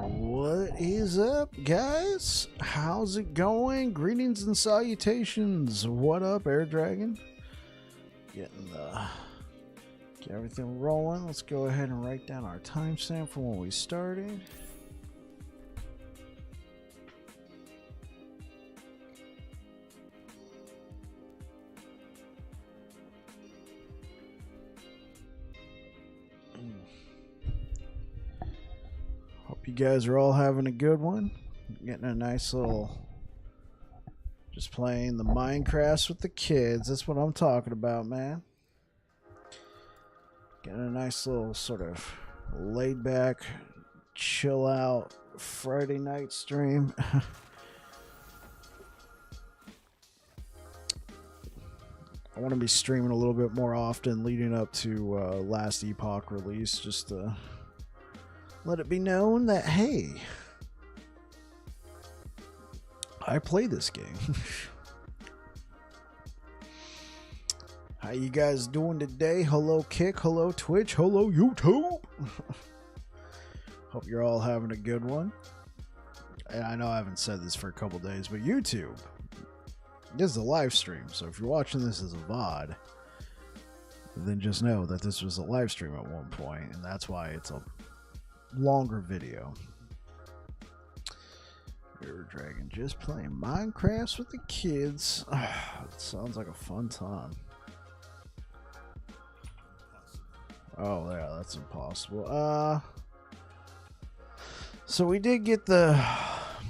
What is up, guys? How's it going? Greetings and salutations. What up, Air Dragon? Get everything rolling. Let's go ahead and write down our timestamp from when we started. You guys are all having a good one. Getting a nice little, just playing the Minecraft with the kids. That's what I'm talking about, man. Getting a nice little sort of laid back, chill out Friday night stream. I want to be streaming a little bit more often leading up to last Epoch release, just to let it be known that, hey, I play this game. How you guys doing today? Hello Kick, hello Twitch, hello YouTube. Hope you're all having a good one. And I know I haven't said this for a couple days, but YouTube, this is a live stream, so if you're watching this as a VOD, then just know that this was a live stream at one point, and that's why it's a longer video. Air Dragon just playing Minecraft with the kids. It sounds like a fun time. Oh yeah, that's impossible. So we did get the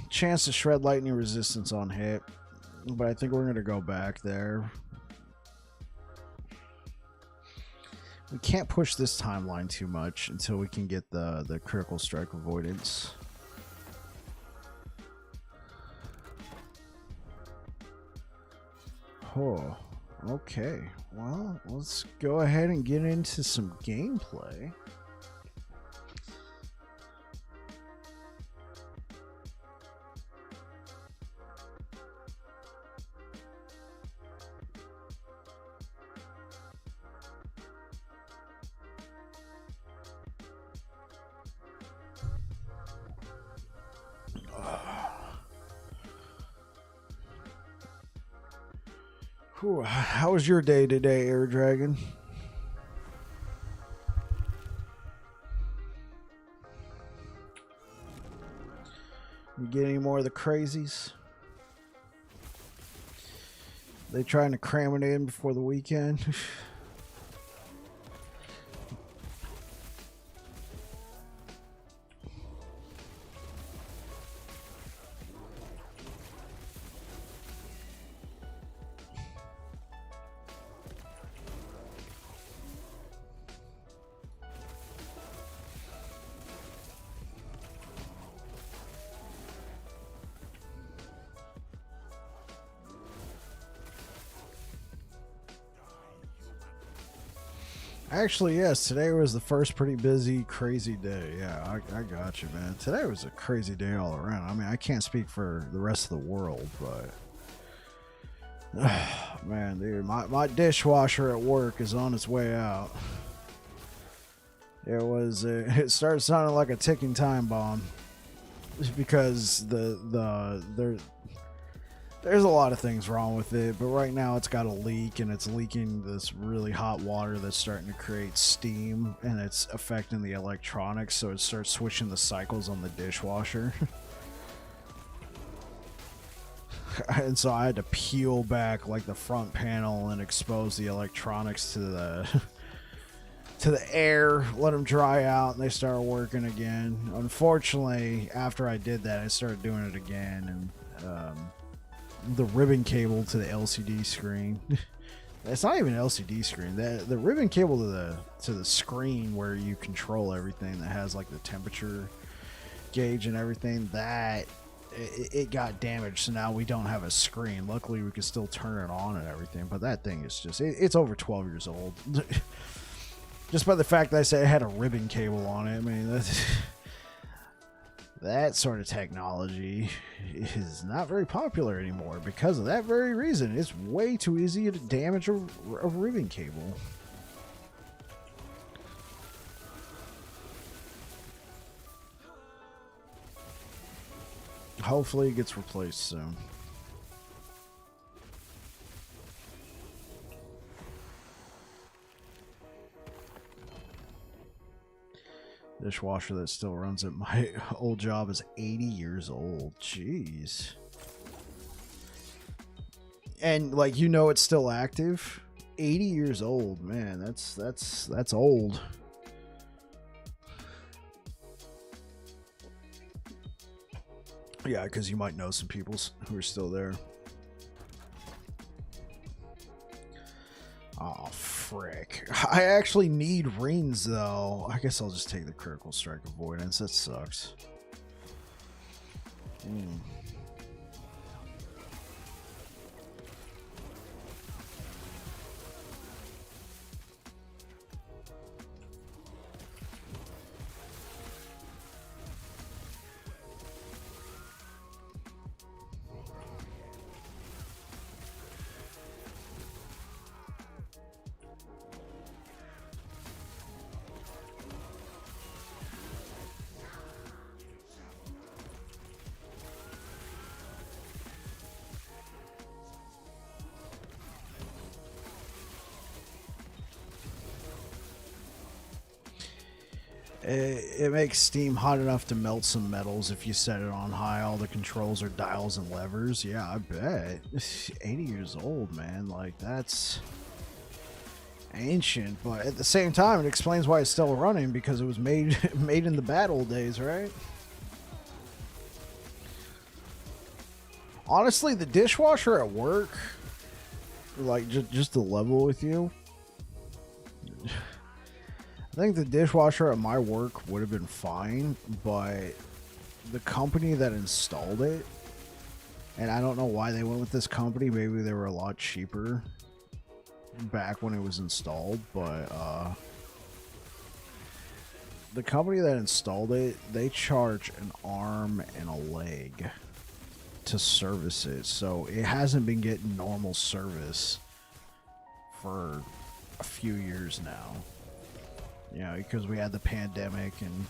chance to shred lightning resistance on hit, but I think we're gonna go back there. We can't push this timeline too much until we can get the critical strike avoidance. Oh, okay. Well, let's go ahead and get into some gameplay. Whew, how was your day today, Air Dragon? You get any more of the crazies? They trying to cram it in before the weekend? Actually, yes, today was the first pretty busy, crazy day. Yeah, I got you, man. Today was a crazy day all around. I mean, I can't speak for the rest of the world, but man, dude, my dishwasher at work is on its way out. It started sounding like a ticking time bomb because there's a lot of things wrong with it, but right now it's got a leak, and it's leaking this really hot water that's starting to create steam, and it's affecting the electronics, so it starts switching the cycles on the dishwasher. And so I had to peel back like the front panel and expose the electronics to the to the air, let them dry out, and they started working again. Unfortunately, after I did that, I started doing it again, and the ribbon cable to the LCD screen. It's not even an LCD screen. The ribbon cable to the screen where you control everything, that has like the temperature gauge and everything, that it got damaged, so now we don't have a screen. Luckily, we can still turn it on and everything, but that thing is just it's over 12 years old. Just by the fact that I said it had a ribbon cable on it, I mean, that sort of technology is not very popular anymore because of that very reason. It's way too easy to damage a ribbon cable. Hopefully it gets replaced soon. Dishwasher that still runs at my old job is 80 years old. Jeez. And like, you know, it's still active. 80 years old, man. That's old. Yeah, because you might know some people who are still there. Oh, frick. I actually need rings, though. I guess I'll just take the critical strike avoidance. That sucks. It makes steam hot enough to melt some metals if you set it on high. All the controls are dials and levers. Yeah, I bet. 80 years old, man. Like, that's ancient, but at the same time, it explains why it's still running, because it was made in the bad old days, right? Honestly, the dishwasher at work, like, just to level with you, I think the dishwasher at my work would have been fine, but the company that installed it, and I don't know why they went with this company, maybe they were a lot cheaper back when it was installed, but the company that installed it, they charge an arm and a leg to service it, so it hasn't been getting normal service for a few years now. You know, because we had the pandemic and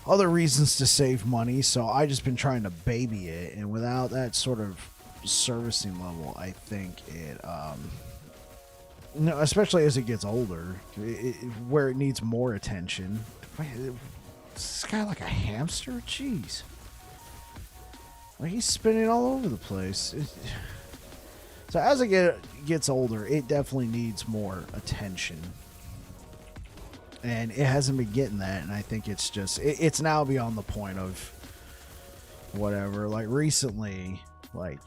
other reasons to save money, so I just been trying to baby it, and without that sort of servicing level, I think it, no, especially as it gets older, where it needs more attention. Wait, is this guy like a hamster? Jeez. Like, he's spinning all over the place. So as it gets older, it definitely needs more attention. And it hasn't been getting that, and I think it's just, it's now beyond the point of whatever. Like, recently, like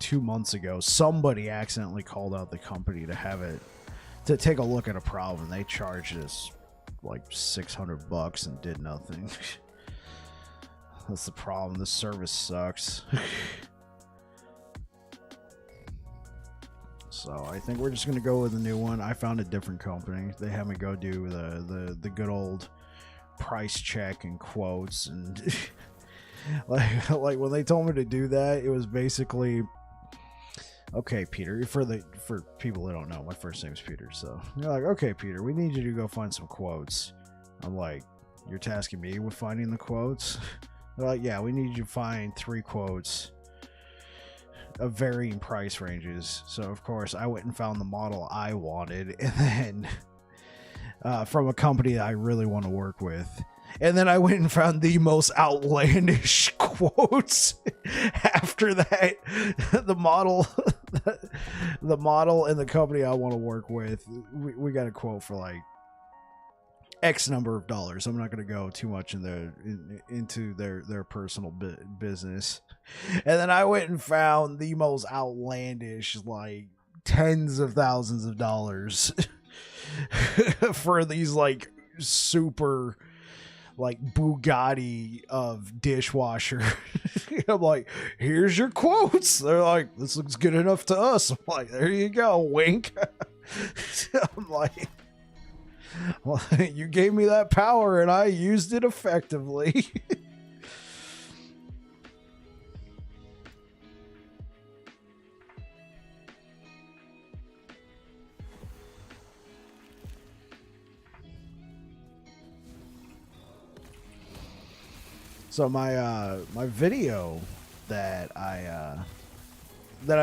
2 months ago, somebody accidentally called out the company to take a look at a problem. They charged us like $600 and did nothing. That's the problem. The service sucks. So I think we're just gonna go with a new one. I found a different company. They had me go do the good old price check and quotes, and like when they told me to do that, it was basically, okay, Peter. For people that don't know, my first name's Peter. So they're like, okay, Peter, we need you to go find some quotes. I'm like, you're tasking me with finding the quotes? They're like, yeah, we need you to find 3 quotes of varying price ranges. So of course I went and found the model I wanted, and then from a company that I really want to work with, And then I went and found the most outlandish quotes after that. The model, the model and the company I want to work with, we got a quote for like X number of dollars. I'm not going to go too much into their personal business. And then I went and found the most outlandish, like tens of thousands of dollars for these like super like Bugatti of dishwasher. I'm like, here's your quotes. They're like, this looks good enough to us. I'm like, there you go, wink. I'm like, well, you gave me that power and I used it effectively. So my video that I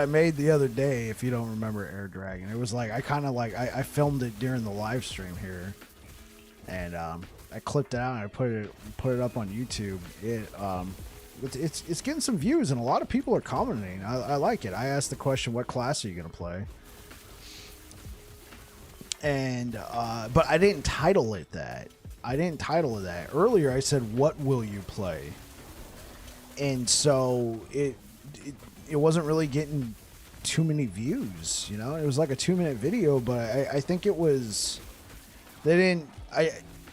made the other day, if you don't remember Air Dragon, it was like I filmed it during the live stream here, and I clipped it out and I put it up on YouTube. It's getting some views and a lot of people are commenting. I like it. I asked the question, what class are you gonna play? And but I didn't title it that. Earlier I said, what will you play? And so it wasn't really getting too many views, you know. It was like a 2-minute video, but I think it was, I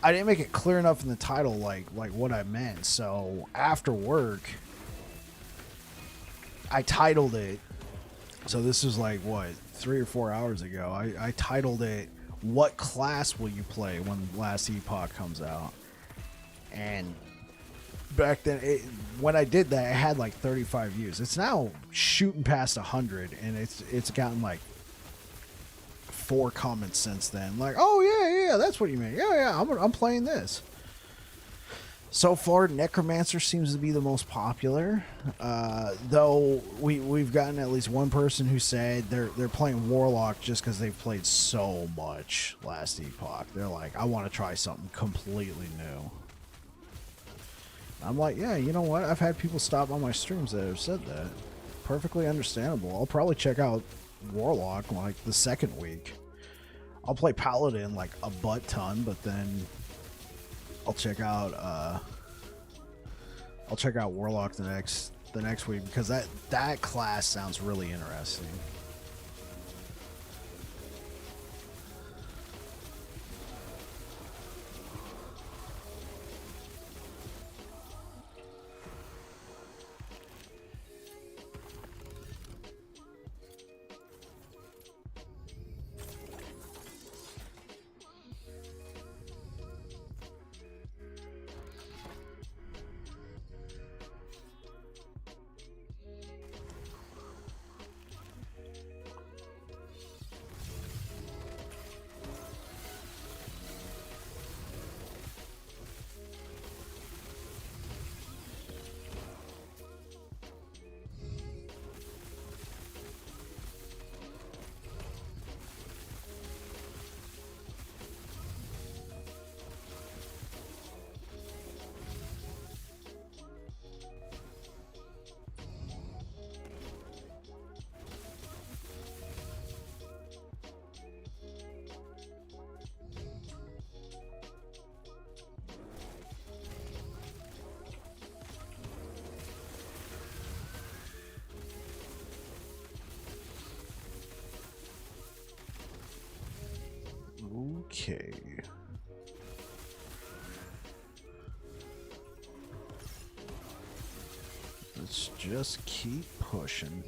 didn't make it clear enough in the title like what I meant. So after work I titled it, so this was like what, 3 or 4 hours ago, I titled it, what class will you play when Last Epoch comes out? And back then, when I did that, it had like 35 views. It's now shooting past 100, and it's gotten like 4 comments since then. Like, oh yeah, that's what you mean. Yeah, I'm playing this. So far, Necromancer seems to be the most popular, though we've gotten at least one person who said they're playing Warlock just because they've played so much Last Epoch. They're like, I want to try something completely new. I'm like, yeah, you know what? I've had people stop on my streams that have said that. Perfectly understandable. I'll probably check out Warlock like the second week. I'll play Paladin like a butt ton, but then I'll check out Warlock the next week because that class sounds really interesting. Okay. Let's just keep pushing.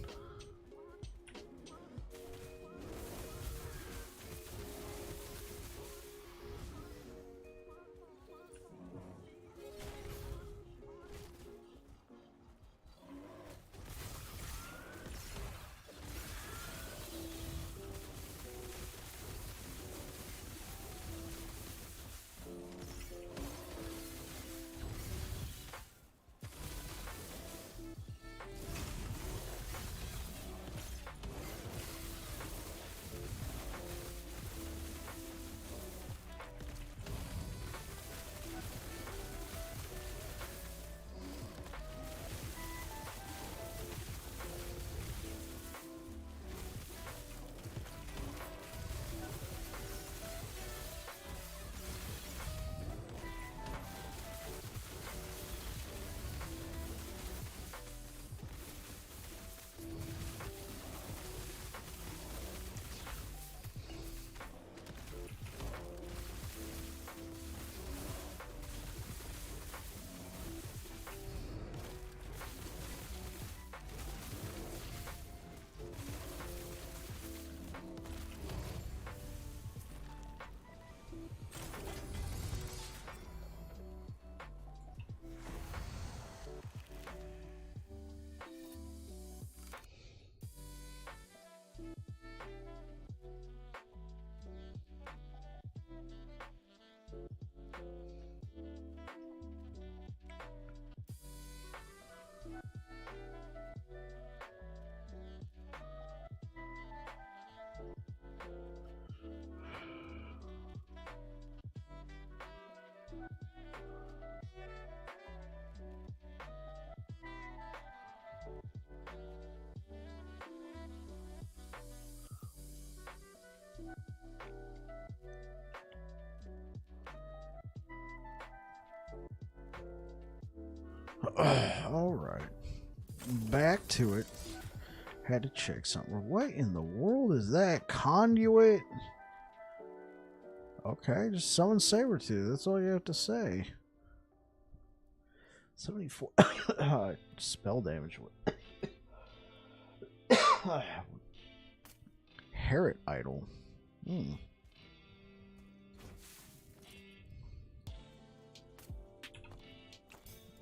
Alright. Back to it. Had to check something. What in the world is that? Conduit? Okay, just summon Sabretooth. That's all you have to say. 74 spell damage. Herod Idol.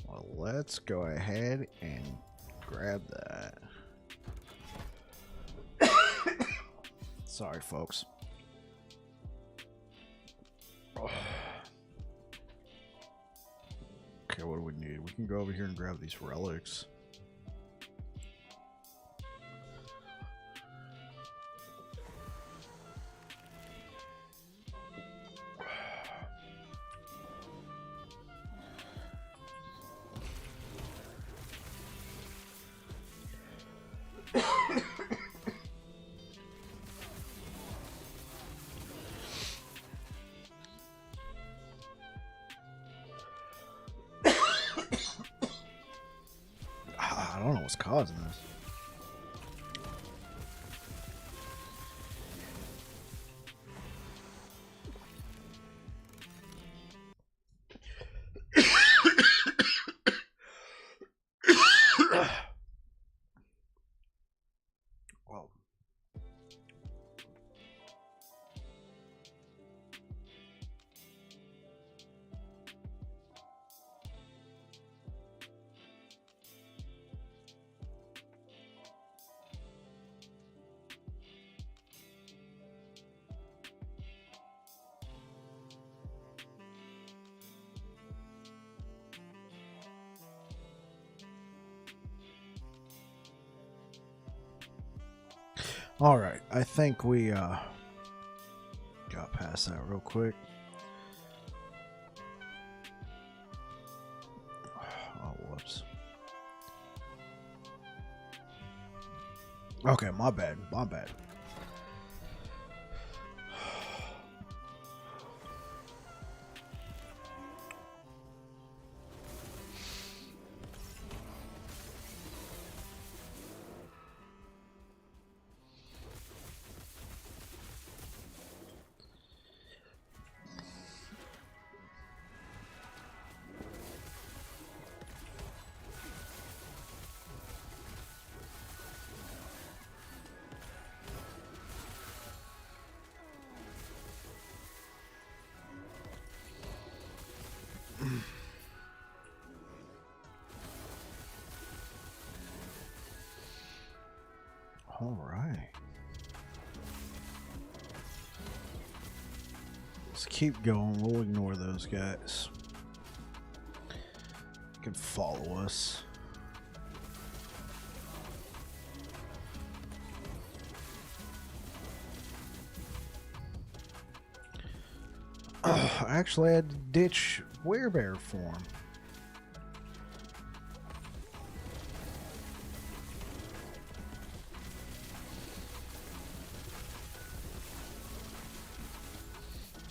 Well, let's go ahead and grab that. Sorry, folks. Okay, what do we need? We can go over here and grab these relics. I don't know what's causing this. Well, all right, I think we got past that real quick. Oh, whoops. Okay, my bad. All right. Let's keep going. We'll ignore those guys. You can follow us. Actually, I had to ditch werebear form.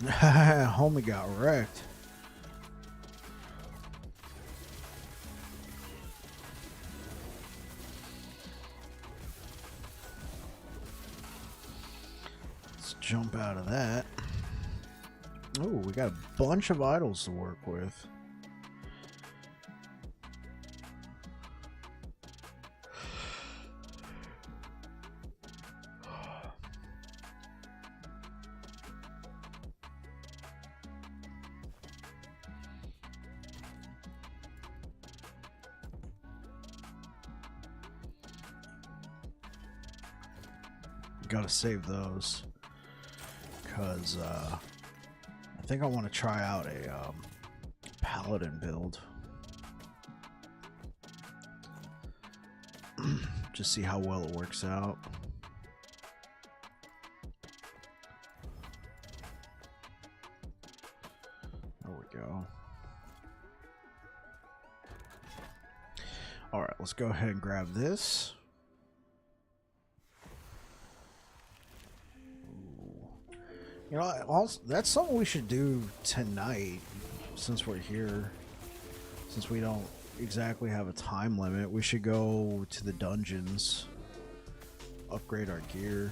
Homie got wrecked. Let's jump out of that. Oh, we got a bunch of idols to work with. Gotta save those because I think I want to try out a paladin build. Just see how well it works out. There we go. All right, let's go ahead and grab this. You know, also, that's something we should do tonight, since we're here. Since we don't exactly have a time limit. We should go to the dungeons, upgrade our gear.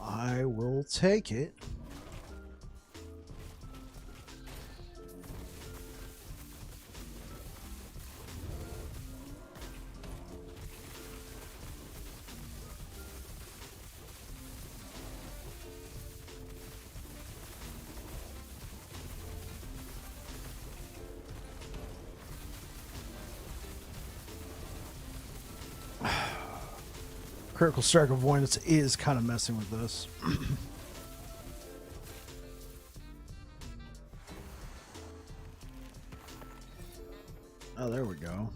I will take it. Critical strike avoidance is kind of messing with this. Oh, there we go.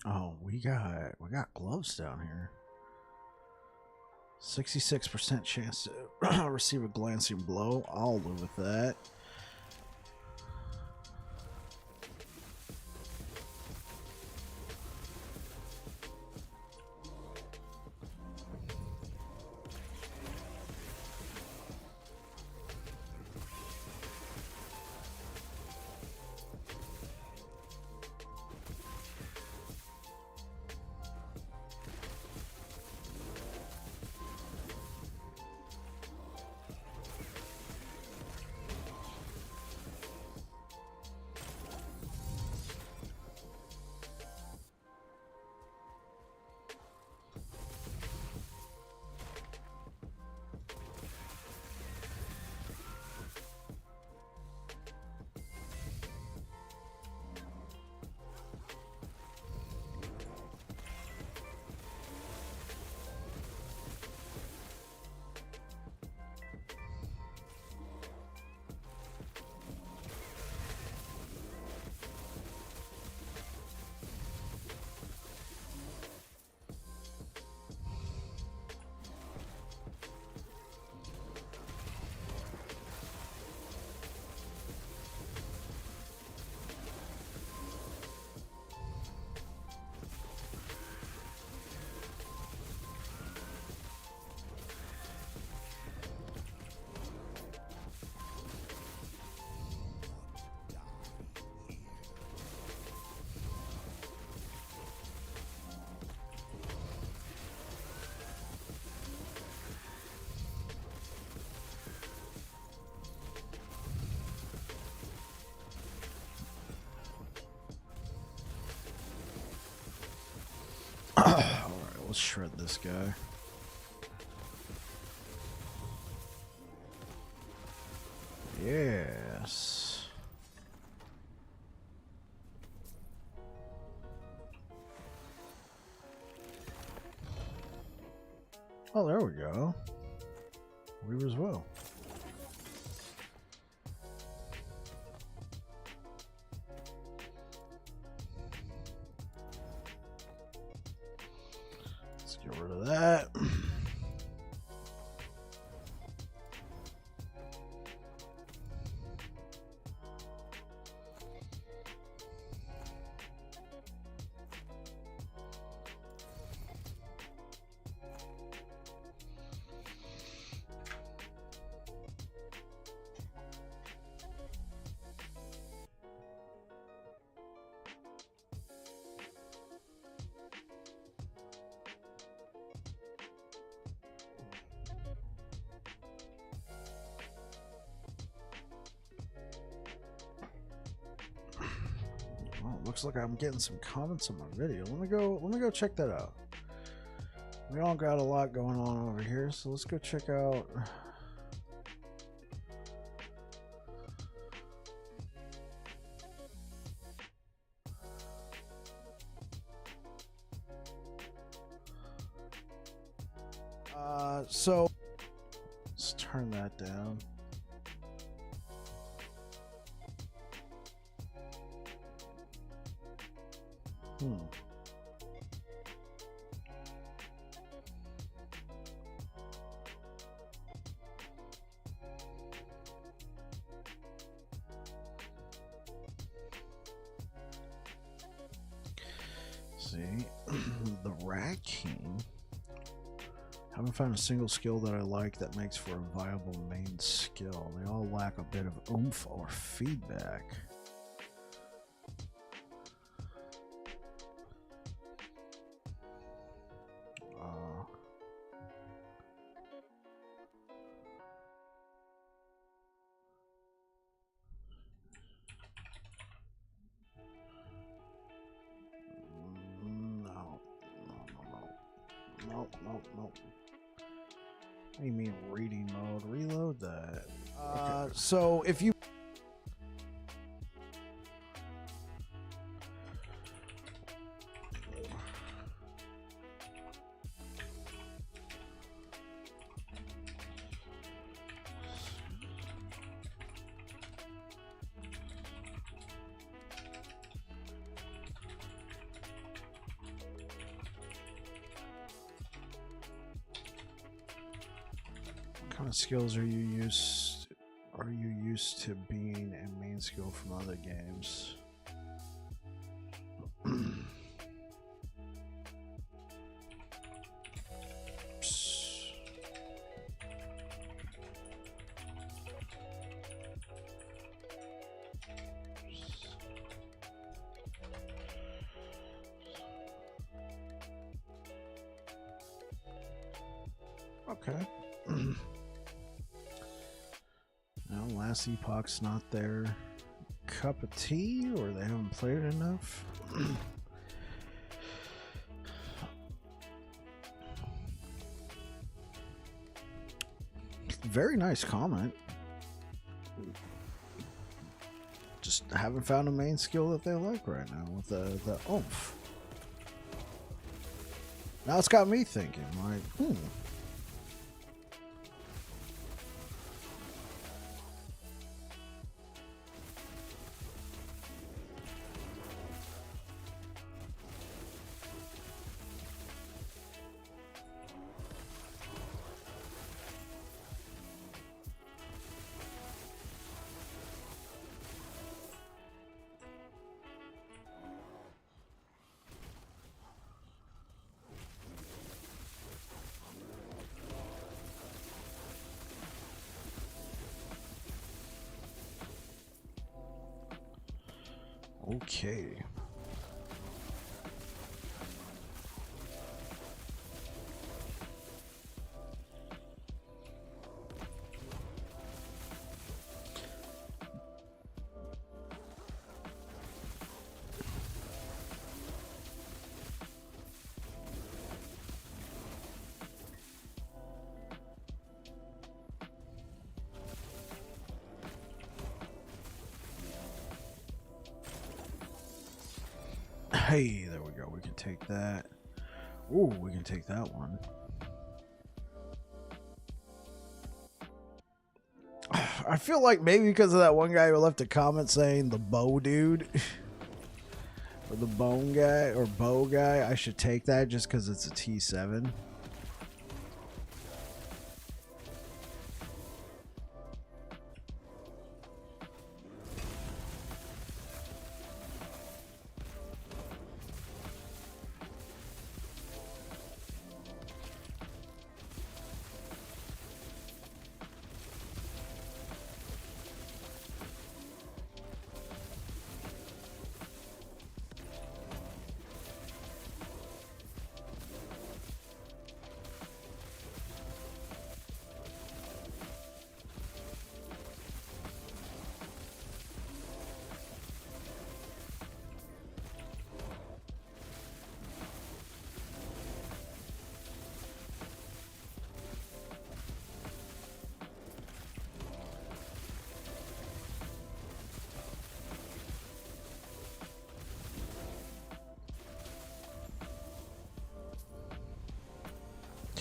Oh, we got gloves down here. 66% chance to receive a glancing blow. I'll live with that. Alright, let's shred this guy. Yes. Oh, there we go. Weaver's well. Let's get rid of that. looks like I'm getting some comments on my video. Let me go check that out. We all got a lot going on over here, so let's go check out. So let's turn that down. See, the Rat King. Haven't found a single skill that I like that makes for a viable main skill. They all lack a bit of oomph or feedback. Nope. What do you mean reading mode? Reload that. Okay. So if you what kind of skills are you used to being a main skill from other games? Okay. Now, last Epoch's not their cup of tea, or they haven't played it enough. Very nice comment. Just haven't found a main skill that they like right now with the oomph. Now it's got me thinking, like, okay. Hey, there we go. We can take that. Ooh, we can take that one. I feel like maybe because of that one guy who left a comment saying the bow dude or the bone guy or bow guy, I should take that just because it's a T7.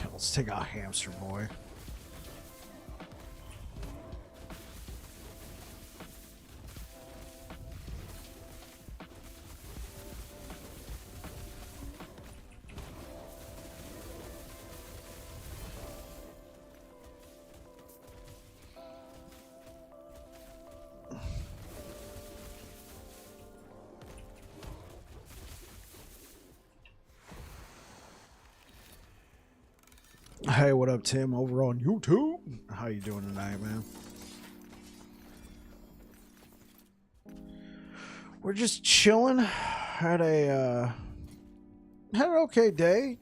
Let's take out Hamster Boy. Hey, what up, Tim? Over on YouTube. How you doing tonight, man? We're just chilling. Had an okay day.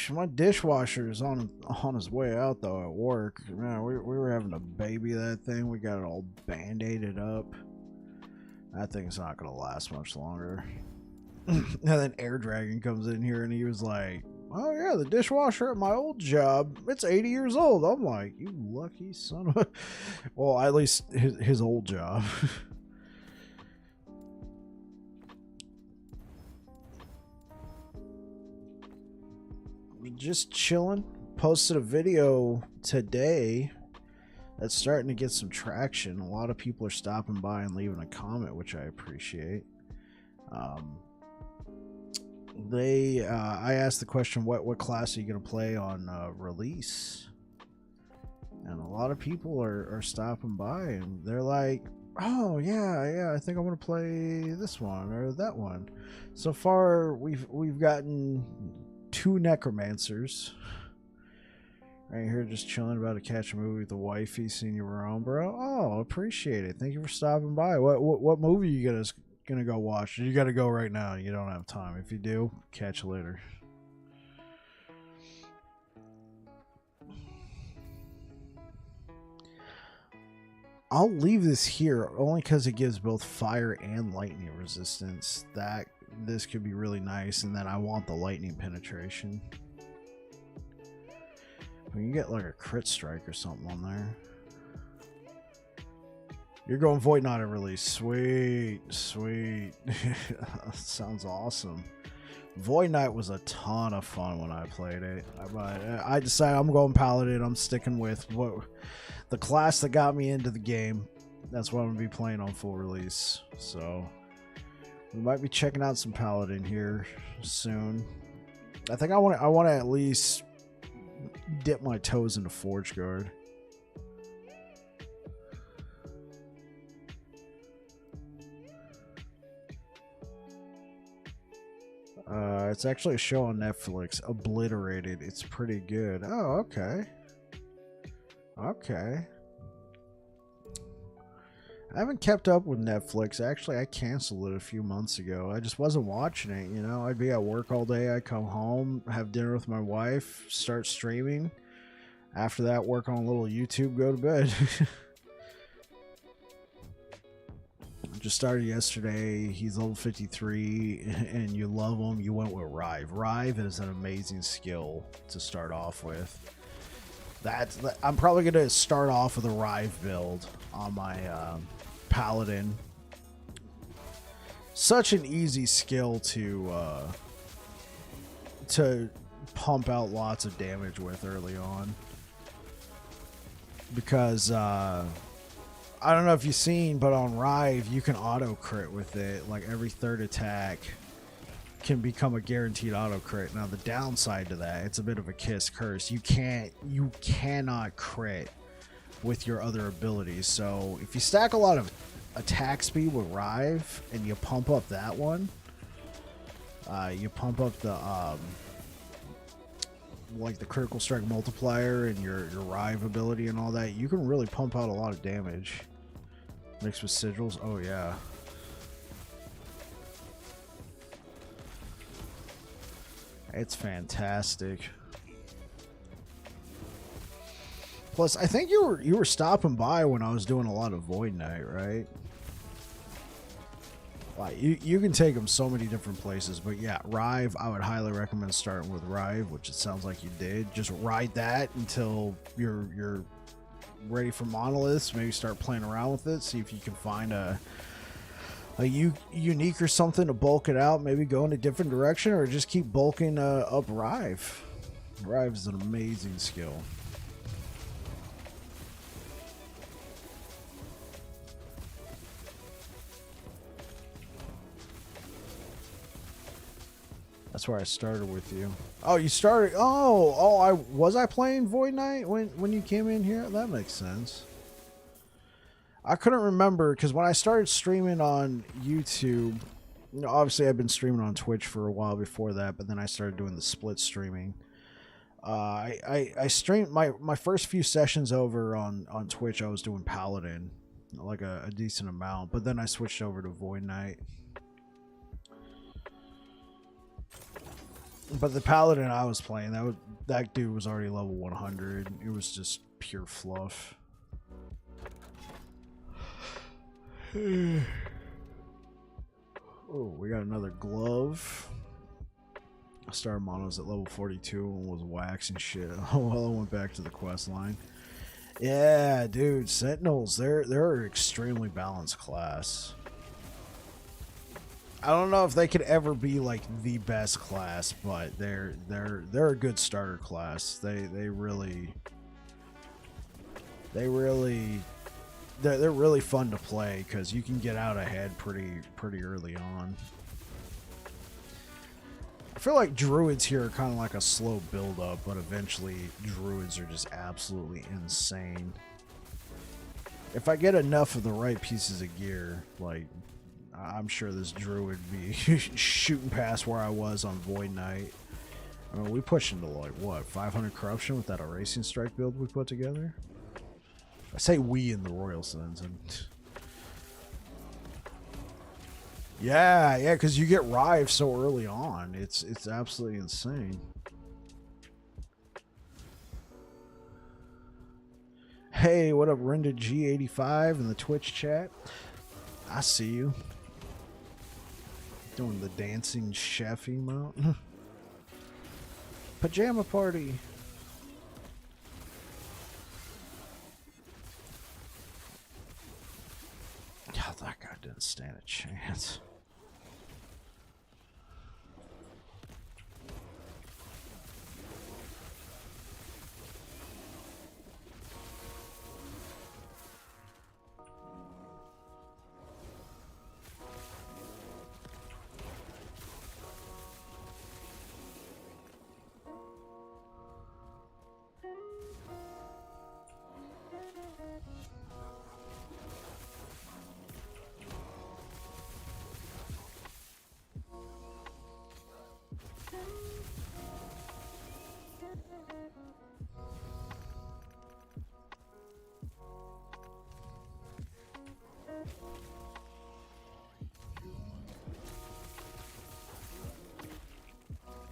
My dishwasher is on his way out though at work. Man, we were having to baby that thing. We got it all band-aided up. That thing's not gonna last much longer. And then Air Dragon comes in here and he was like, "Oh yeah, the dishwasher at my old job, it's 80 years old." I'm like, "You lucky son of a..." Well, at least his old job. Just chilling. Posted a video today that's starting to get some traction. A lot of people are stopping by and leaving a comment, which I appreciate. I asked the question, what class are you going to play on release? And a lot of people are stopping by and they're like, "Oh yeah, I think I'm going to play this one or that one." So far we've gotten 2 necromancers right here just chilling, about to catch a movie with the wifey. Seen you around, bro. Oh, appreciate it. Thank you for stopping by. What movie are you gonna go watch? You gotta go right now. You don't have time. If you do, catch you later. I'll leave this here only because it gives both fire and lightning resistance. This could be really nice, and then I want the lightning penetration. We can get like a crit strike or something on there. You're going Void Knight at release. Sweet. Sounds awesome. Void Knight was a ton of fun when I played it. But I decided I'm going Paladin. I'm sticking with the class that got me into the game. That's what I'm going to be playing on full release. So we might be checking out some Paladin here soon. I think I want to at least dip my toes into Forge Guard. It's actually a show on Netflix, Obliterated. It's pretty good. Oh, okay. I haven't kept up with Netflix. Actually, I canceled it a few months ago. I just wasn't watching it, you know. I'd be at work all day. I'd come home, have dinner with my wife, start streaming. After that, work on a little YouTube, go to bed. Just started yesterday. He's level 53, and you love him. You went with Rive. Rive is an amazing skill to start off with. I'm probably going to start off with a Rive build on my Paladin. Such an easy skill to pump out lots of damage with early on. Because I don't know if you've seen, but on Rive, you can auto crit with it. Like every 3rd attack can become a guaranteed auto crit. Now the downside to that, it's a bit of a kiss curse. You cannot crit with your other abilities. So if you stack a lot of attack speed with Rive and you pump up that one, you pump up the like the critical strike multiplier and your Rive ability and all that, you can really pump out a lot of damage. Mixed with sigils, oh yeah. It's fantastic. Plus, I think you were stopping by when I was doing a lot of Void Knight, right? Like you can take them so many different places, but yeah, Rive, I would highly recommend starting with Rive, which it sounds like you did. Just ride that until you're ready for monoliths. Maybe start playing around with it, see if you can find a unique or something to bulk it out. Maybe go in a different direction, or just keep bulking up Rive. Rive is an amazing skill. That's where I started with you. Oh, you started. Oh, I was playing Void Knight when you came in here. That makes sense. I couldn't remember because when I started streaming on YouTube, you know, obviously I've been streaming on Twitch for a while before that, but then I started doing the split streaming. I streamed my first few sessions over on Twitch. I was doing Paladin, like a decent amount, but then I switched over to Void Knight. But the Paladin I was playing, that dude was already level 100. It was just pure fluff. Oh, we got another glove. Star Mono's at level 42 and was waxing shit. Well, I went back to the quest line. Yeah, dude, Sentinels, they're an extremely balanced class. I don't know if they could ever be like the best class, but they're a good starter class. They're really fun to play because you can get out ahead pretty early on. I feel like druids here are kind of like a slow build up, but eventually druids are just absolutely insane. If I get enough of the right pieces of gear, like, I'm sure this druid would be shooting past where I was on Void Knight. I mean, we pushed into like, what, 500 corruption with that erasing strike build we put together? I say we in the royal sense. And yeah, because you get Rive so early on. It's absolutely insane. Hey, what up, Renda G85 in the Twitch chat? I see you. Doing the dancing chef emote. Pajama party. God, that guy didn't stand a chance.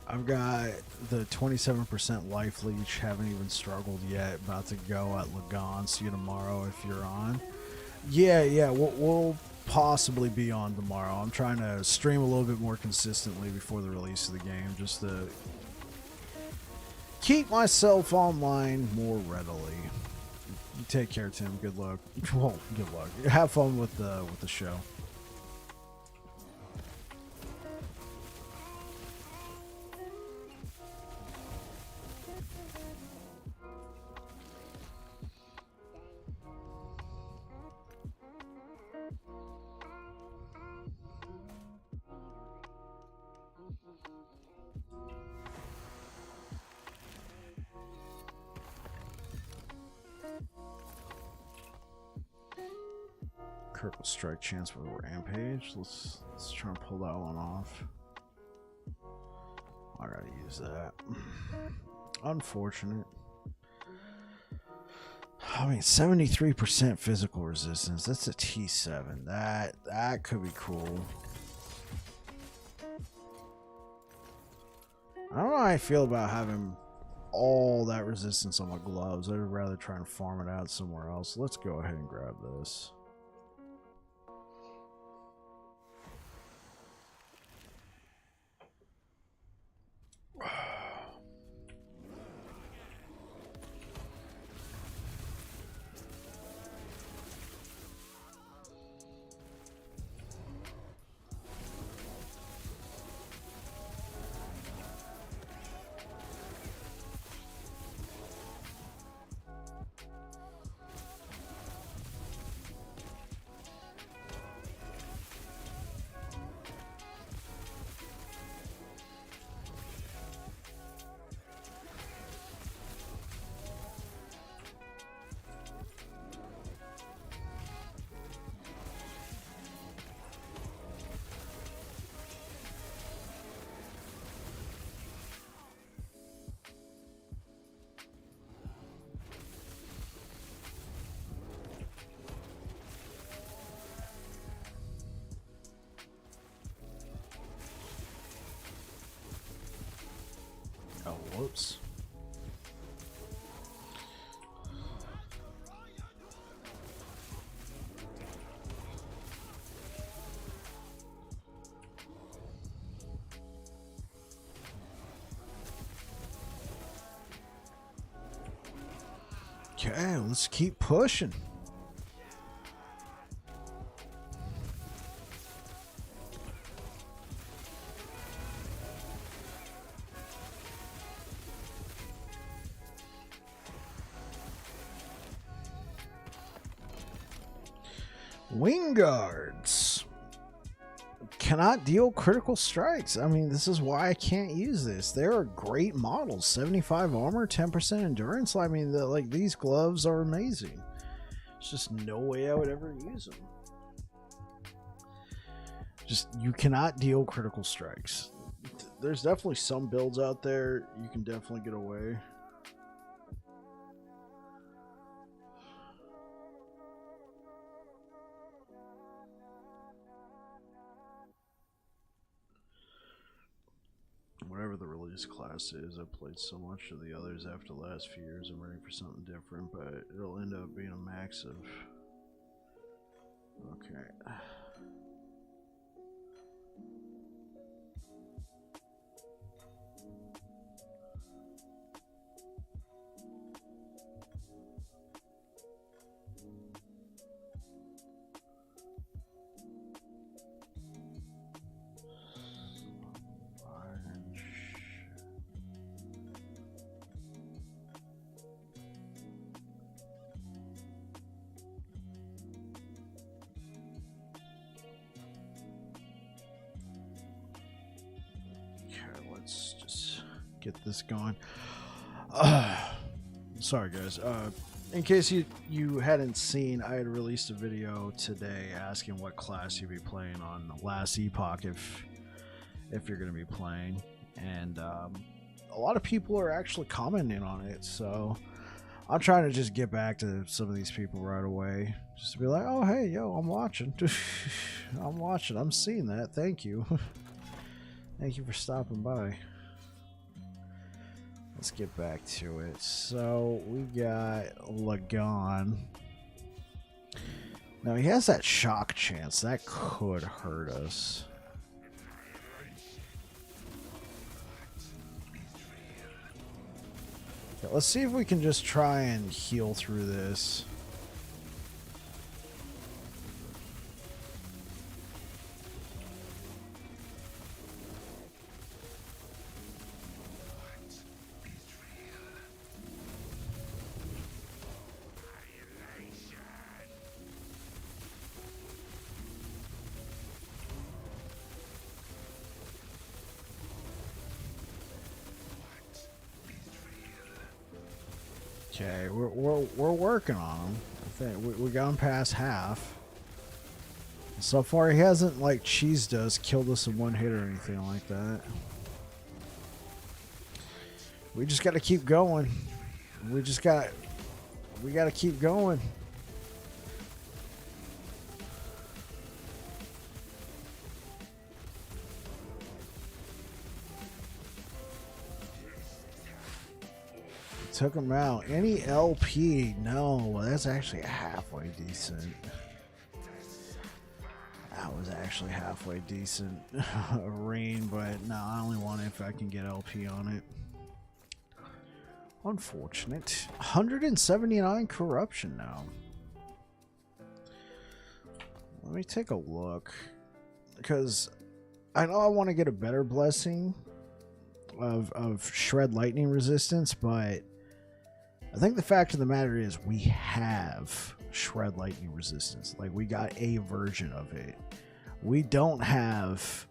I've got the 27% life leech, haven't even struggled yet. About to go at Lagon. See you tomorrow if you're on. Yeah, we'll possibly be on tomorrow. I'm trying to stream a little bit more consistently before the release of the game, just to keep myself online more readily. You take care, Tim. Good luck. Well, good luck. Have fun with the show. Critical strike chance with a rampage. Let's try and pull that one off. I gotta use that. Unfortunate. I mean, 73% physical resistance. That's a T7. That could be cool. I don't know how I feel about having all that resistance on my gloves. I'd rather try and farm it out somewhere else. Let's go ahead and grab this. Whoops. Okay, let's keep pushing. Wing guards cannot deal critical strikes. I mean, this is why I can't use this. They're great models. 75 armor, 10% endurance. I mean, like, these gloves are amazing. There's just no way I would ever use them. Just, you cannot deal critical strikes. There's definitely some builds out there you can definitely get away. Whatever the release class is, I've played so much of the others after the last few years. I'm ready for something different, but it'll end up being a max of... Okay. Let's just get this going. Sorry guys, in case you hadn't seen, I had released a video today asking what class you'd be playing on the last Epoch if you're going to be playing, and a lot of people are actually commenting on it, so I'm trying to just get back to some of these people right away, just to be like, oh hey, yo, I'm watching. I'm watching, I'm seeing that, thank you. Thank you for stopping by. Let's get back to it. So we got Lagon. Now he has that shock chance. That could hurt us. Okay, let's see if we can just try and heal through this. Okay, we're working on him. I think we got him past half. So far, he hasn't, like cheesed us, killed us in one hit or anything like that. We just got to keep going. We got to keep going. Took him out. Any LP? No, that's actually halfway decent. That was actually halfway decent. Rain, but no, I only want it if I can get LP on it. Unfortunate. 179 corruption now. Let me take a look, because I know I want to get a better blessing of shred lightning resistance, but I think the fact of the matter is we have shred lightning resistance. Like, we got a version of it. We don't have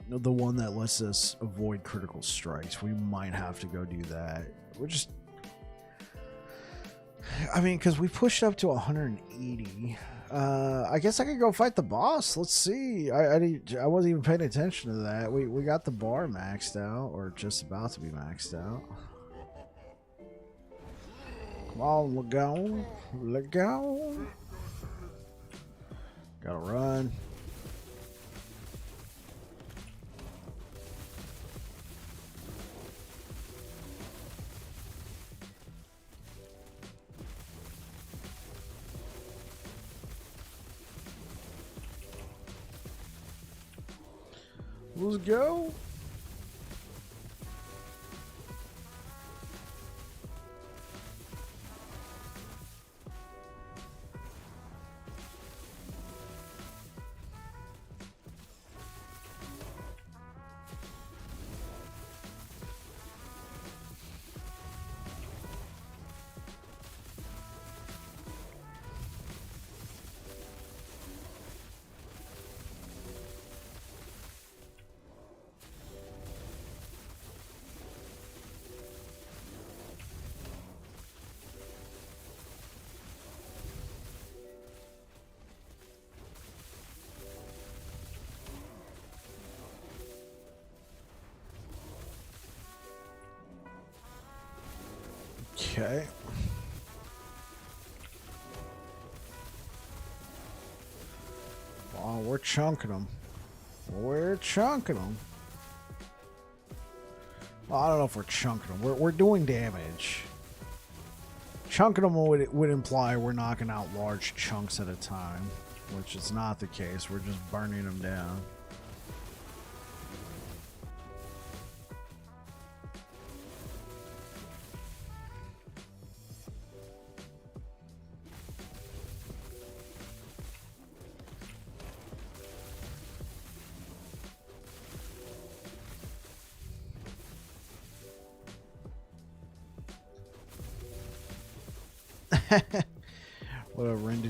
the one that lets us avoid critical strikes. We might have to go do that. We're just, I mean, because we pushed up to 180. I guess I could go fight the boss. Let's see. I wasn't even paying attention to that. We got the bar maxed out, or just about to be maxed out. Come on, Lagon. Lagon. Gotta run. Let's go. Okay. Oh, we're chunking them. We're chunking them. Well, I don't know if we're chunking them. We're doing damage. Chunking them would imply we're knocking out large chunks at a time, which is not the case. We're just burning them down. What a Renda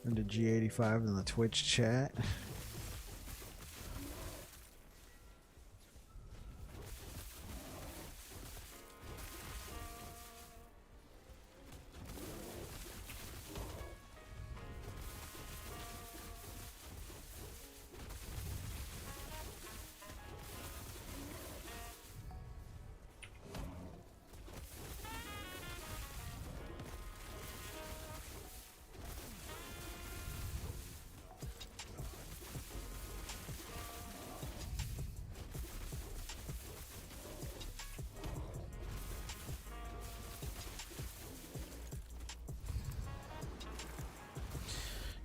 G85 in the Twitch chat.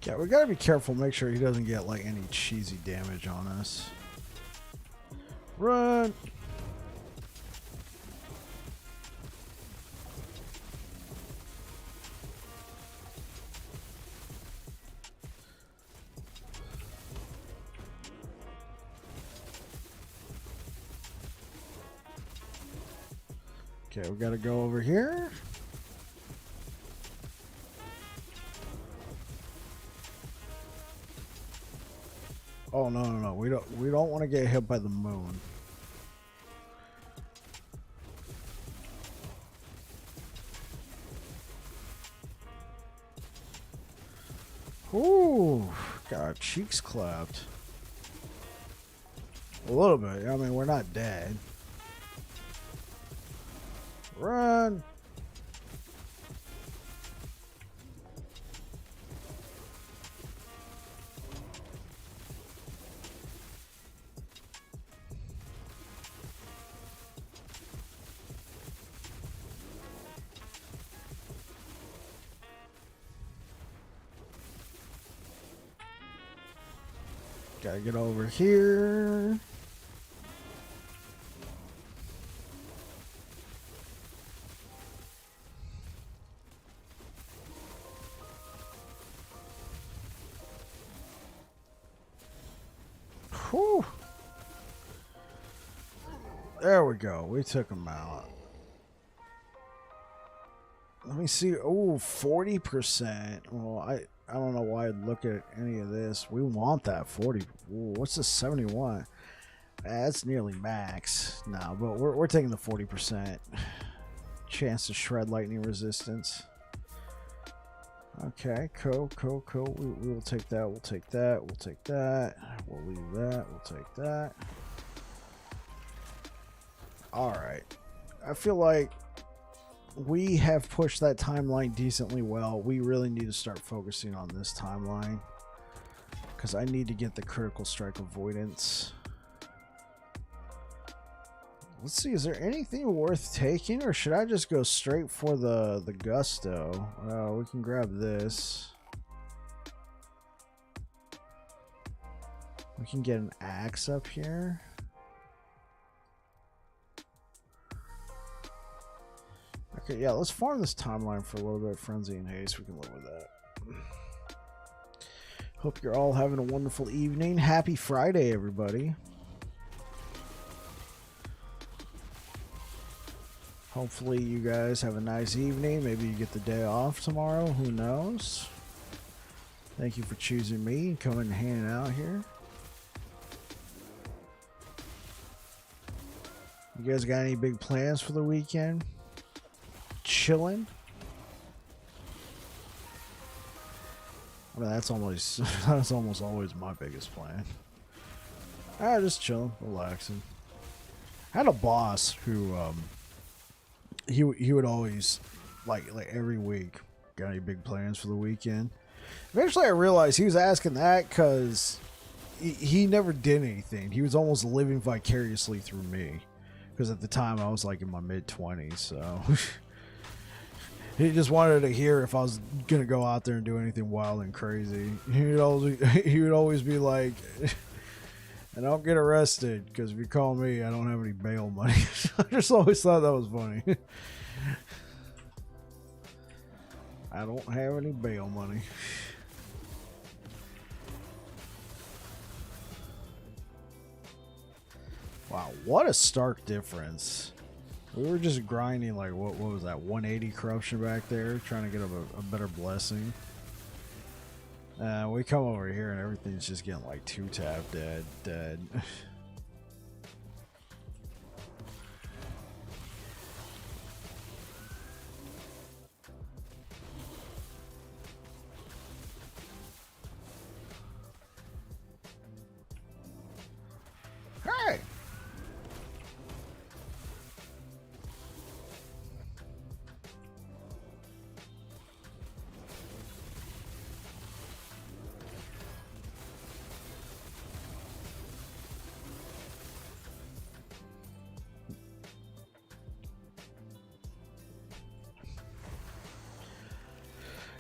Yeah, we gotta be careful, make sure he doesn't get like any cheesy damage on us. Run! Okay, we gotta go over here. Oh no, we don't want to get hit by the moon. Ooh, got our cheeks clapped. A little bit. I mean, we're not dead. Run! Gotta get over here. Whew. There we go. We took him out. Let me see. Oh, 40%. Well, I don't know why I'd look at any of this. We want that 40. Ooh, what's the 71? That's nearly max. No, but we're taking the 40% chance to shred lightning resistance. Okay, cool. We will take that. We'll take that. We'll take that. We'll leave that. We'll take that. All right. I feel like we have pushed that timeline decently well. We really need to start focusing on this timeline because I need to get the critical strike avoidance. Let's see, is there anything worth taking, or should I just go straight for the gusto? We can grab this. We can get an axe up here. Okay, yeah, let's farm this timeline for a little bit. Frenzy and haste, we can live with that. Hope you're all having a wonderful evening. Happy Friday, everybody. Hopefully you guys have a nice evening. Maybe you get the day off tomorrow. Who knows? Thank you for choosing me and coming and hanging out here. You guys got any big plans for the weekend? Chilling? I mean, that's almost always my biggest plan. Just chilling, relaxing. I had a boss who he would always like every week, got any big plans for the weekend? Eventually I realized he was asking that because he never did anything. He was almost living vicariously through me, because at the time I was like in my mid-20s, so he just wanted to hear if I was gonna go out there and do anything wild and crazy. He would always be like, and don't get arrested, because if you call me, I don't have any bail money. I just always thought that was funny. I don't have any bail money. Wow, what a stark difference. We were just grinding like, what was that, 180 corruption back there, trying to get a better blessing. We come over here and everything's just getting like 2-tap dead. Hey!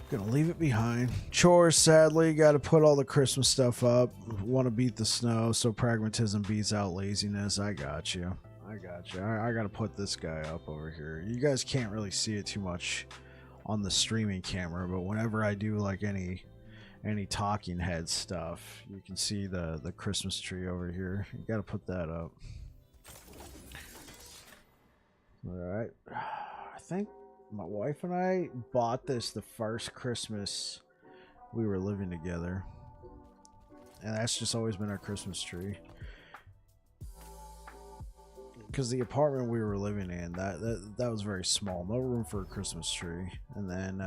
Gonna leave it behind. Chores, sadly, gotta put all the Christmas stuff up. Want to beat the snow, so pragmatism beats out laziness. I got you. I gotta put this guy up over here. You guys can't really see it too much on the streaming camera, but whenever I do like any talking head stuff, you can see the Christmas tree over here. You gotta put that up. Alright. I think my wife and I bought this the first Christmas we were living together, and that's just always been our Christmas tree. Because the apartment we were living in, that was very small, no room for a Christmas tree. And then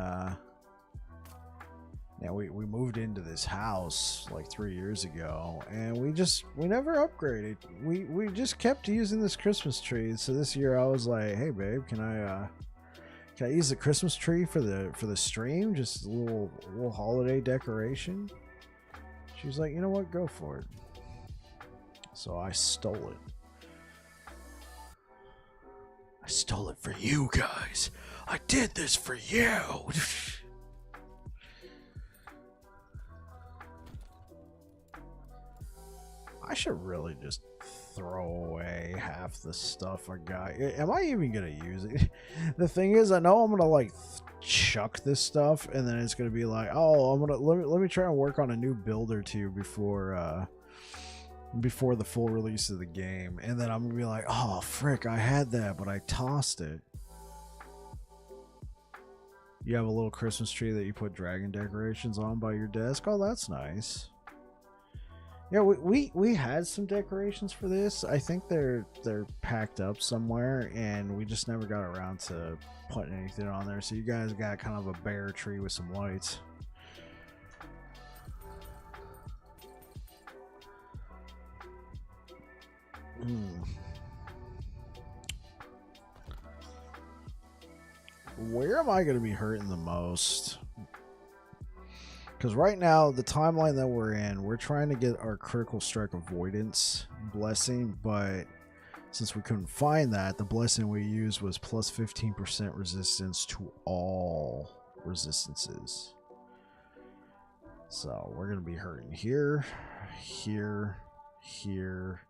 yeah, we moved into this house like 3 years ago, and we never upgraded. We just kept using this Christmas tree. So this year I was like, hey babe, can I use the Christmas tree for the stream? Just a little holiday decoration. She was like, you know what, go for it. So I stole it. I stole it for you guys. I did this for you. I should really just throw away half the stuff I got. Am I even gonna use it? The thing is, I know I'm gonna like chuck this stuff, and then it's gonna be like, oh, let me try and work on a new build or two before the full release of the game, and then I'm gonna be like, oh frick, I had that, but I tossed it. You have a little Christmas tree that you put dragon decorations on by your desk. Oh, that's nice. Yeah, we had some decorations for this. I think they're packed up somewhere, and we just never got around to putting anything on there. So you guys got kind of a bare tree with some lights. Where am I going to be hurting the most? Because right now, the timeline that we're in, we're trying to get our critical strike avoidance blessing, but since we couldn't find that, the blessing we used was plus 15% resistance to all resistances. So we're going to be hurting here, here, here,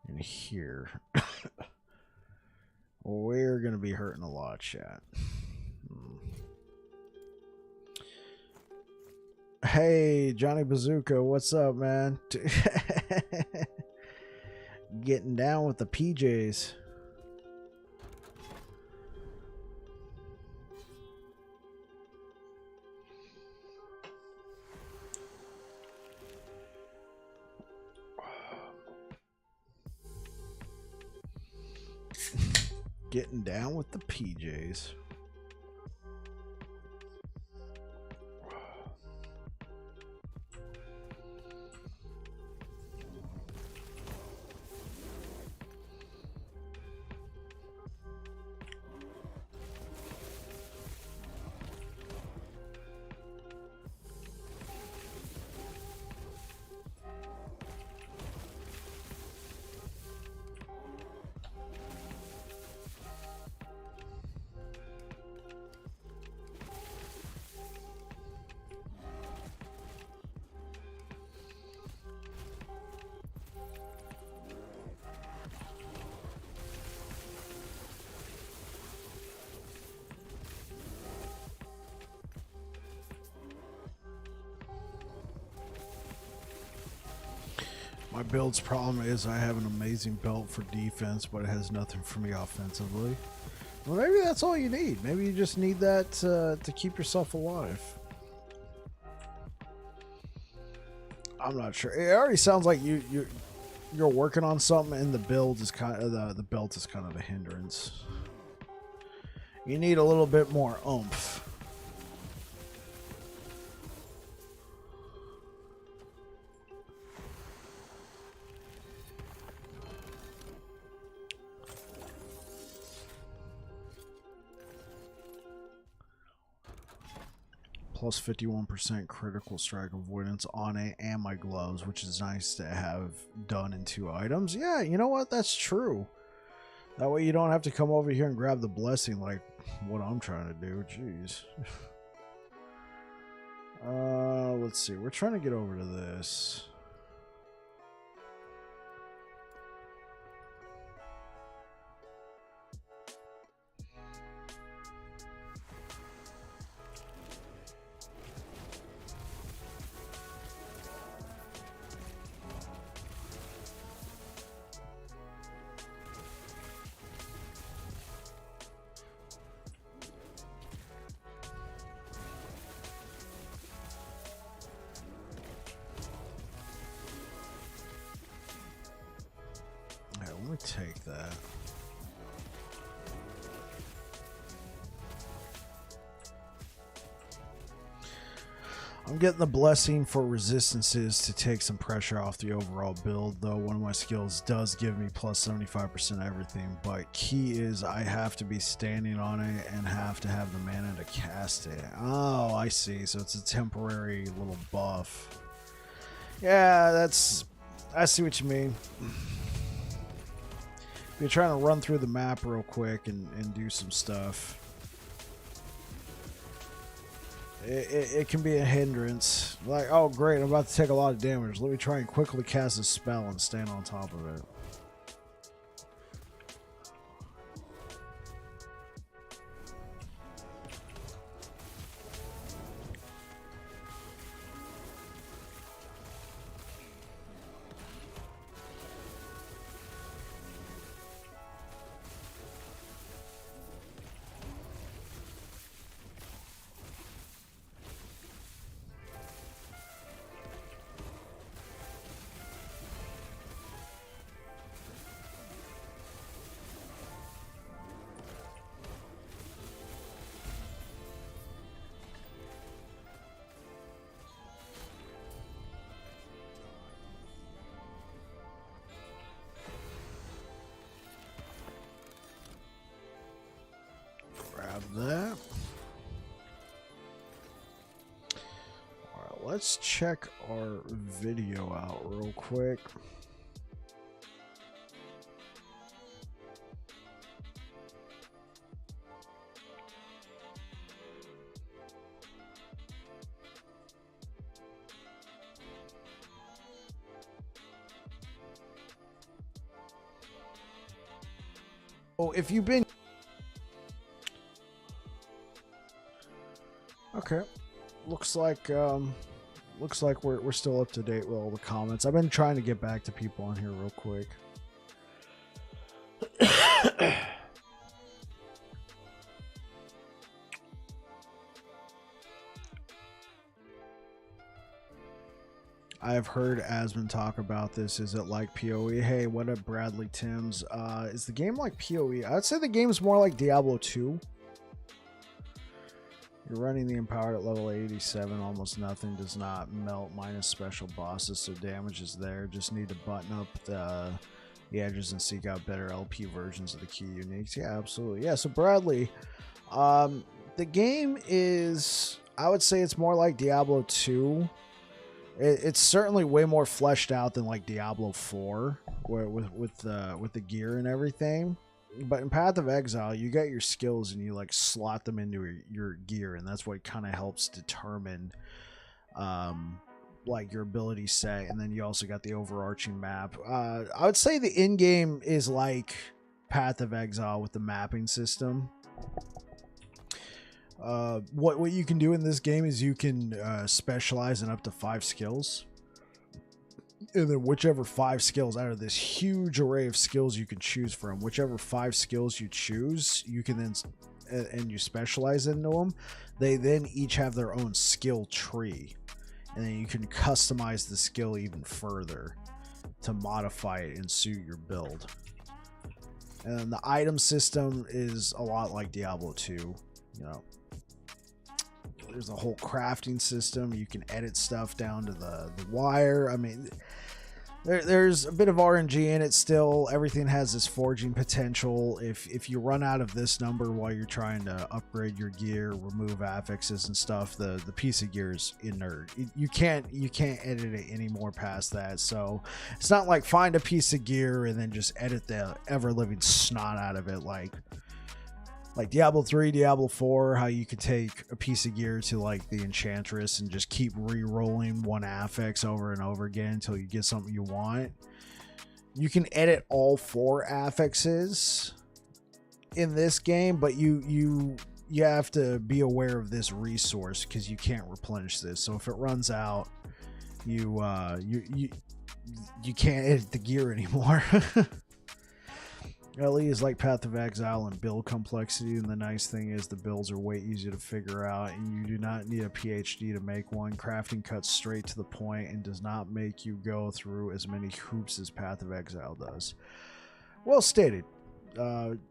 and here. We're going to be hurting a lot, chat. Hey, Johnny Bazooka, what's up, man? Getting down with the PJs. Getting down with the PJs. My build's problem is I have an amazing belt for defense, but it has nothing for me offensively. Well, maybe that's all you need. Maybe you just need that to keep yourself alive. I'm not sure. It already sounds like you're working on something, and the build is kind of the belt is kind of a hindrance. You need a little bit more oomph. Plus 51% critical strike avoidance on it and my gloves, which is nice to have done in 2 items. Yeah, you know what? That's true. That way you don't have to come over here and grab the blessing like what I'm trying to do. Jeez. Let's see. We're trying to get over to this. Let me take that. I'm getting the blessing for resistances to take some pressure off the overall build, though one of my skills does give me plus 75% everything, but key is I have to be standing on it and have to have the mana to cast it. Oh, I see. So it's a temporary little buff. Yeah, I see what you mean. If you're trying to run through the map real quick and do some stuff, it can be a hindrance. Like, oh great, I'm about to take a lot of damage. Let me try and quickly cast a spell and stand on top of it. Grab that. Alright, let's check our video out real quick. Oh, if you've been... Okay. Looks like we're still up to date with all the comments. I've been trying to get back to people on here real quick. I have heard Asmund talk about this. Is it like PoE? Hey, what up, Bradley Timms? Is the game like PoE? I'd say the game's more like Diablo 2. You're running the Empowered at level 87. Almost nothing does not melt, minus special bosses, so damage is there. Just need to button up the edges and seek out better LP versions of the key uniques. Yeah, absolutely. Yeah, so Bradley, the game is, I would say it's more like Diablo 2. It's certainly way more fleshed out than like Diablo 4 with the gear and everything. But in Path of Exile, you get your skills and you like slot them into your gear, and that's what kind of helps determine like your ability set. And then you also got the overarching map. I would say the in-game is like Path of Exile with the mapping system. What you can do in this game is you can specialize in up to 5 skills, and then whichever 5 skills out of this huge array of skills you can choose from, whichever 5 skills you choose, you can then and you specialize into them. They then each have their own skill tree, and then you can customize the skill even further to modify it and suit your build. And the item system is a lot like Diablo 2. You know, there's a whole crafting system. You can edit stuff down to the wire. I mean, there's a bit of RNG in it still. Everything has this forging potential. If you run out of this number while you're trying to upgrade your gear, remove affixes and stuff, the piece of gear is inert. You can't edit it any more past that. So it's not like find a piece of gear and then just edit the ever-living snot out of it like Diablo 3, Diablo 4, how you could take a piece of gear to like the Enchantress and just keep re-rolling one affix over and over again until you get something you want. You can edit all 4 affixes in this game, but you have to be aware of this resource because you can't replenish this. So if it runs out, you can't edit the gear anymore. LE is like Path of Exile and build complexity, and the nice thing is the builds are way easier to figure out, and you do not need a PhD to make one. Crafting cuts straight to the point and does not make you go through as many hoops as Path of Exile does. Well stated.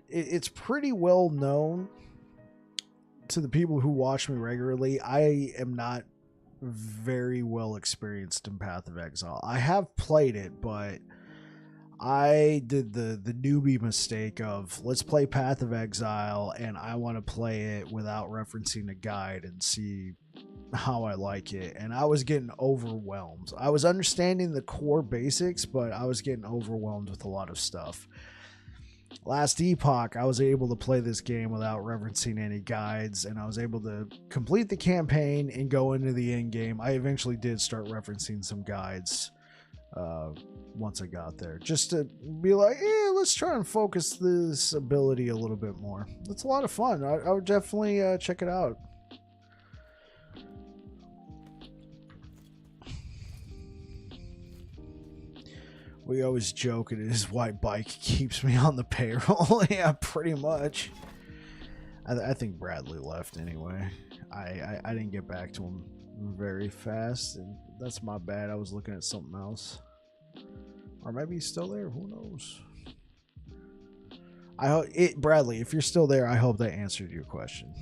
It's pretty well known to the people who watch me regularly. I am not very well experienced in Path of Exile. I have played it, but I did the newbie mistake of let's play Path of Exile and I want to play it without referencing a guide and see how I like it. And I was getting overwhelmed. I was understanding the core basics, but I was getting overwhelmed with a lot of stuff. Last Epoch, I was able to play this game without referencing any guides, and I was able to complete the campaign and go into the end game. I eventually did start referencing some guides once I got there, just to be like, let's try and focus this ability a little bit more. It's a lot of fun. I would definitely check it out. We always joke it is why bike keeps me on the payroll. Yeah, pretty much. I think Bradley left anyway. I didn't get back to him very fast, and that's my bad. I was looking at something else. Or maybe he's still there. Who knows? I hope Bradley, if you're still there, I hope that answered your question.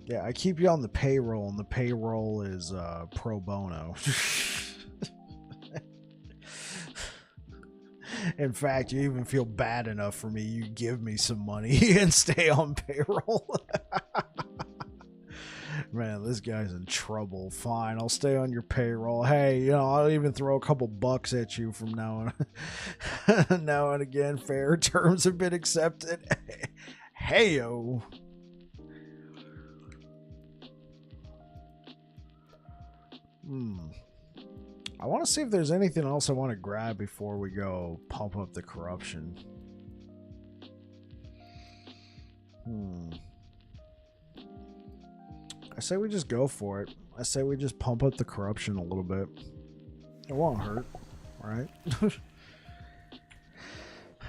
Yeah, I keep you on the payroll, and the payroll is pro bono. In fact, you even feel bad enough for me. You give me some money and stay on payroll. Man, this guy's in trouble. Fine, I'll stay on your payroll. Hey, you know, I'll even throw a couple bucks at you from now on. Now and again, fair terms have been accepted. Hey-o. I want to see if there's anything else I want to grab before we go pump up the corruption. I say we just go for it. I say we just pump up the corruption a little bit. It won't hurt, right?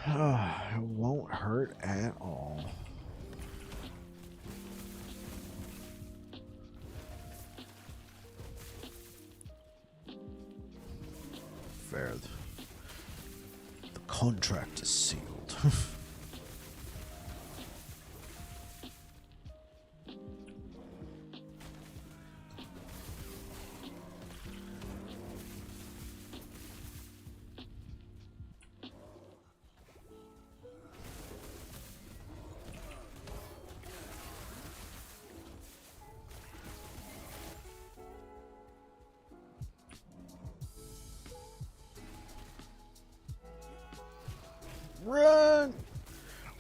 It won't hurt at all. Fair. The contract is sealed. Run!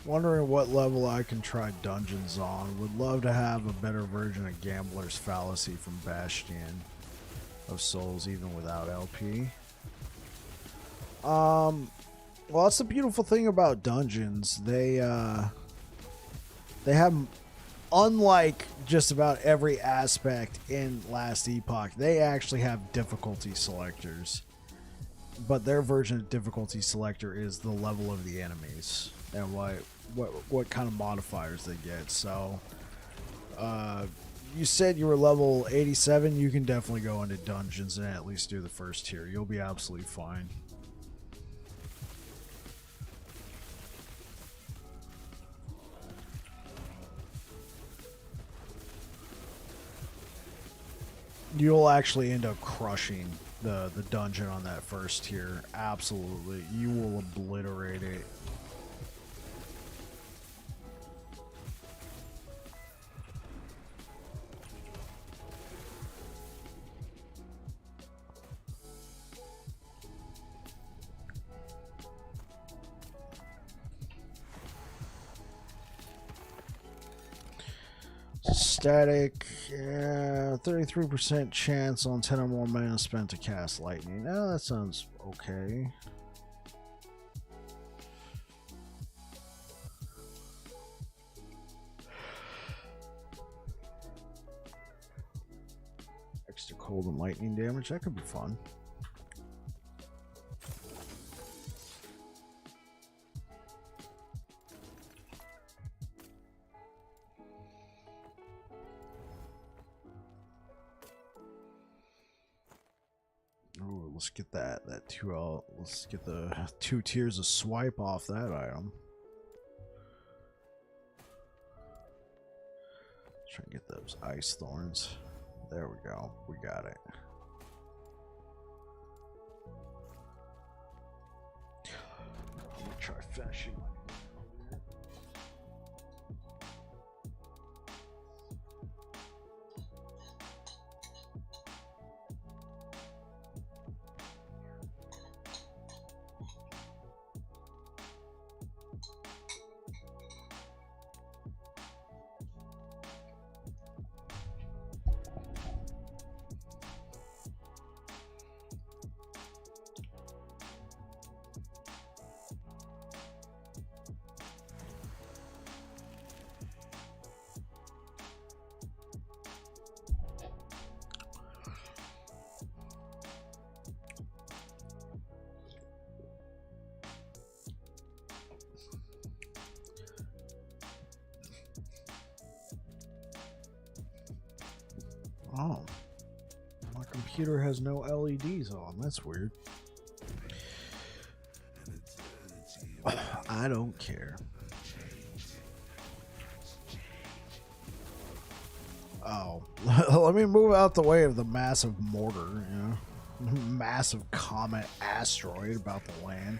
Wondering what level I can try dungeons on. Would love to have a better version of Gambler's Fallacy from Bastion of Souls, even without LP. Well, that's the beautiful thing about dungeons. They have, unlike just about every aspect in Last Epoch, they actually have difficulty selectors. But their version of difficulty selector is the level of the enemies and what kind of modifiers they get. So, you said you were level 87. You can definitely go into dungeons and at least do the first tier. You'll be absolutely fine. You'll actually end up crushing the dungeon on that first tier. Absolutely. You will obliterate it. Static, 33% chance on 10 or more mana spent to cast lightning. Now that sounds okay. Extra cold and lightning damage, that could be fun. Let's get that let's get the 2 tiers of swipe off that item. Try and get those ice thorns. There we go. We got it. I'm gonna try finishing my Oh, my computer has no LEDs on. That's weird. I don't care. Oh, let me move out the way of the massive mortar, you know, massive comet asteroid about to land.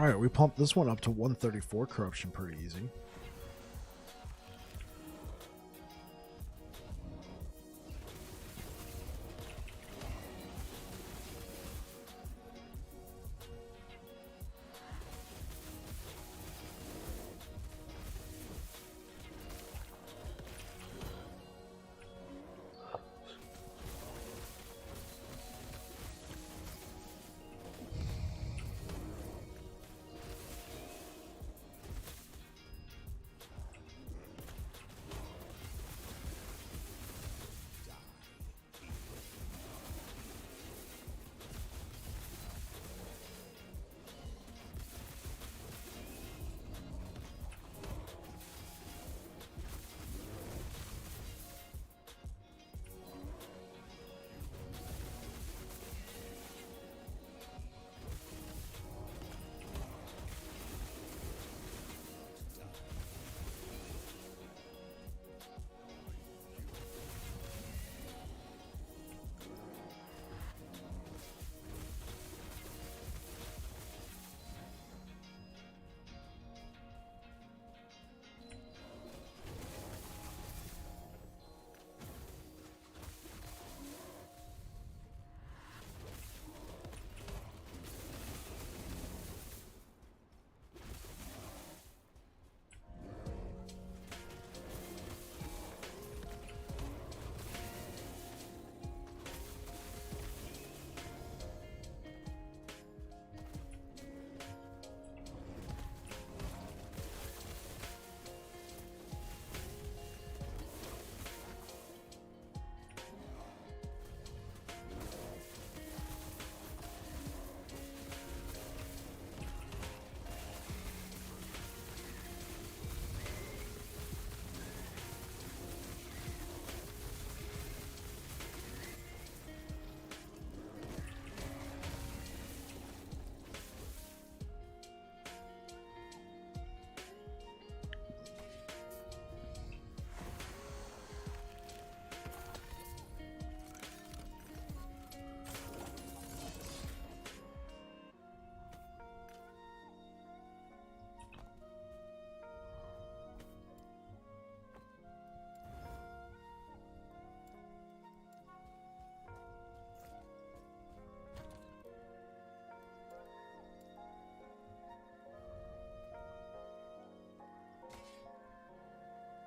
Alright, we pumped this one up to 134 corruption pretty easy.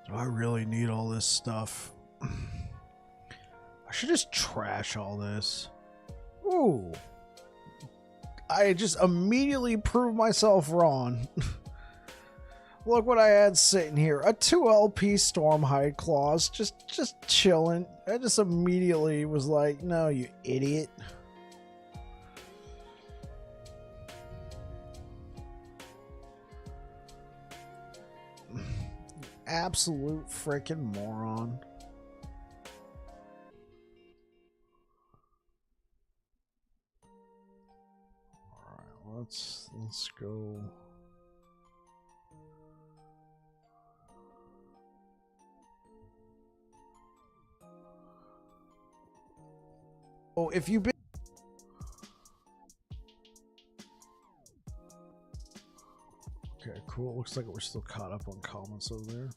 Do I really need all this stuff? I should just trash all this. Ooh. I just immediately proved myself wrong. Look what I had sitting here. A 2 LP Stormhide Claws. Just chilling. I just immediately was like, no, you idiot. Absolute freaking moron. Alright, let's go. Oh, if you've been okay, cool. Looks like we're still caught up on comments over there.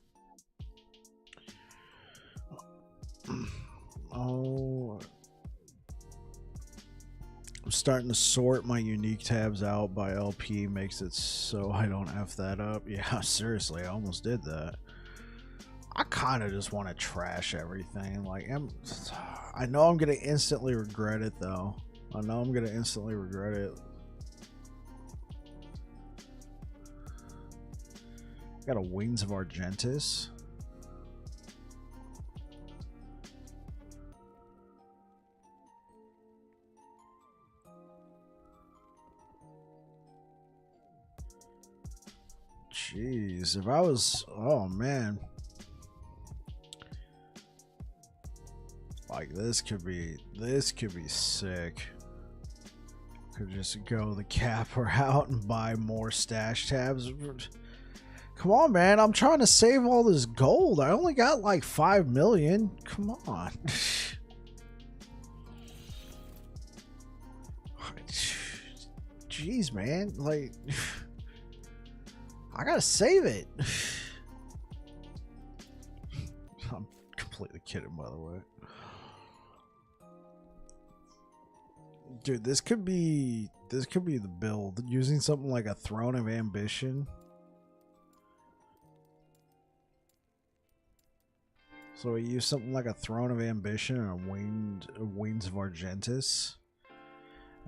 Oh, I'm starting to sort my unique tabs out by LP, makes it so I don't F that up. Yeah, seriously, I almost did that. I kind of just want to trash everything. Like, I know I'm going to instantly regret it, though. I know I'm going to instantly regret it. Got a Wings of Argentus. Jeez, if I was, oh man, like this could be sick. Could just go the cap route and buy more stash tabs. Come on, man, I'm trying to save all this gold. I only got like 5 million. Come on. Jeez, man, like. I gotta save it. I'm completely kidding, by the way. Dude, this could be the build. Using something like a Throne of Ambition. So we use something like a Throne of Ambition and a Wings of Argentus.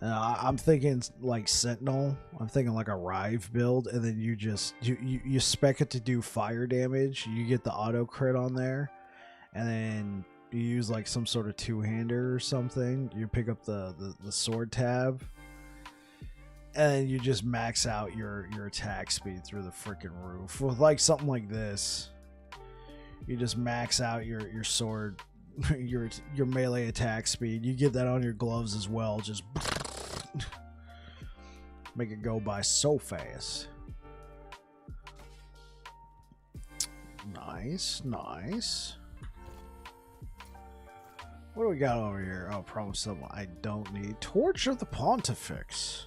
I'm thinking like Sentinel. I'm thinking like a Rive build, and then you spec it to do fire damage. You get the auto crit on there, and then you use like some sort of two-hander or something. You pick up the sword tab, and you just max out your attack speed through the freaking roof with like something like this. You just max out your sword, your melee attack speed. You get that on your gloves as well. Just make it go by so fast. Nice, nice. What do we got over here? Oh, probably something I don't need. Torch of the Pontifex.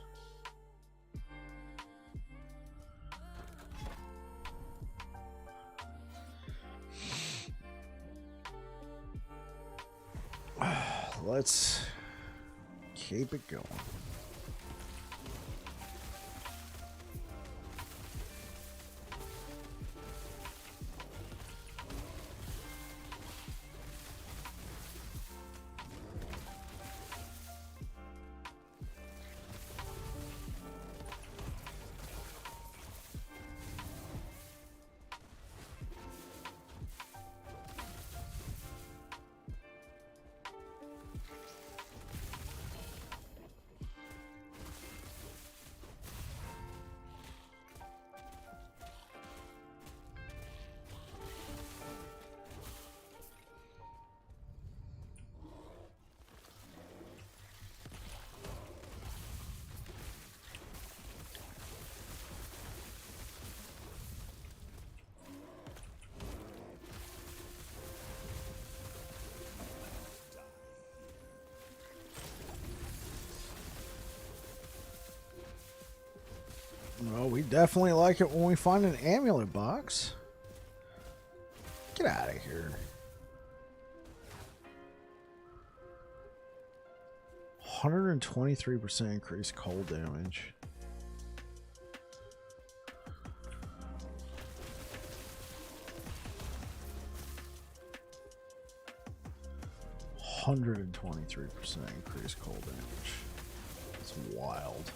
Let's keep it going. Well, we definitely like it when we find an amulet box. Get out of here. 123% increased cold damage. %23% increased cold damage. It's wild.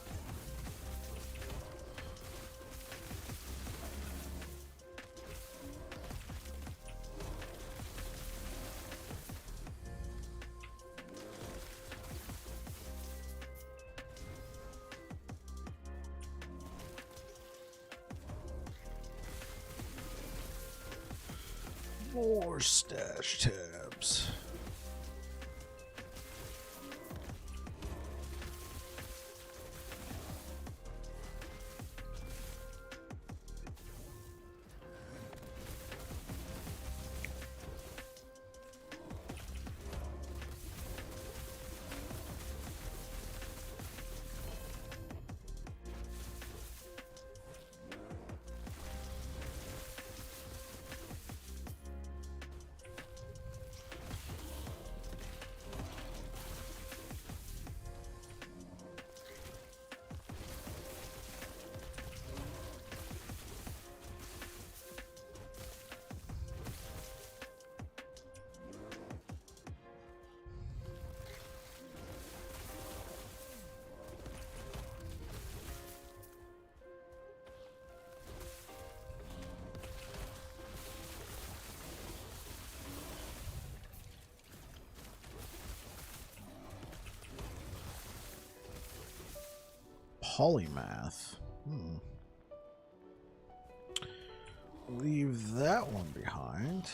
More stash tabs. Polymath. Leave that one behind.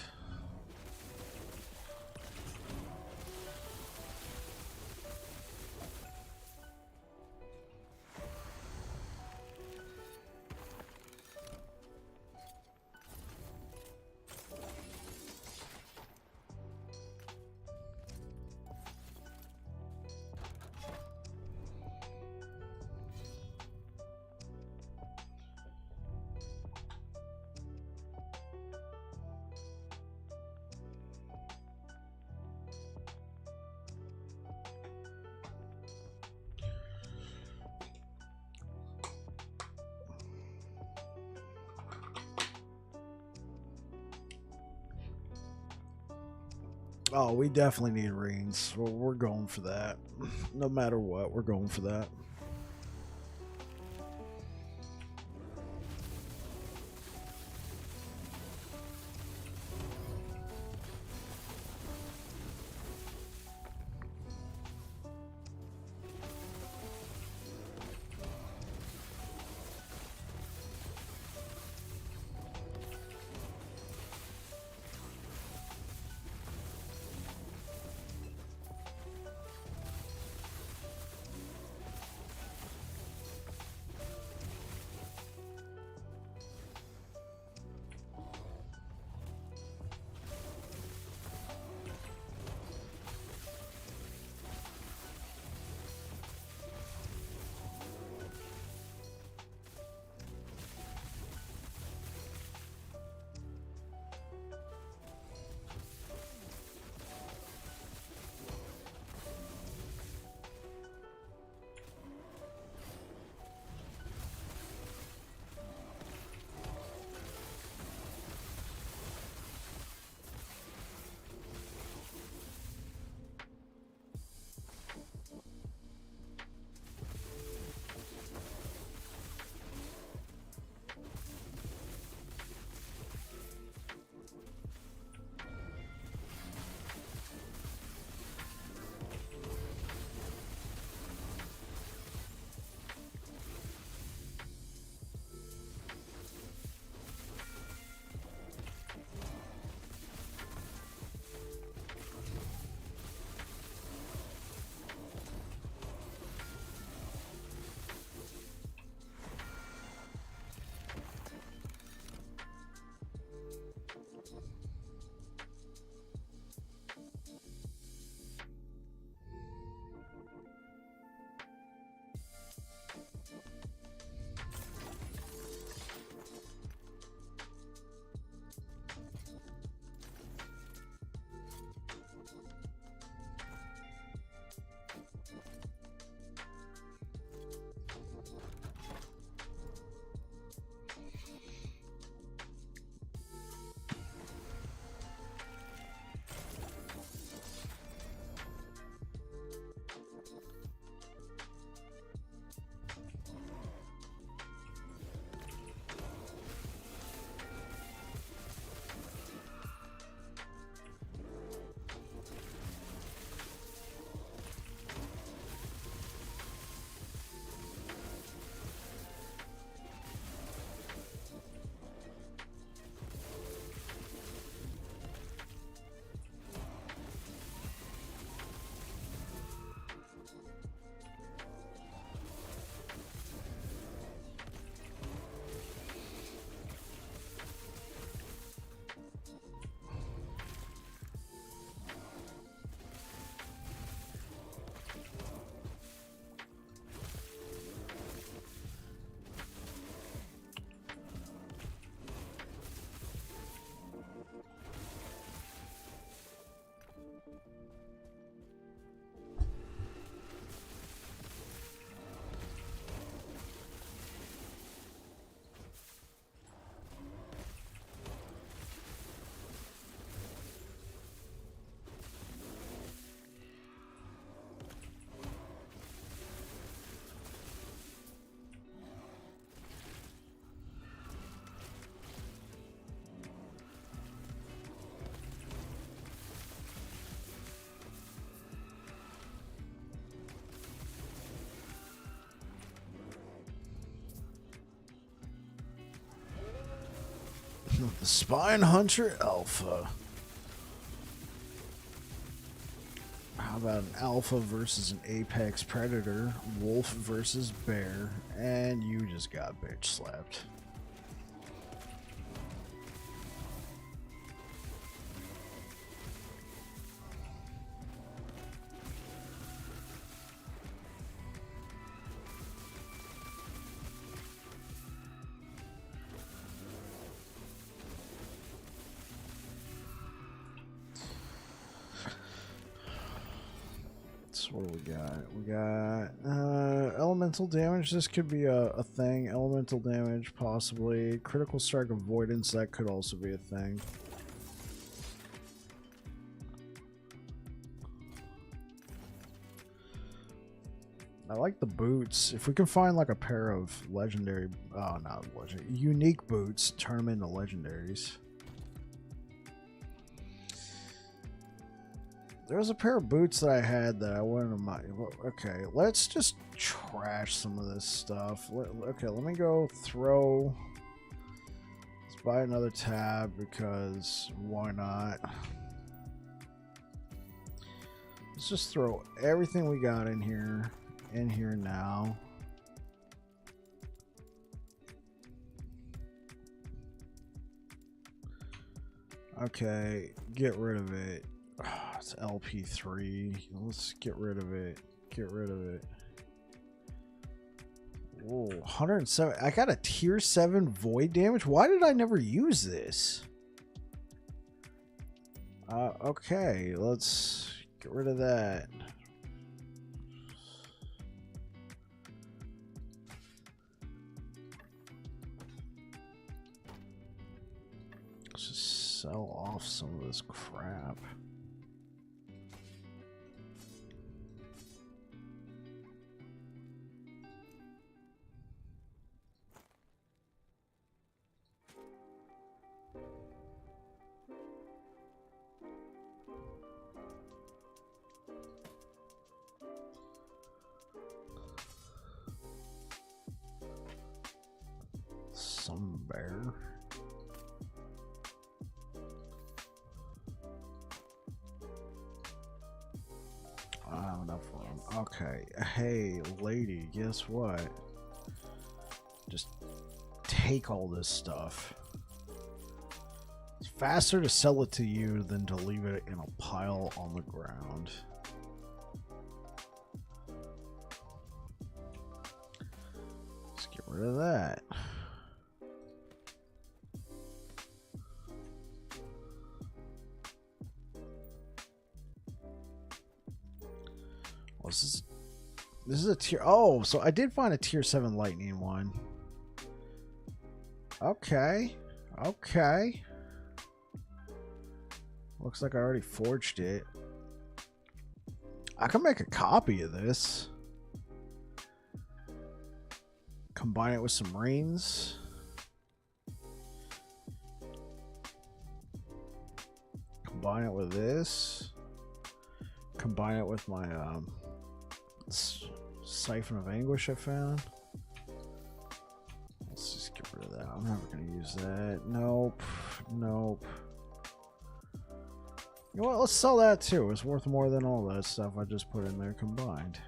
Oh, we definitely need rings. We're going for that. No matter what, we're going for that. The Spine Hunter Alpha. How about an Alpha versus an Apex Predator? Wolf versus Bear. And you just got bitch slapped. What do we got? We got elemental damage. This could be a thing. Elemental damage, possibly. Critical strike avoidance. That could also be a thing. I like the boots. If we can find like a pair of legendary, oh, not legendary, unique boots, turn them into legendaries. There was a pair of boots that I had that I wouldn't have mind. Okay, let's just trash some of this stuff. Okay, let me go throw. Let's buy another tab because why not? Let's just throw everything we got in here now. Okay, get rid of it. It's LP3. Let's get rid of it. Get rid of it. Whoa, 107. I got a tier 7 void damage. Why did I never use this? Okay, let's get rid of that. Let's just sell off some of this crap. Some bear. I don't have enough room. Okay. Hey, lady, guess what? Just take all this stuff. It's faster to sell it to you than to leave it in a pile on the ground. Let's get rid of that. This is a tier. Oh, so I did find a tier 7 lightning one. Okay. Okay. Looks like I already forged it. I can make a copy of this. Combine it with some rings. Combine it with this. Combine it with my Siphon of Anguish I found. Let's just get rid of that. I'm never going to use that. Nope. Nope. You know what? Let's sell that too. It's worth more than all that stuff I just put in there combined.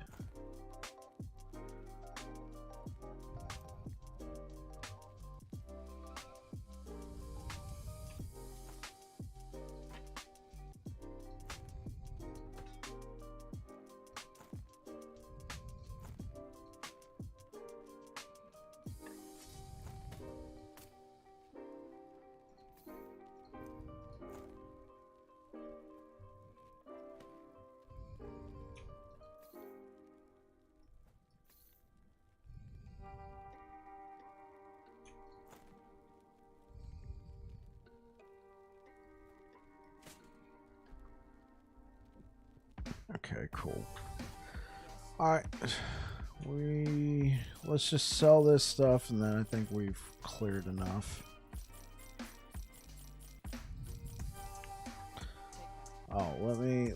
Okay, cool. Alright. Let's just sell this stuff and then I think we've cleared enough. Oh, let me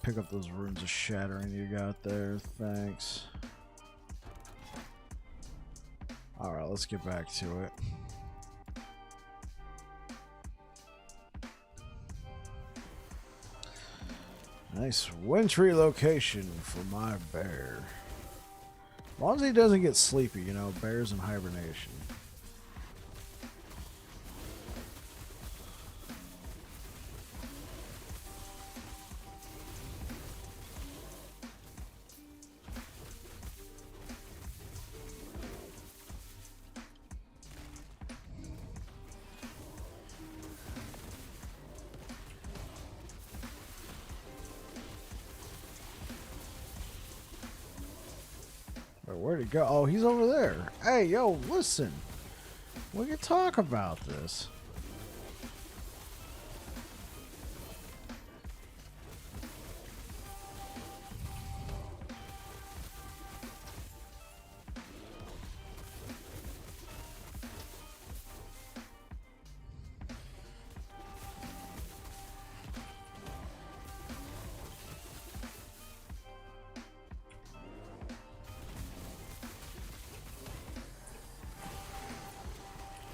pick up those runes of shattering you got there. Thanks. Alright, let's get back to it. Nice wintry location for my bear. As long as he doesn't get sleepy, you know, bears in hibernation. Where'd he go? Oh, he's over there. Hey, yo, listen. We can talk about this.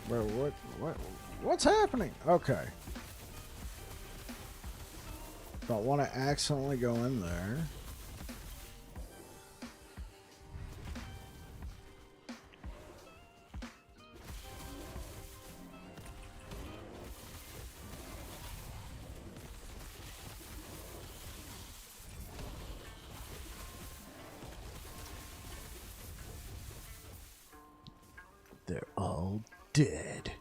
Bro, what's happening? Okay. Don't want to accidentally go in there. They're all dead.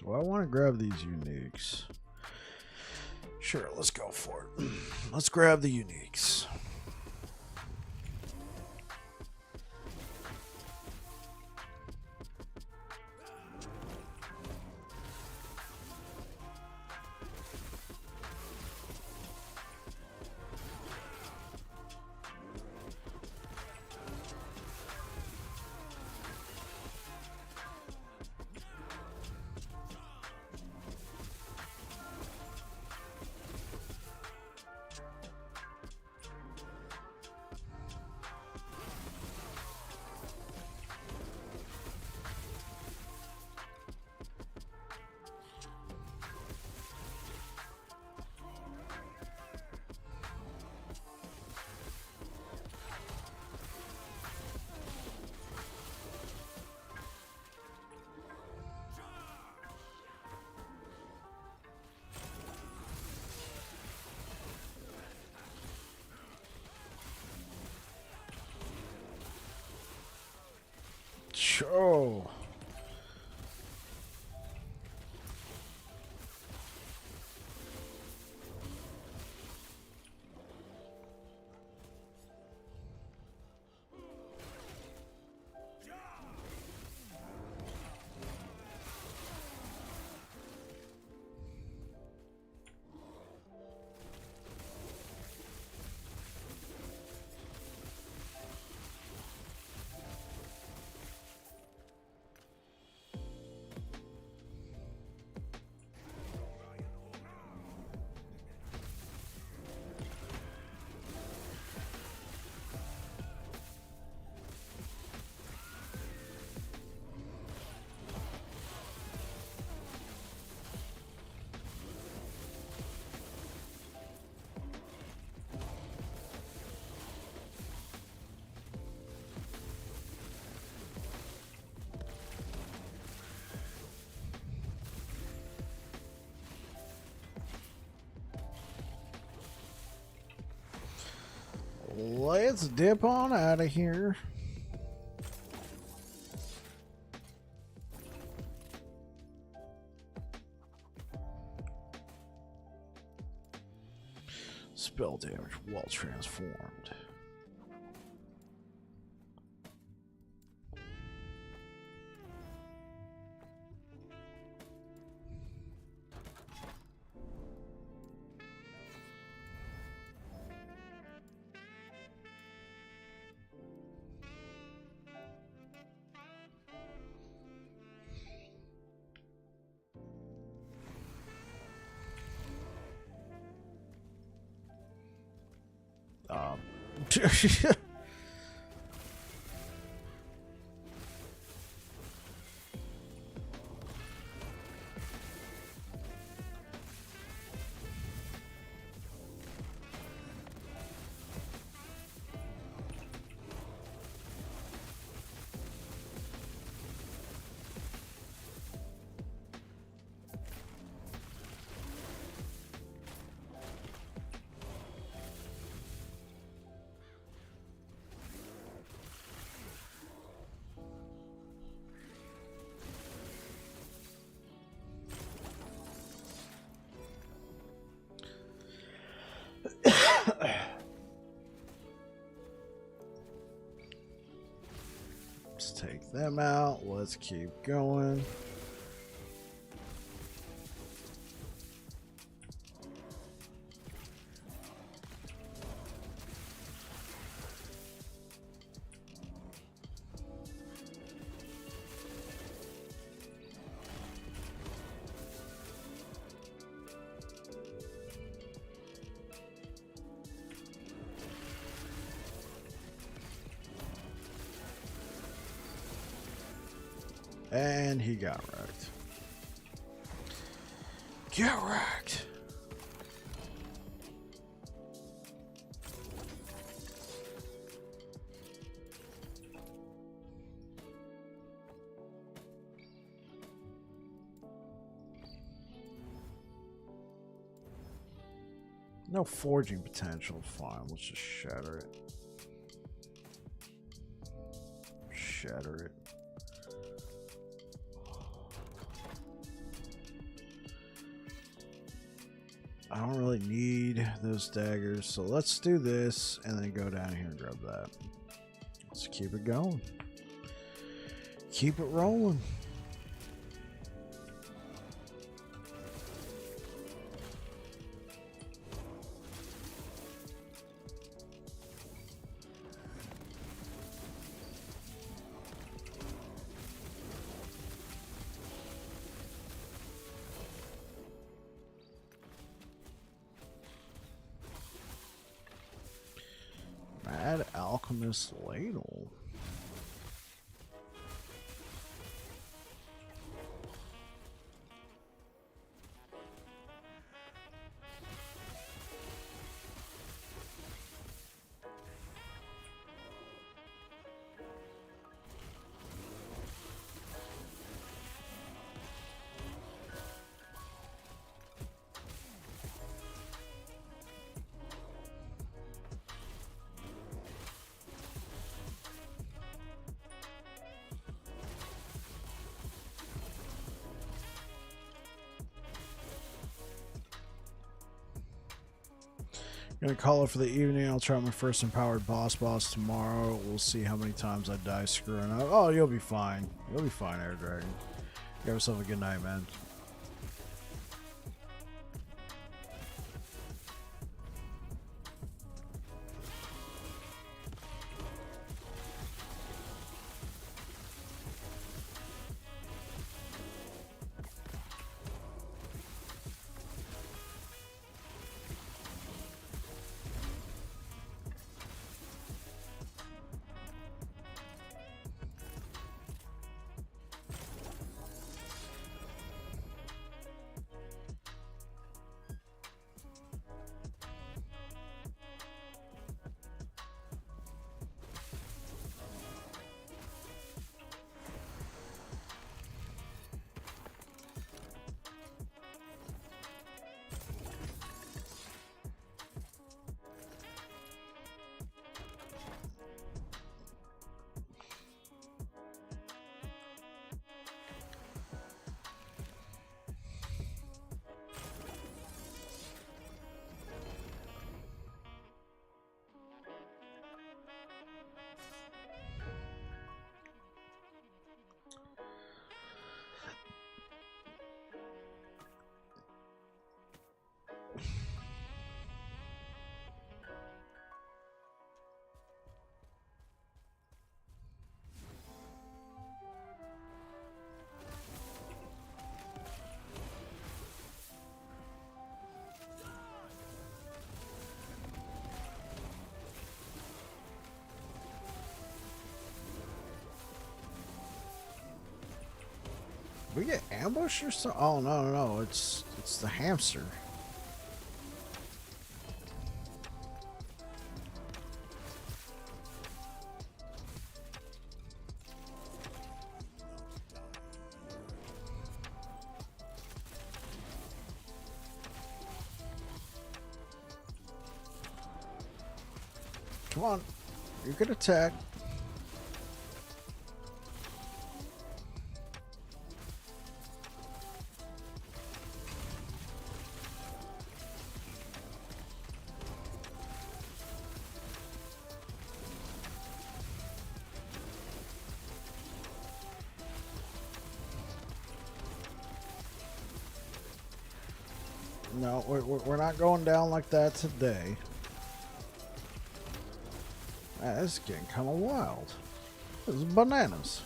Do I want to grab these uniques? Sure, let's go for it. Let's grab the uniques. Sure. Let's dip on out of here. Spell damage while transformed. take them out. Let's keep going. And he got wrecked. Get wrecked. No forging potential. Fine, let's just shatter it. Shatter it. I don't really need those daggers, so let's do this and then go down here and grab that. Let's keep it going. Keep it rolling. Mad Alchemist Ladle. Gonna call it for the evening. I'll try my first empowered boss tomorrow. We'll see how many times I die screwing up. Oh, you'll be fine. You'll be fine, Air Dragon. You have yourself a good night, man. We get ambushed or something? Oh no, it's the hamster. Come on, you can attack. No, we're not going down like that today. This is getting kind of wild. This is bananas.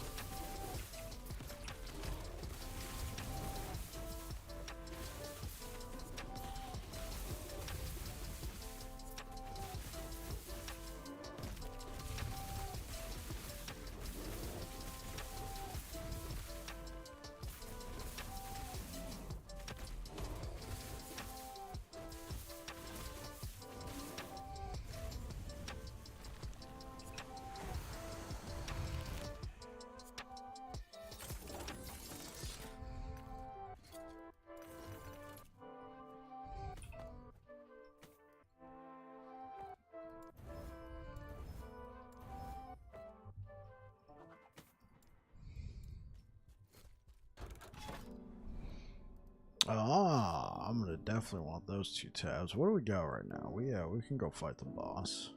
Ah, I'm gonna definitely want those 2 tabs. What do we got right now? We can go fight the boss.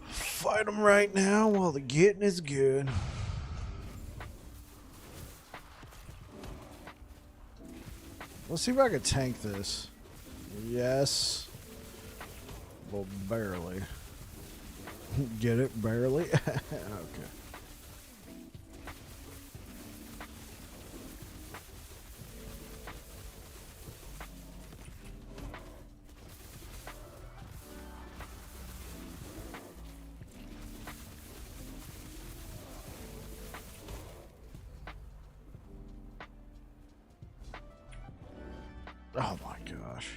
Fight him right now while the getting is good. Let's see if I can tank this. Yes. Well, barely. Get it? Barely? Okay. Oh my gosh.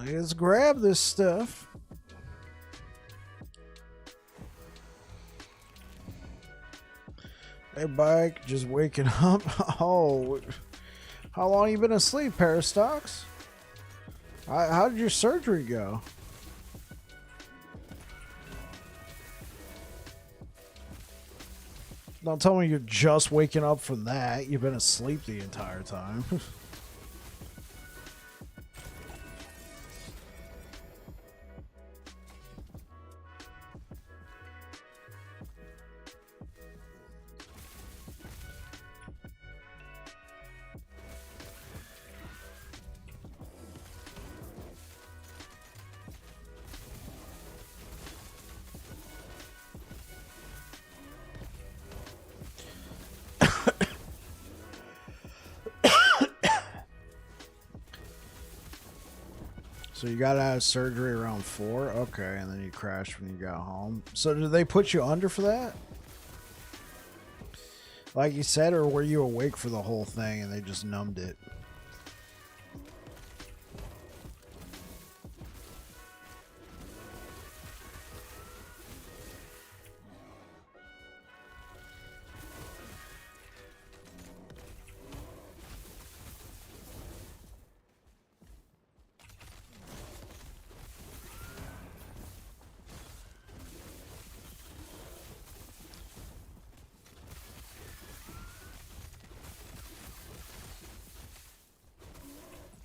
Let's grab this stuff. Hey, bike, just waking up. Oh, how long you been asleep, Parastox? How did your surgery go? Don't tell me you're just waking up from that. You've been asleep the entire time. So you got out of surgery around 4? Okay, and then you crashed when you got home. So did they put you under for that? Like you said, or were you awake for the whole thing and they just numbed it?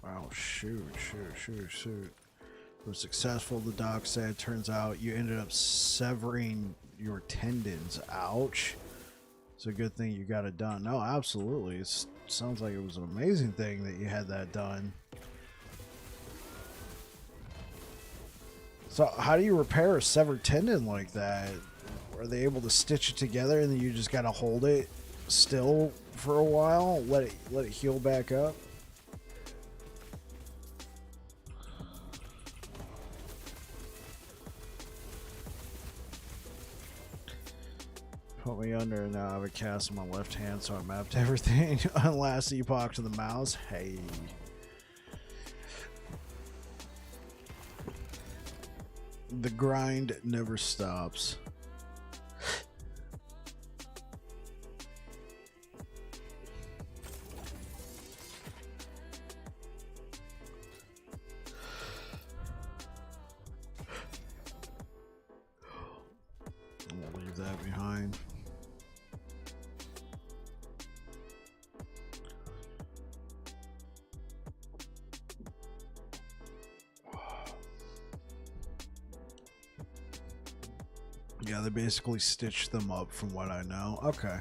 Oh, shoot. It was successful, the doc said. Turns out you ended up severing your tendons. Ouch. It's a good thing you got it done. No, absolutely. It sounds like it was an amazing thing that you had that done. So how do you repair a severed tendon like that? Are they able to stitch it together and then you just gotta hold it still for a while? Let it heal back up? Put me under and now I have a cast on my left hand, so I mapped everything. Last epoch to the mouse. Hey. The grind never stops. I'm gonna leave that behind. Yeah, they basically stitched them up from what I know. Okay.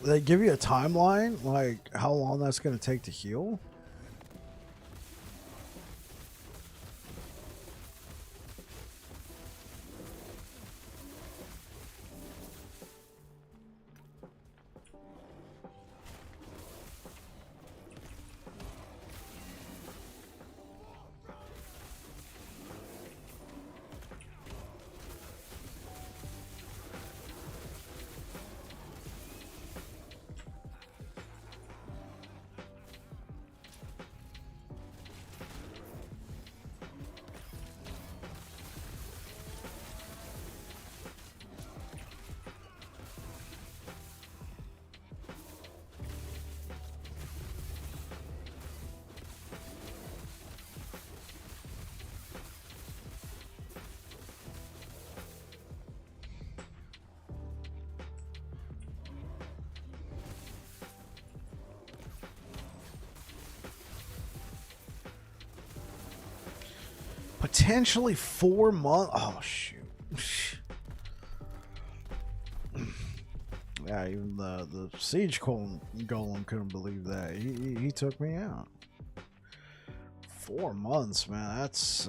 They give you a timeline, like how long that's going to take to heal? Potentially 4 months. Oh, shoot. Yeah, even the siege golem couldn't believe that. He took me out. 4 months, man. That's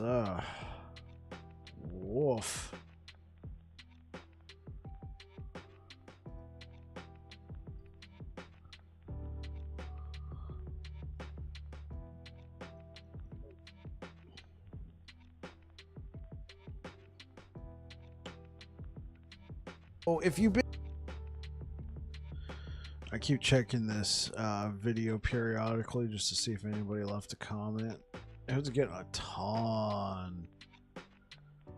woof. Oh, if you've been, I keep checking this video periodically just to see if anybody left a comment. I was getting a ton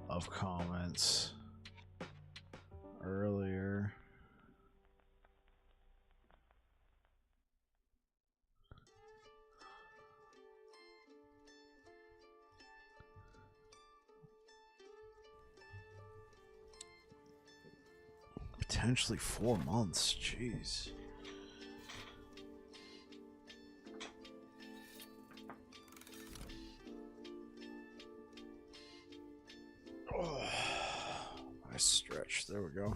of comments earlier. Potentially 4 months. Jeez. Oh, nice stretch. There we go.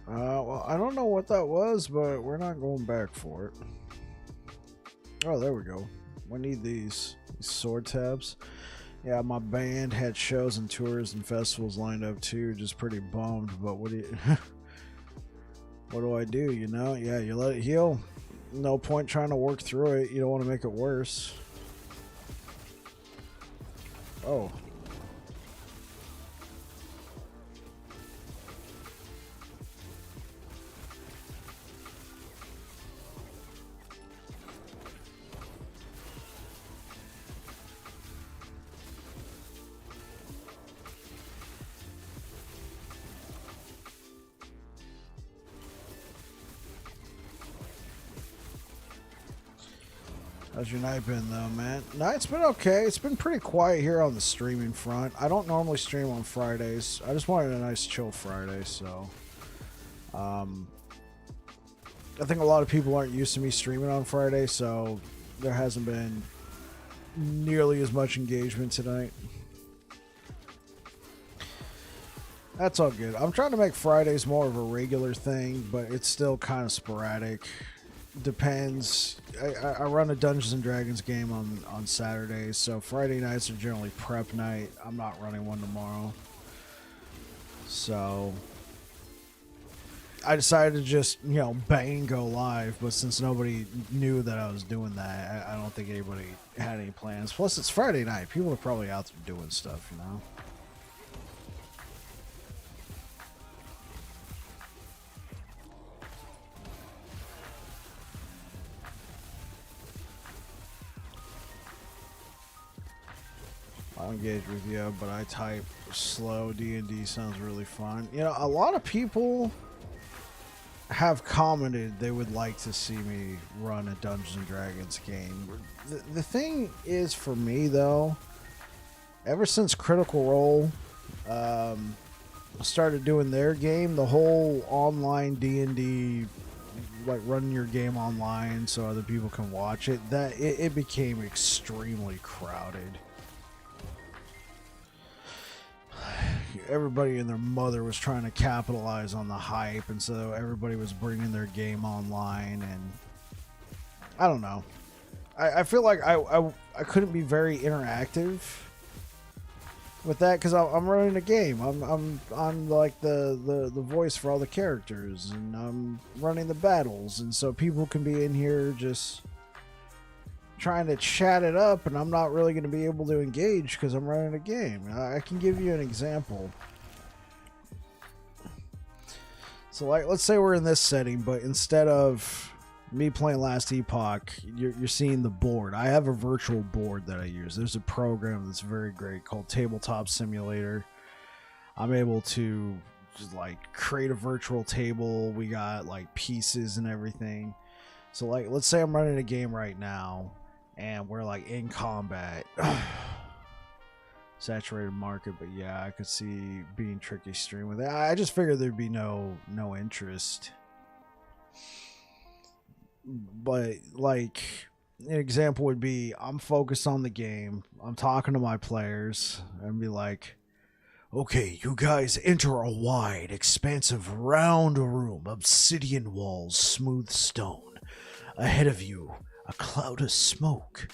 Well, I don't know what that was, but we're not going back for it. Oh, there we go. We need these sword tabs. Yeah, my band had shows and tours and festivals lined up too. Just pretty bummed, but what do you what do I do, you know? Yeah, you let it heal. No point trying to work through it. You don't want to make it worse. Oh. How's your night been though, man? Night's been okay. It's been pretty quiet here on the streaming front. I don't normally stream on Fridays. I just wanted a nice chill Friday, so I think a lot of people aren't used to me streaming on Friday, so there hasn't been nearly as much engagement tonight. That's all good. I'm trying to make Fridays more of a regular thing, but it's still kind of sporadic. Depends. I run a Dungeons and Dragons game on Saturdays, so Friday nights are generally prep night. I'm not running one tomorrow, so I decided to just, you know, bang go live. But since nobody knew that I was doing that, I don't think anybody had any plans. Plus, it's Friday night. People are probably out there doing stuff, you know. I'll engage with you, but I type slow. D&D sounds really fun. You know, a lot of people have commented they would like to see me run a Dungeons and Dragons game. The thing is, for me though, ever since Critical Role started doing their game, the whole online D&D, like running your game online so other people can watch it, that it became extremely crowded. Everybody and their mother was trying to capitalize on the hype, and so everybody was bringing their game online, and I don't know. I feel like I couldn't be very interactive with that because I'm running a game. I'm like the voice for all the characters, and I'm running the battles, and so people can be in here just trying to chat it up, and I'm not really going to be able to engage because I'm running a game. I can give you an example. So, like, let's say we're in this setting, but instead of me playing Last Epoch, you're seeing the board. I have a virtual board that I use. There's a program that's very great called Tabletop Simulator. I'm able to just, like, create a virtual table. We got, like, pieces and everything. So, like, let's say I'm running a game right now, and we're like in combat. Saturated market, but yeah, I could see being tricky stream with it. I just figured there'd be no interest. But like an example would be I'm focused on the game. I'm talking to my players and be like, okay, you guys enter a wide, expansive, round room, obsidian walls, smooth stone. Ahead of you, a cloud of smoke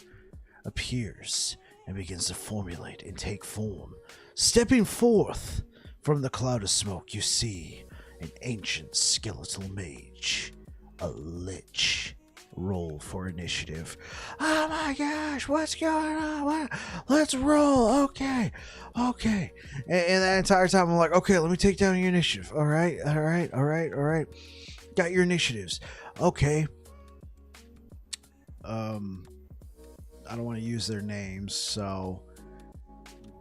appears and begins to formulate and take form. Stepping forth from the cloud of smoke, you see an ancient skeletal mage, a lich. Roll for initiative. Oh my gosh, what's going on? Let's roll. Okay. And that entire time I'm like, okay, let me take down your initiative. All right. Got your initiatives. Okay. I don't want to use their names, so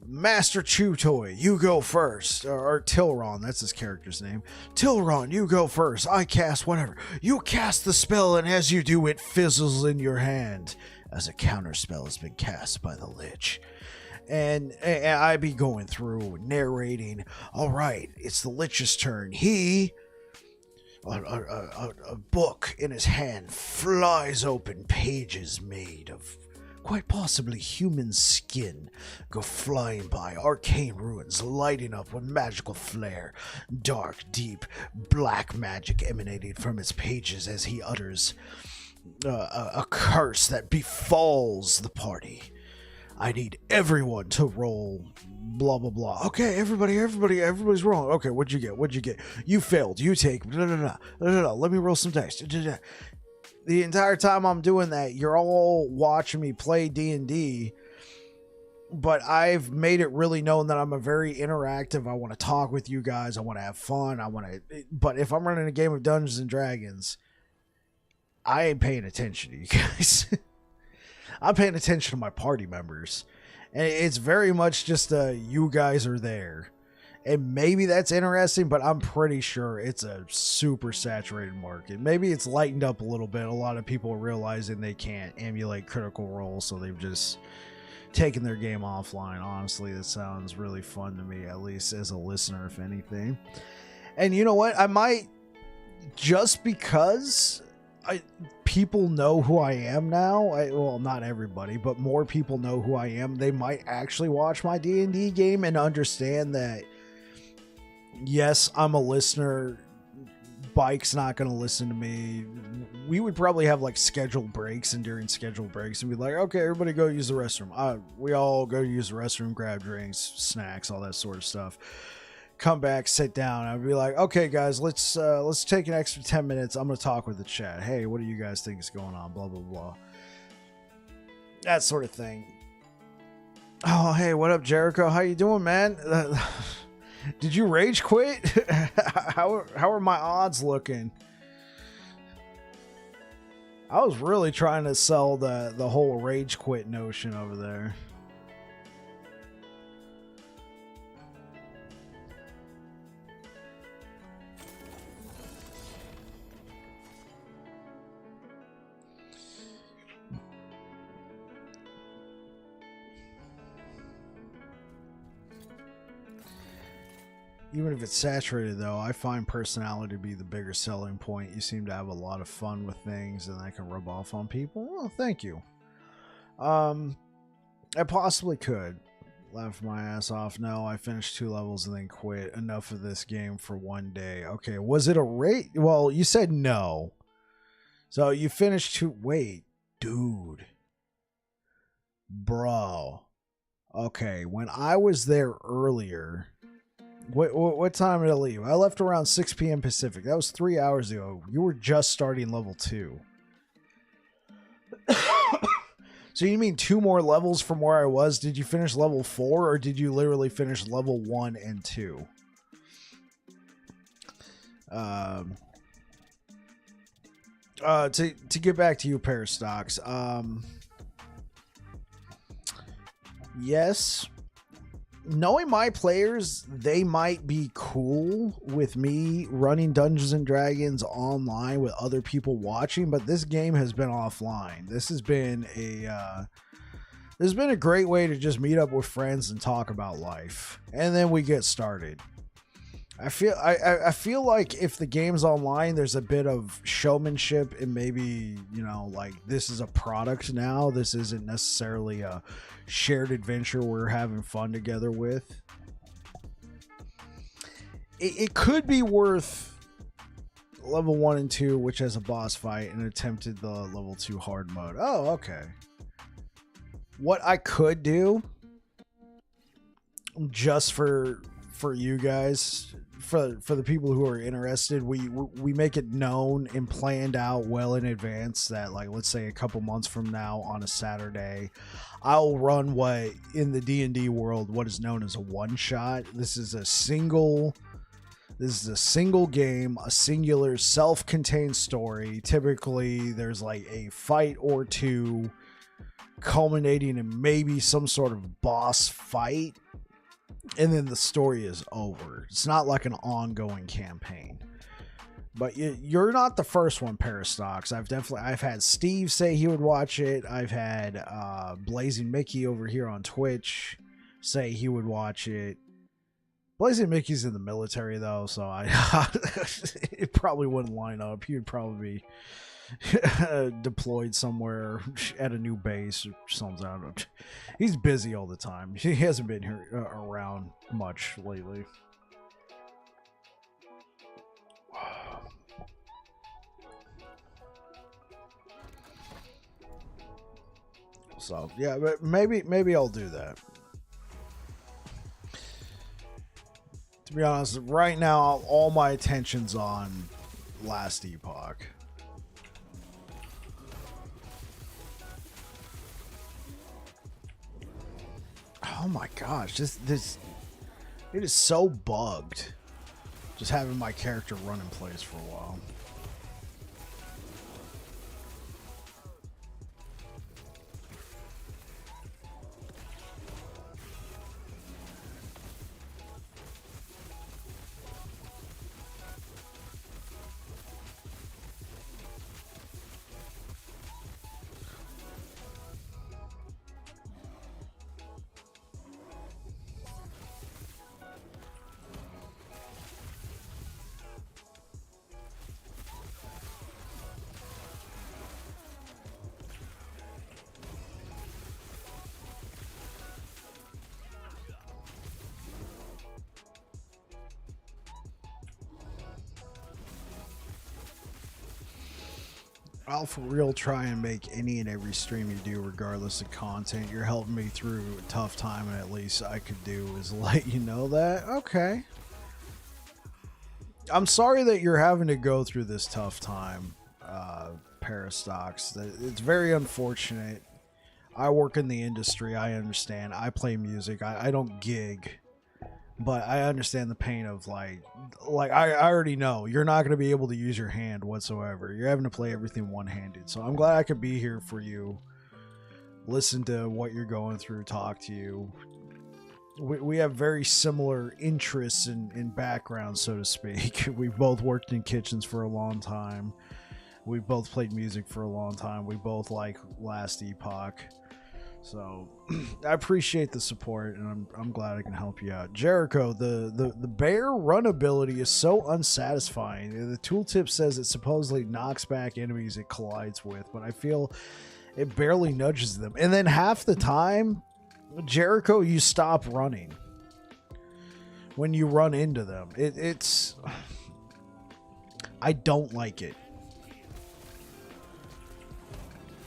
Master Chew Toy, you go first. Or Tilron, that's his character's name. Tilron, you go first. I cast whatever. You cast the spell, and as you do, it fizzles in your hand as a counter spell has been cast by the Lich. And I be going through, narrating, all right, it's the Lich's turn. He... A book in his hand flies open, pages made of quite possibly human skin go flying by, arcane ruins lighting up with magical flare, dark, deep, black magic emanating from its pages as he utters a curse that befalls the party. I need everyone to roll blah blah blah. Okay, everybody's rolling. Okay, what'd you get? You failed. You take let me roll some dice. The entire time I'm doing that, you're all watching me play D&D, but I've made it really known that I'm a very interactive. I want to talk with you guys. I want to have fun. But if I'm running a game of Dungeons and Dragons, I ain't paying attention to you guys. I'm paying attention to my party members, and it's very much just you guys are there. And maybe that's interesting, but I'm pretty sure it's a super saturated market. Maybe it's lightened up a little bit. A lot of people are realizing they can't emulate Critical Role, so they've just taken their game offline. Honestly, that sounds really fun to me, at least as a listener, if anything. And you know what? I might, just because people know who I am now. Well, not everybody, but more people know who I am. They might actually watch my D&D game and understand that, yes, I'm a listener. Bike's not going to listen to me. We would probably have like scheduled breaks, and during scheduled breaks, and be like, okay, everybody go use the restroom. We all go use the restroom, grab drinks, snacks, all that sort of stuff. Come back, sit down. I'd be like, okay, guys, let's take an extra 10 minutes. I'm going to talk with the chat. Hey, what do you guys think is going on? Blah, blah, blah. That sort of thing. Oh, hey, what up, Jericho? How you doing, man? Did you rage quit? How are my odds looking? I was really trying to sell the whole rage quit notion over there. Even if it's saturated, though, I find personality to be the bigger selling point. You seem to have a lot of fun with things, and that can rub off on people. Well, thank you. I possibly could. Laugh my ass off. No, I finished 2 levels and then quit. Enough of this game for one day. Okay, was it a rate? Well, you said no. So you finished 2... Wait, dude. Bro. Okay, when I was there earlier... What time did I leave? I left around 6 p.m. Pacific. That was 3 hours ago. You were just starting level 2. So you mean 2 more levels from where I was? Did you finish level 4, or did you literally finish level 1 and 2? To get back to you, Parastox. Yes. Knowing my players, they might be cool with me running Dungeons and Dragons online with other people watching, but this game has been offline. This has been a great way to just meet up with friends and talk about life, and then we get started. I feel like if the game's online, there's a bit of showmanship and maybe, you know, like this is a product now. This isn't necessarily a shared adventure we're having fun together with. It could be worth level 1 and 2, which has a boss fight, and attempted the level 2 hard mode. Oh, okay. What I could do, just for you guys, for the people who are interested, we make it known and planned out well in advance that, like, let's say a couple months from now on a Saturday, I'll run what in the D&D world what is known as a one shot. This is a single game, a singular self-contained story. Typically there's like a fight or two culminating in maybe some sort of boss fight, and then the story is over. It's not like an ongoing campaign. But you're not the first one, Parastox. I've had Steve say he would watch it. I've had Blazing Mickey over here on Twitch say he would watch it. Blazing Mickey's in the military though, so it probably wouldn't line up. He would probably be deployed somewhere at a new base or something. I don't know. He's busy all the time. He hasn't been here around much lately. So yeah, but maybe I'll do that. To be honest, right now all my attention's on Last Epoch. Oh my gosh, this it is so bugged. Just having my character run in place for a while. I'll for real try and make any and every stream you do, regardless of content. You're helping me through a tough time, and at least I could do is let you know that. Okay. I'm sorry that you're having to go through this tough time, Parastox. It's very unfortunate. I work in the industry. I understand. I play music. I don't gig. But I understand the pain of like I already know you're not going to be able to use your hand whatsoever. You're having to play everything one-handed. So I'm glad I could be here for you. Listen to what you're going through. Talk to you. We have very similar interests and backgrounds, so to speak. We've both worked in kitchens for a long time. We've both played music for a long time. We both like Last Epoch. So I appreciate the support, and I'm glad I can help you out. Jericho, the bear run ability is so unsatisfying. The tooltip says it supposedly knocks back enemies it collides with, but I feel it barely nudges them. And then half the time, Jericho, you stop running when you run into them. It's I don't like it.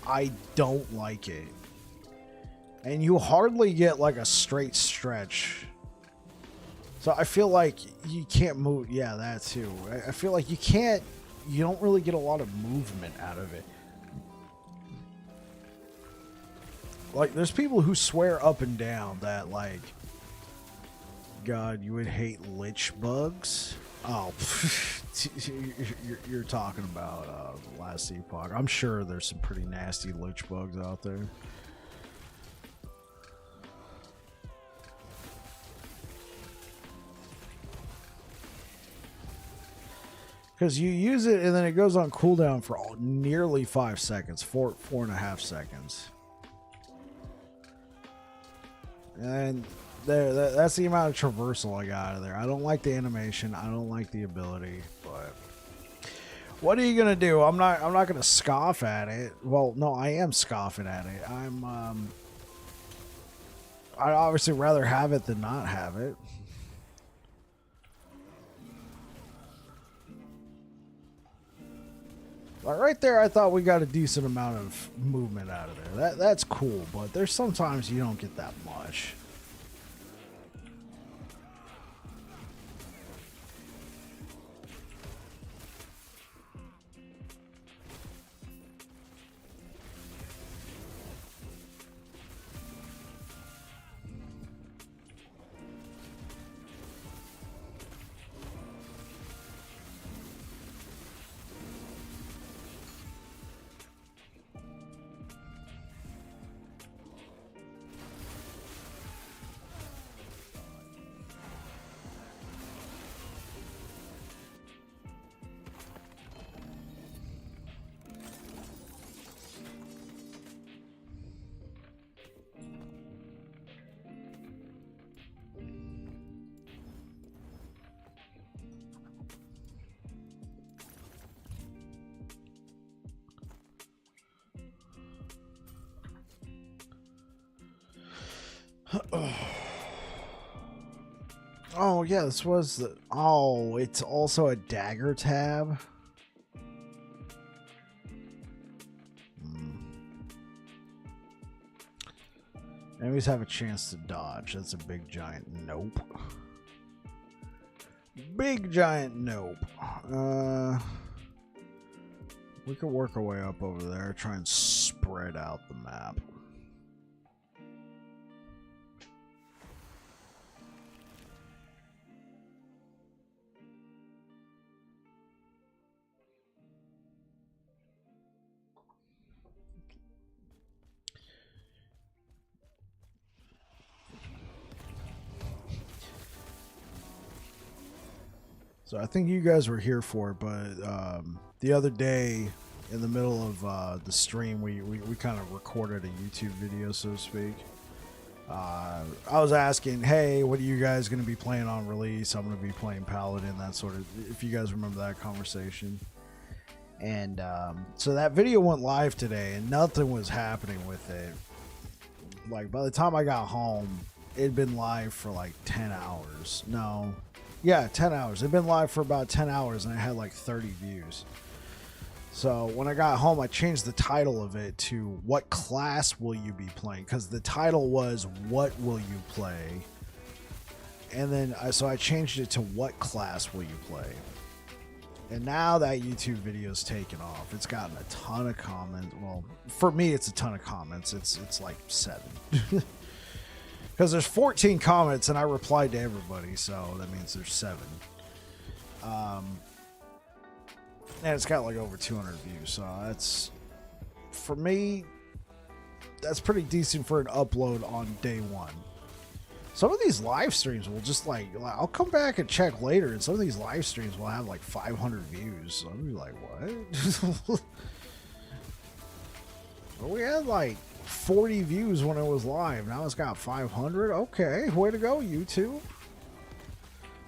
I don't like it. And you hardly get like a straight stretch. So I feel like you can't move. Yeah, that too. I feel like you don't really get a lot of movement out of it. Like, there's people who swear up and down that, like, God, you would hate lich bugs. Oh, you're talking about Last Epoch. I'm sure there's some pretty nasty lich bugs out there. Because you use it and then it goes on cooldown for nearly 5 seconds, 4.5 seconds. And That's the amount of traversal I got out of there. I don't like the animation. I don't like the ability, but what are you gonna do? I'm not gonna scoff at it. Well, no, I am scoffing at it. I'd obviously rather have it than not have it. Like right there, I thought we got a decent amount of movement out of there. That's cool, but there's sometimes you don't get that much. Oh yeah, this was the. Oh, it's also a dagger tab. Enemies have a chance to dodge. That's a big giant nope. Big giant nope. We could work our way up over there. Try and spread out the map. So I think you guys were here for it, but the other day, in the middle of the stream, we kind of recorded a YouTube video, so to speak. I was asking, hey, what are you guys going to be playing on release? I'm going to be playing Paladin, that sort of, if you guys remember that conversation. And so that video went live today, and nothing was happening with it. Like, by the time I got home, it had been live for like 10 hours. No. Yeah, 10 hours. It'd been live for about 10 hours, and I had like 30 views. So when I got home, I changed the title of it to "What class will you be playing?" Because the title was "What will you play?" And then so I changed it to "What class will you play?" And now that YouTube video's taken off. It's gotten a ton of comments. Well, for me, it's a ton of comments. It's like 7. Because there's 14 comments and I replied to everybody, so that means there's 7. And it's got like over 200 views, so that's, for me, that's pretty decent for an upload on day 1. Some of these live streams will just like, I'll come back and check later, and some of these live streams will have like 500 views. So I'll be like, what? Well, we had like 40 views when it was live. Now it's got 500. Okay, way to go, YouTube.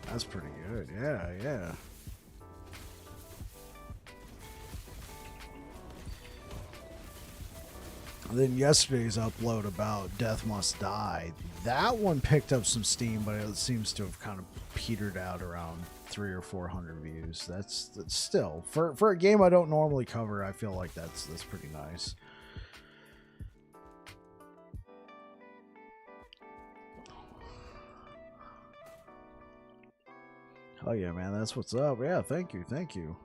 That's pretty good. Yeah, yeah. And then yesterday's upload about Death Must Die, that one picked up some steam, but it seems to have kind of petered out around 300 or 400 views. That's still for a game I don't normally cover. I feel like that's pretty nice. Oh yeah, man, that's what's up. Yeah, thank you, thank you.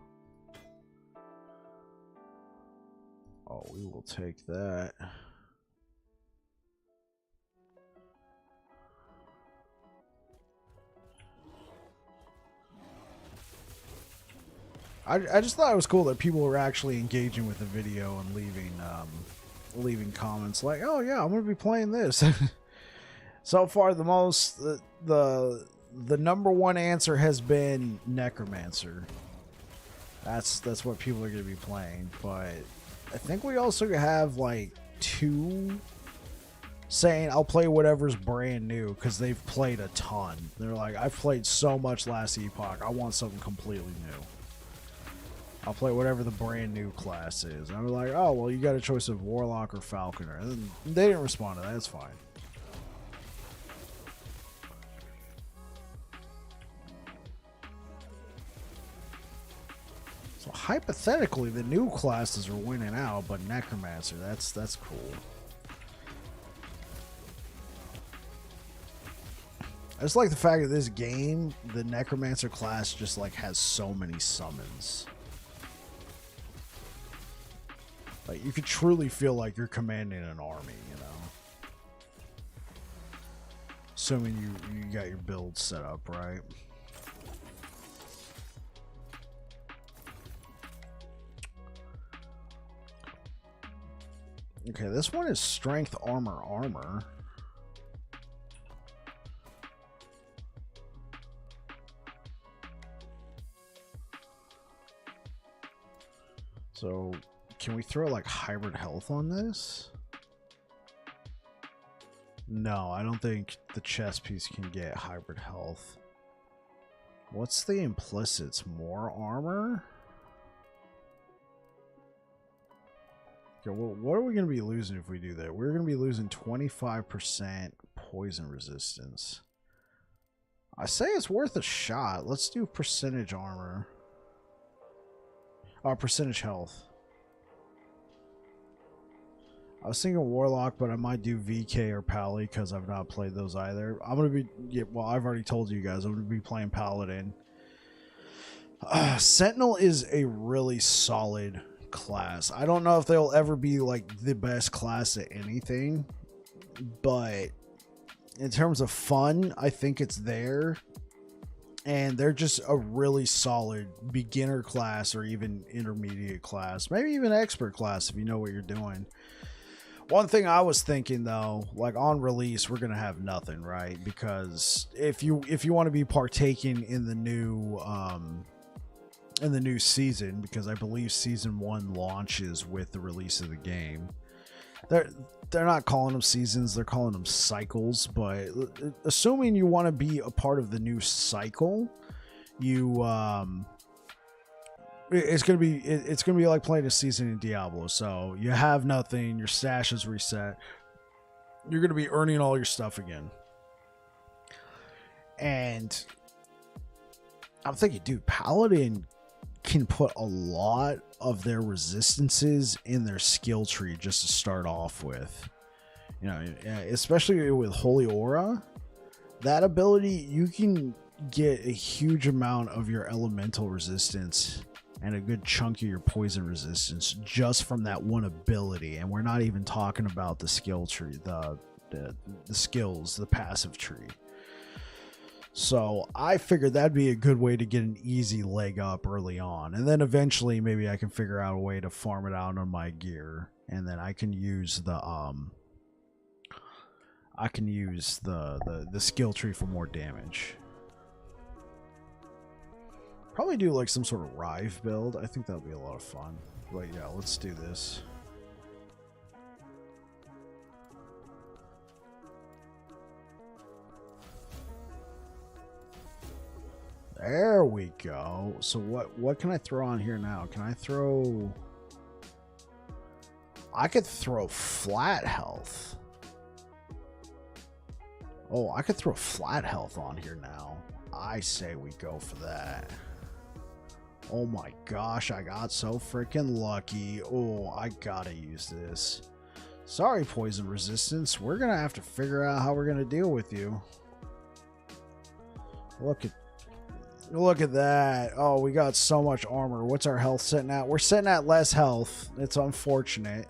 Oh, we will take that. I just thought it was cool that people were actually engaging with the video and leaving comments like, oh yeah, I'm gonna be playing this. So far, the most the number one answer has been Necromancer. That's what people are gonna be playing, but I think we also have like 2 saying I'll play whatever's brand new because they've played a ton. They're like, I've played so much last Epoch, I want something completely new. I'll play whatever the brand new class is. And I'm like, oh, well, you got a choice of Warlock or Falconer. And then they didn't respond to that. That's fine. So hypothetically, the new classes are winning out, but Necromancer, that's cool. I just like the fact that this game, the Necromancer class just like has so many summons. Like, you could truly feel like you're commanding an army, you know? Assuming you got your build set up, right? Okay, this one is strength, armor. So... can we throw like hybrid health on this? No, I don't think the chest piece can get hybrid health. What's the implicits? More armor? Okay, well, what are we going to be losing if we do that? We're going to be losing 25% poison resistance. I say it's worth a shot. Let's do percentage armor. Percentage health. I was thinking Warlock, but I might do VK or Pally because I've not played those either. I'm going to be... yeah, well, I've already told you guys. I'm going to be playing Paladin. Sentinel is a really solid class. I don't know if they'll ever be like the best class at anything, but in terms of fun, I think it's there. And they're just a really solid beginner class or even intermediate class. Maybe even expert class if you know what you're doing. One thing I was thinking though, like on release, we're gonna have nothing, right? Because if you want to be partaking in the new season, because I believe season 1 launches with the release of the game. They're not calling them seasons, they're calling them cycles. But assuming you want to be a part of the new cycle, you it's gonna be like playing a season in Diablo. So you have nothing, your stash is reset, you're gonna be earning all your stuff again. And I'm thinking, dude, Paladin can put a lot of their resistances in their skill tree just to start off with. You know, especially with Holy Aura, that ability, you can get a huge amount of your elemental resistance and a good chunk of your poison resistance just from that one ability. And we're not even talking about the skill tree, the skills, the passive tree. So I figured that'd be a good way to get an easy leg up early on. And then eventually maybe I can figure out a way to farm it out on my gear. And then I can use the skill tree for more damage. Probably do like some sort of Rive build. I think that'll be a lot of fun. But yeah, let's do this. There we go. So what can I throw on here now? Can I throw... I could throw flat health. Oh, I could throw flat health on here now. I say we go for that. Oh my gosh, I got so freaking lucky. Oh, I gotta use this. Sorry, poison resistance. We're gonna have to figure out how we're gonna deal with you. Look at that. Oh, we got so much armor. What's our health sitting at? We're sitting at less health. It's unfortunate.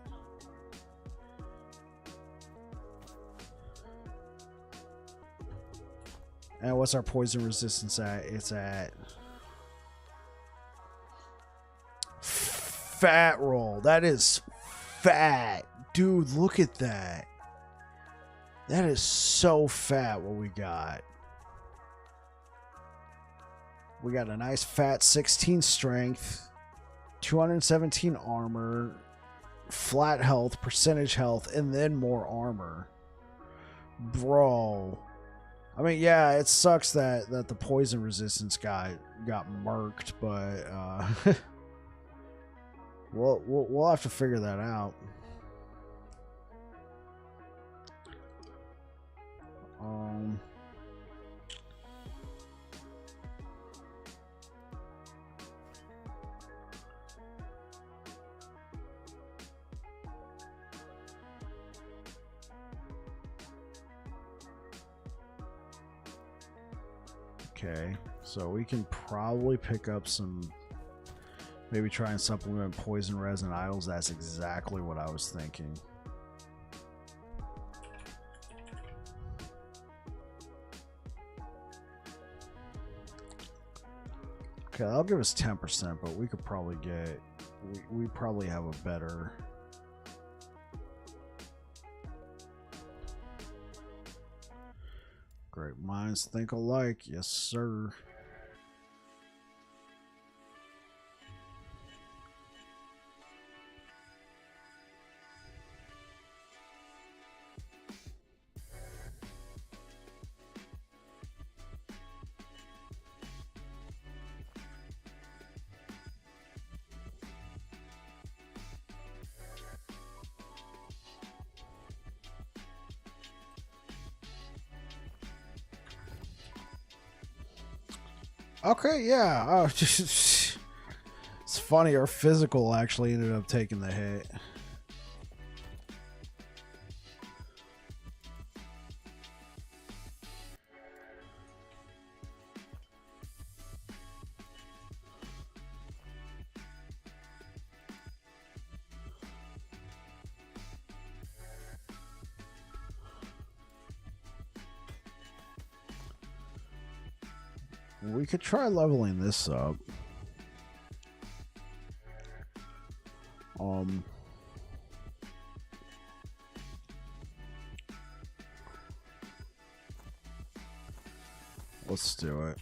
And what's our poison resistance at? It's at... fat roll. That is fat. Dude, look at that. That is so fat what we got. We got a nice fat 16 strength, 217 armor, flat health, percentage health, and then more armor. Bro. I mean, yeah, it sucks that the poison resistance guy got murked, but we'll have to figure that out. Okay, so we can probably pick up some, maybe try and supplement poison resin idols. That's exactly what I was thinking. Okay, that'll give us 10%, but we could probably get, we probably have a better. Great minds think alike. Yes, sir. Okay, yeah. Oh, it's funny. Our physical actually ended up taking the hit. We could try leveling this up. Let's do it.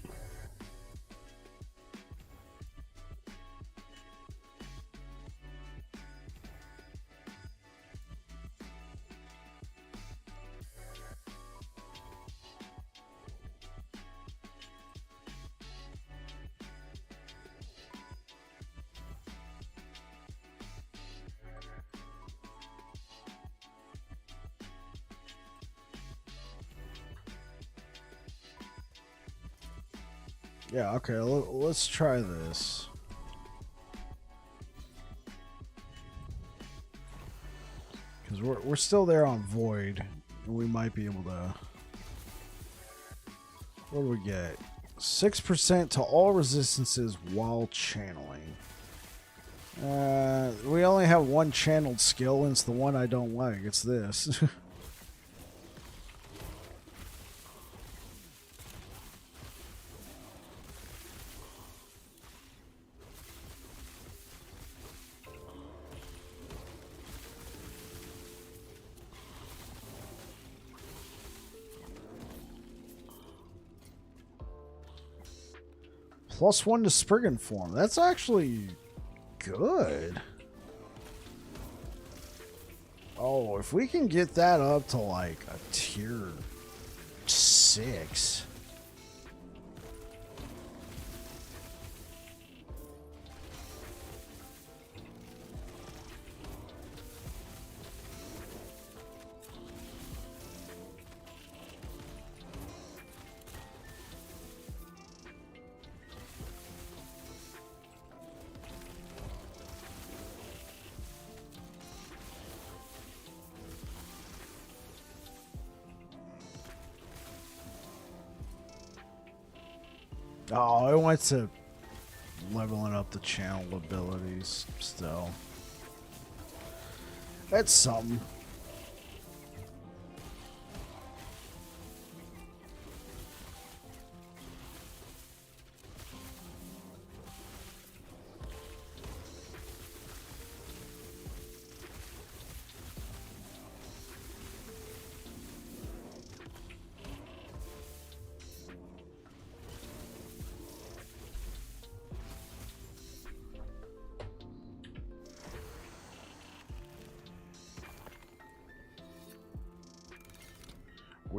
Yeah, okay, let's try this. Because we're still there on Void, and we might be able to... What do we get? 6% to all resistances while channeling. We only have one channeled skill, and it's the one I don't like. It's this. +1 to Spriggan form. That's actually good. Oh, if we can get that up to like a tier 6. Oh, I went to leveling up the channel abilities still. That's something.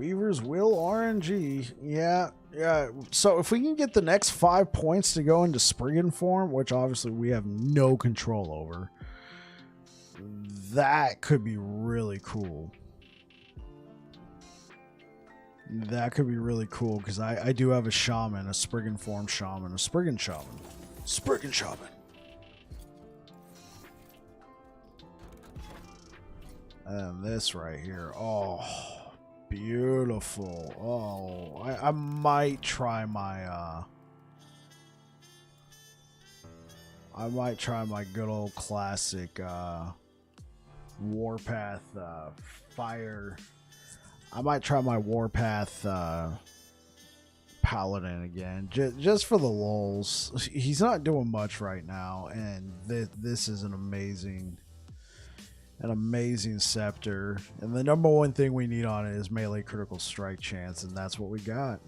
Weaver's Will RNG. Yeah. So if we can get the next 5 points to go into Spriggan form, which obviously we have no control over, that could be really cool. That could be really cool because I do have a shaman, a Spriggan form shaman, a Spriggan shaman. Spriggan shaman. And this right here. Oh, beautiful. Oh, I might try my good old classic Warpath fire. I might try my Warpath Paladin again, just for the lulz. He's not doing much right now, and this is an amazing scepter. And the number one thing we need on it is melee critical strike chance, and that's what we got.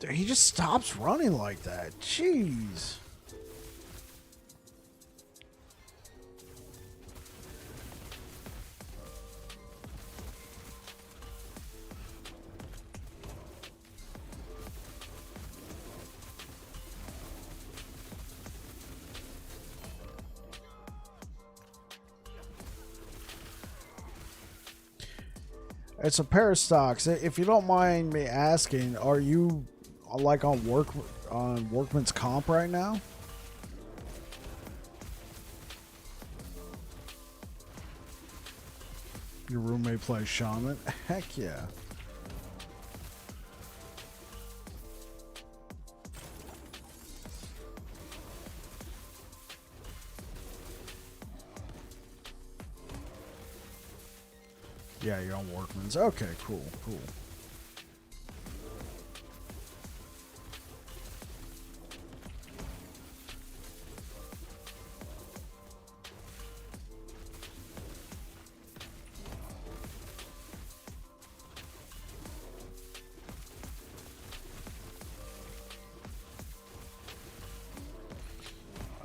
He just stops running like that. Jeez. It's a paradox. If you don't mind me asking, are you like on workman's comp right now? Your roommate plays shaman? Heck yeah. Yeah, you're on workman's. Okay, cool.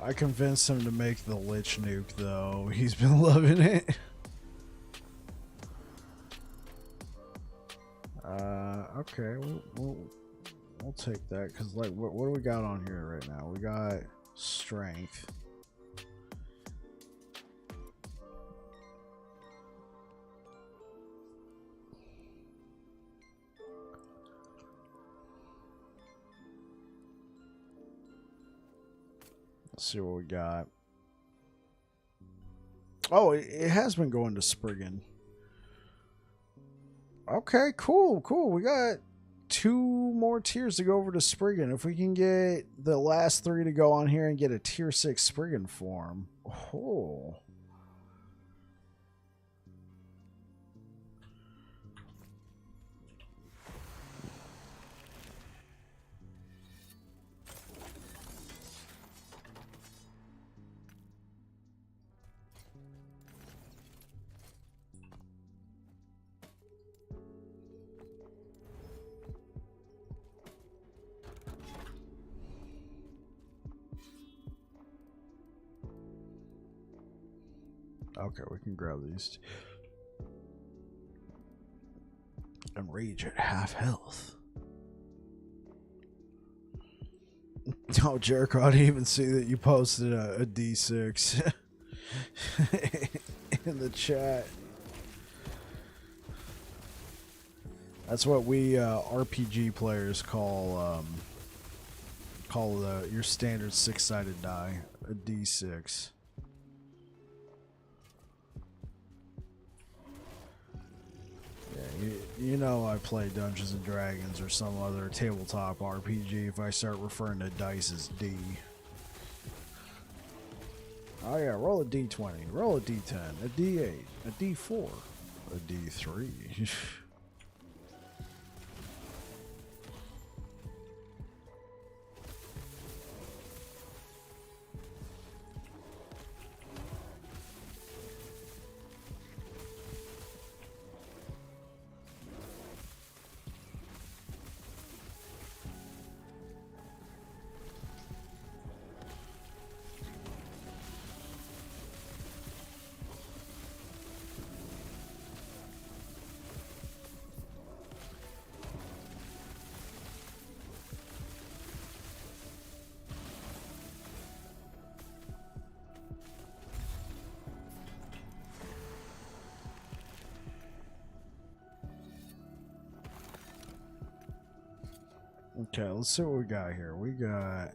I convinced him to make the Lich nuke, though. He's been loving it. Okay, we'll take that, because, like, what do we got on here right now? We got strength. Let's see what we got. Oh, it has been going to Spriggan. Okay, cool, cool. We got 2 more tiers to go over to Spriggan. If we can get the last 3 to go on here and get a tier 6 Spriggan form. Oh. Okay, we can grab these. And rage at half health. Oh, Jericho, I didn't even see that you posted a D6 in the chat. That's what we RPG players call your standard 6-sided die, a D6. You know I play Dungeons and Dragons or some other tabletop RPG if I start referring to dice as D. Oh yeah, roll a D20, roll a D10, a D8, a D4, a D3. Okay, let's see what we got here. We got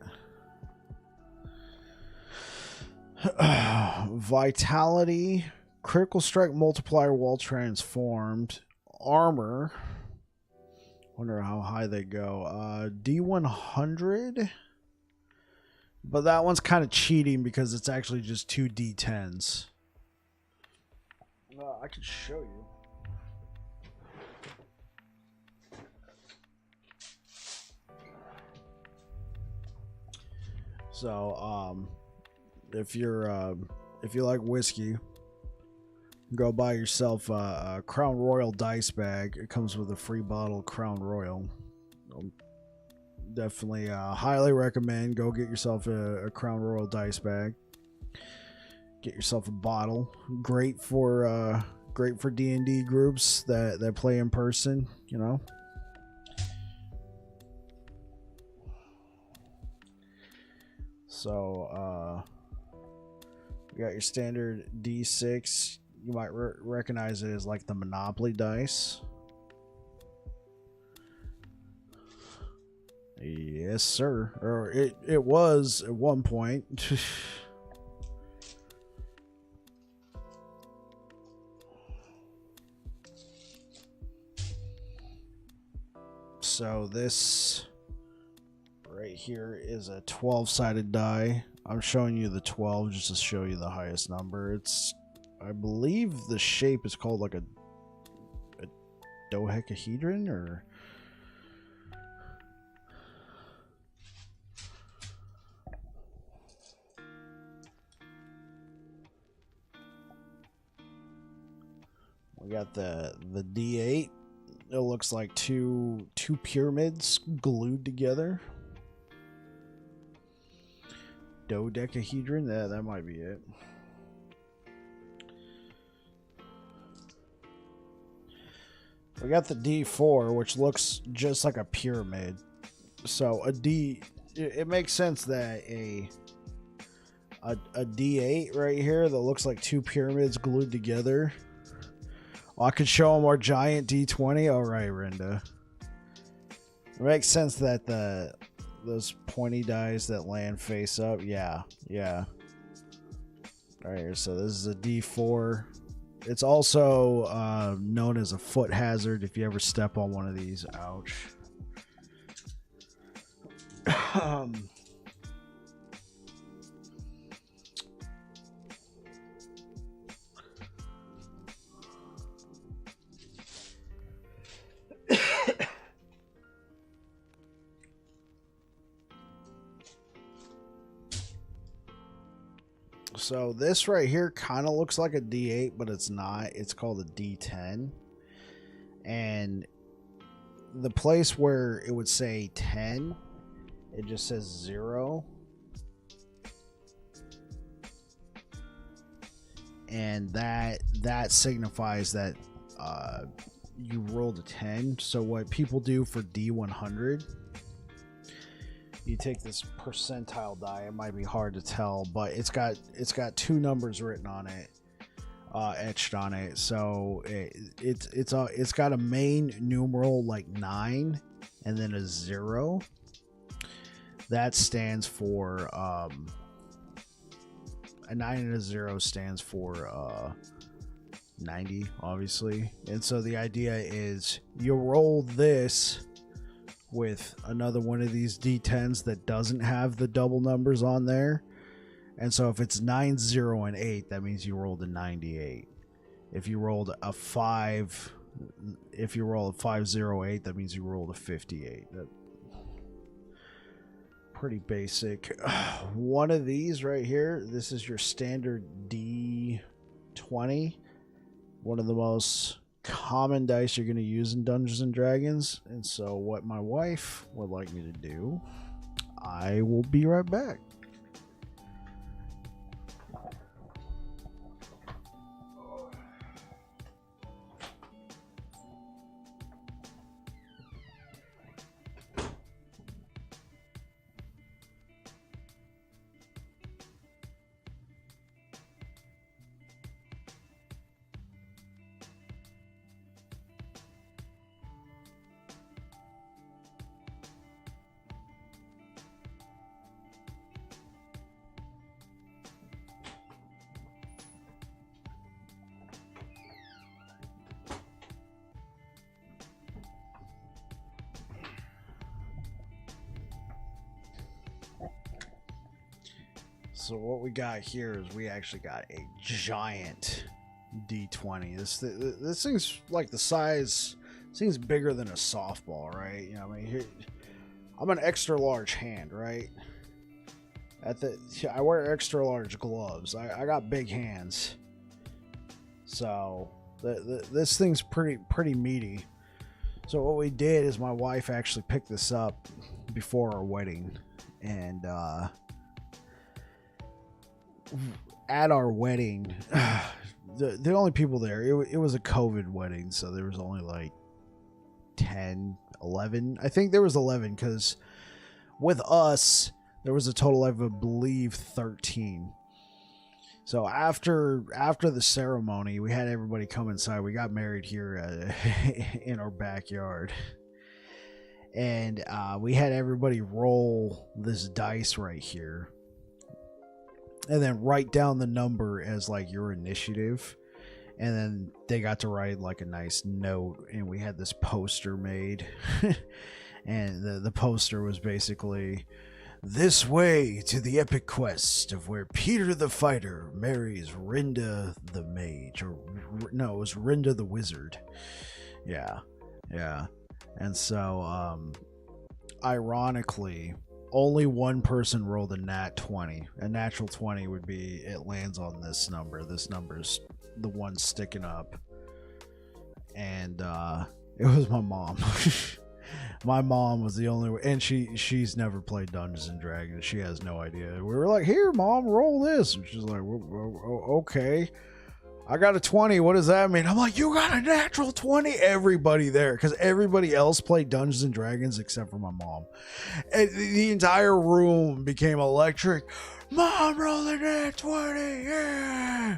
Vitality, Critical Strike Multiplier while transformed, Armor. Wonder how high they go. D100. But that one's kind of cheating because it's actually just 2 D10s. I can show you. So, if you like whiskey, go buy yourself a Crown Royal dice bag. It comes with a free bottle of Crown Royal. Definitely highly recommend. Go get yourself a Crown Royal dice bag. Get yourself a bottle. Great for D&D groups that play in person, you know. So, you got your standard D6. You might recognize it as like the Monopoly dice. Yes, sir. Or it was at one point. So this right here is a 12-sided die. I'm showing you the 12 just to show you the highest number. It's, I believe the shape is called like a dodecahedron, or we got the D8. It looks like two pyramids glued together. Dodecahedron, that might be it. We got the D4, which looks just like a pyramid. So it makes sense that a D8 right here that looks like 2 pyramids glued together. Well, I could show them our giant D20. All right, Rinda. It makes sense that those pointy dies that land face up. Yeah. All right, so this is a D4. It's also known as a foot hazard if you ever step on one of these. Ouch. So this right here kind of looks like a D8, but it's not. It's called a D10. And the place where it would say 10, it just says 0. And that signifies that you rolled a 10. So what people do for D100, you take this percentile die. It might be hard to tell, but it's got 2 numbers written on it, etched on it. So it's got a main numeral like 9 and then a 0. That stands for a 9 and a 0 stands for 90, obviously. And so the idea is you roll this with another one of these D10s that doesn't have the double numbers on there. And so if it's 9, 0, and 8, that means you rolled a 98. If you rolled a 5, if you roll a 508, that means you rolled a 58. Pretty basic. One of these right here, this is your standard D20. One of the most common dice you're going to use in Dungeons and Dragons. And so what my wife would like me to do, I will be right back. So what we got here is we actually got a giant D20. This thing's like the size. This thing's bigger than a softball, right? You know, I mean, here, I'm an extra large hand, right? I wear extra large gloves. I got big hands, so this thing's pretty meaty. So what we did is my wife actually picked this up before our wedding, and at our wedding, the only people there, it was a COVID wedding, so there was only like 10, 11. I think there was 11 because with us, there was a total of, I believe, 13. So after the ceremony, we had everybody come inside. We got married here in our backyard. And we had everybody roll this dice right here. And then write down the number as like your initiative. And then they got to write like a nice note. And we had this poster made. And the poster was basically, "This way to the epic quest of where Peter the Fighter marries Rinda the Mage." Or no, it was Rinda the Wizard. Yeah. And so, ironically, only one person rolled a nat 20. A natural 20 would be, it lands on this number. This number's the one sticking up. And it was my mom. My mom was the only one, and she's never played Dungeons and Dragons. She has no idea. We were like, "Here, Mom, roll this." And she's like, "Okay. I got a 20. What does that mean?" I'm like, "You got a natural 20?" Everybody there, because everybody else played Dungeons and Dragons except for my mom. And the entire room became electric. "Mom, roll a nat 20, yeah!"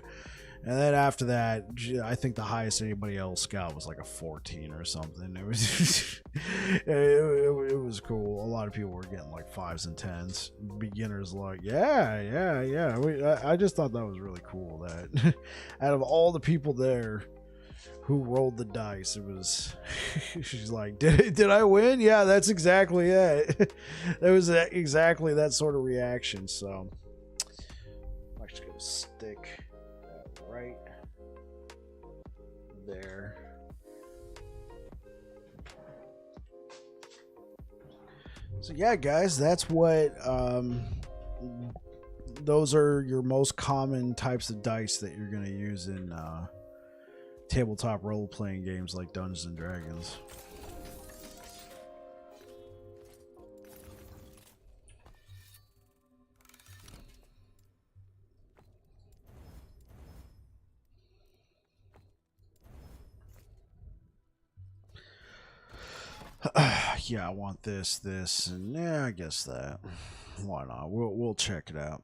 And then after that, I think the highest anybody else got was like a 14 or something. It was it was cool. A lot of people were getting like 5s and 10s. Beginners like, yeah. I just thought that was really cool that out of all the people there who rolled the dice, it was she's like, did I win? Yeah, that's exactly it. That was exactly that sort of reaction. So I'm actually gonna stick that right there. So yeah, guys, that's what those are your most common types of dice that you're going to use in tabletop role-playing games like Dungeons and Dragons. Yeah, I want this, and yeah, I guess that. Why not? We'll check it out.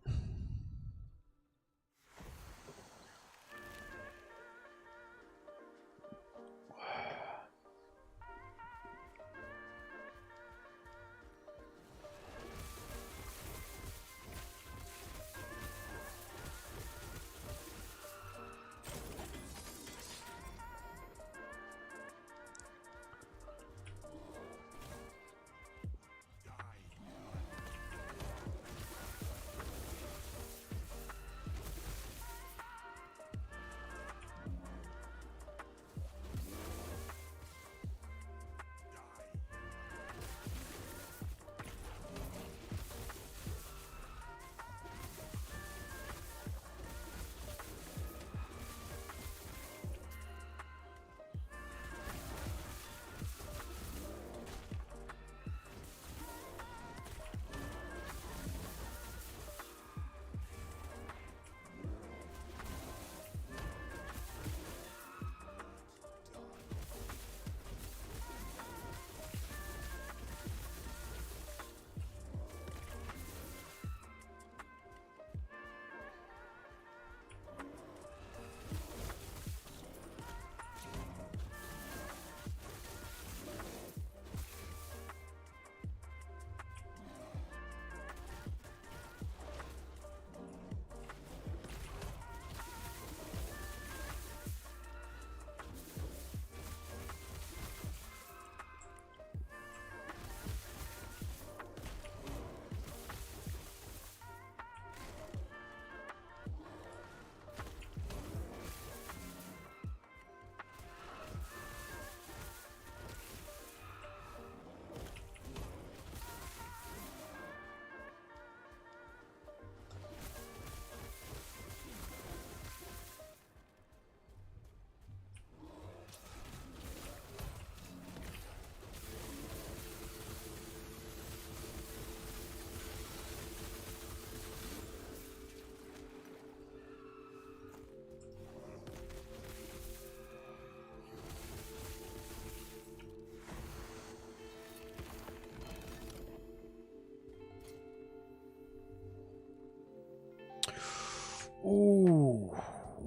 Ooh,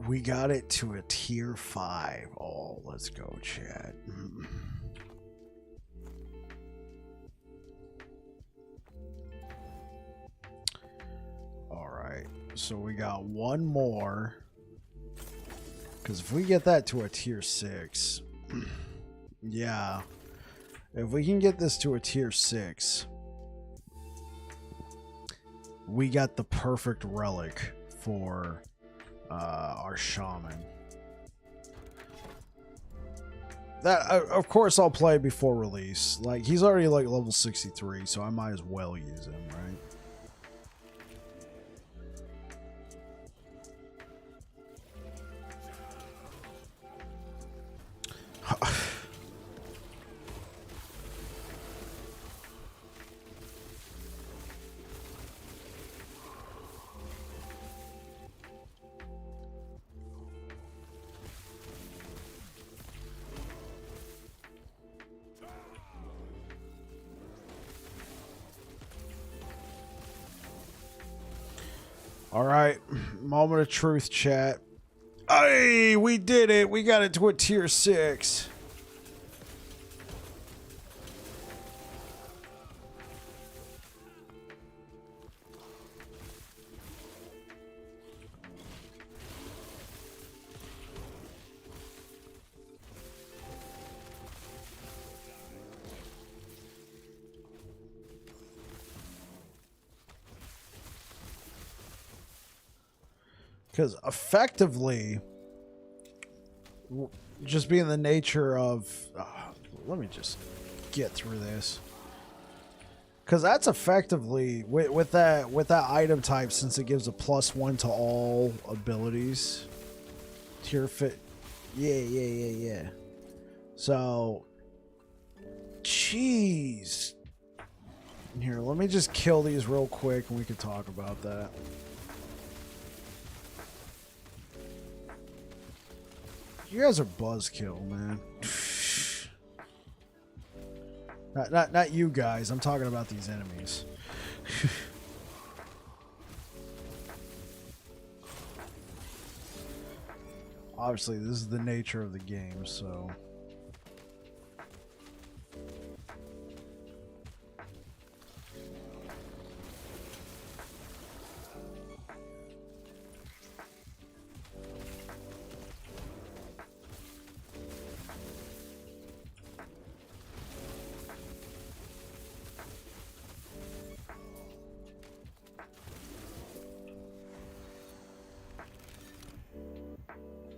we got it to a tier 5. Oh, let's go, chat. All right, so we got one more. Because if we get that to a tier 6, yeah, if we can get this to a tier 6, we got the perfect relic for our shaman. That of course I'll play before release. Like, he's already like level 63, so I might as well use him, right? All right, moment of truth, chat. Hey, we did it. We got it to a tier 6. Because effectively, just being the nature of... let me just get through this. Because that's effectively, with that item type, since it gives a +1 to all abilities, tier fit... Yeah. So, jeez. Here, let me just kill these real quick and we can talk about that. You guys are buzzkill, man. Not you guys. I'm talking about these enemies. Obviously, this is the nature of the game, so...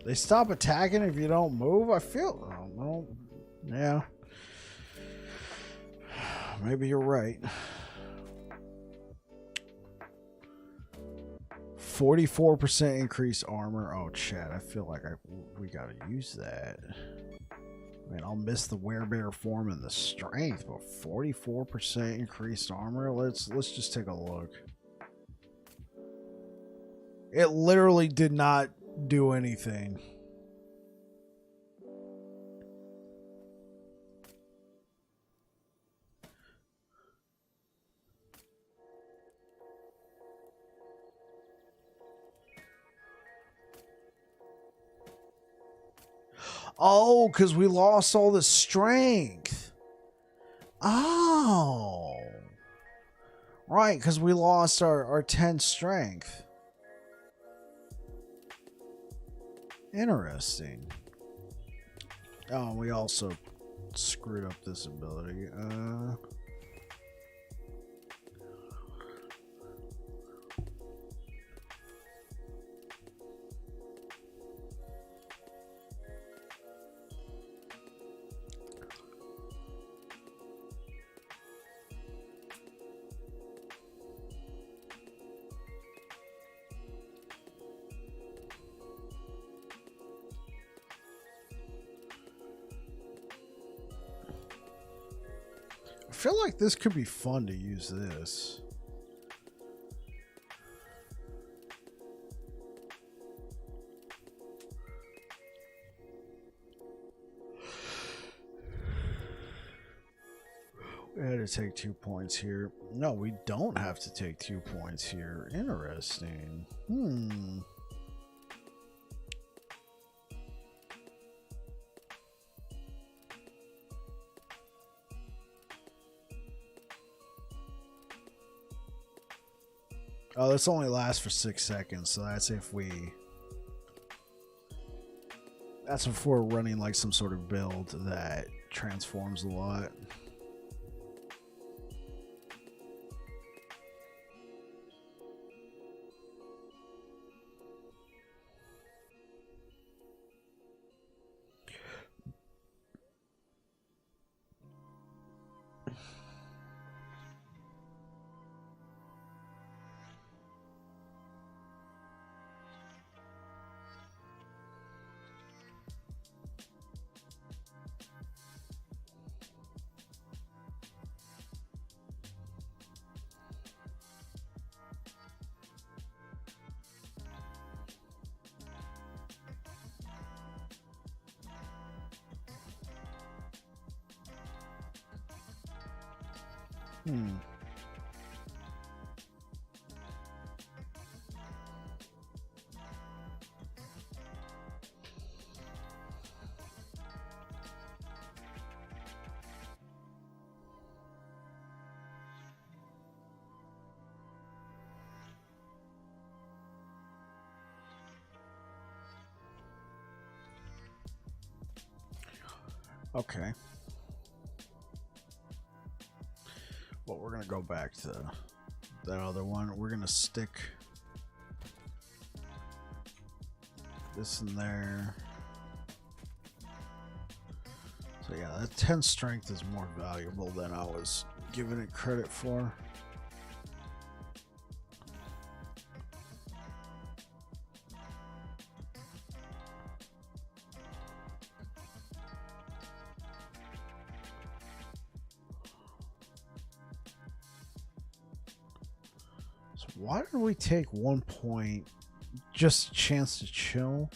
They stop attacking if you don't move? I feel... Oh, well, yeah. Maybe you're right. 44% increased armor. Oh, chat. I feel like we gotta use that. I mean, I'll miss the werebear form and the strength, but 44% increased armor? Let's just take a look. It literally did not do anything. Oh, because we lost all the strength. Oh. Right, because we lost our 10 strength. Interesting. Oh, we also screwed up this ability. I feel like this could be fun to use this. We had to take 2 points here. No, we don't have to take 2 points here. Interesting. Oh, this only lasts for 6 seconds, so that's if we... That's if we're running like some sort of build that transforms a lot. Okay. Well, we're going to go back to that other one. We're going to stick this in there. So yeah, that 10 strength is more valuable than I was giving it credit for. So why did we take 1 point? Just a chance to chill?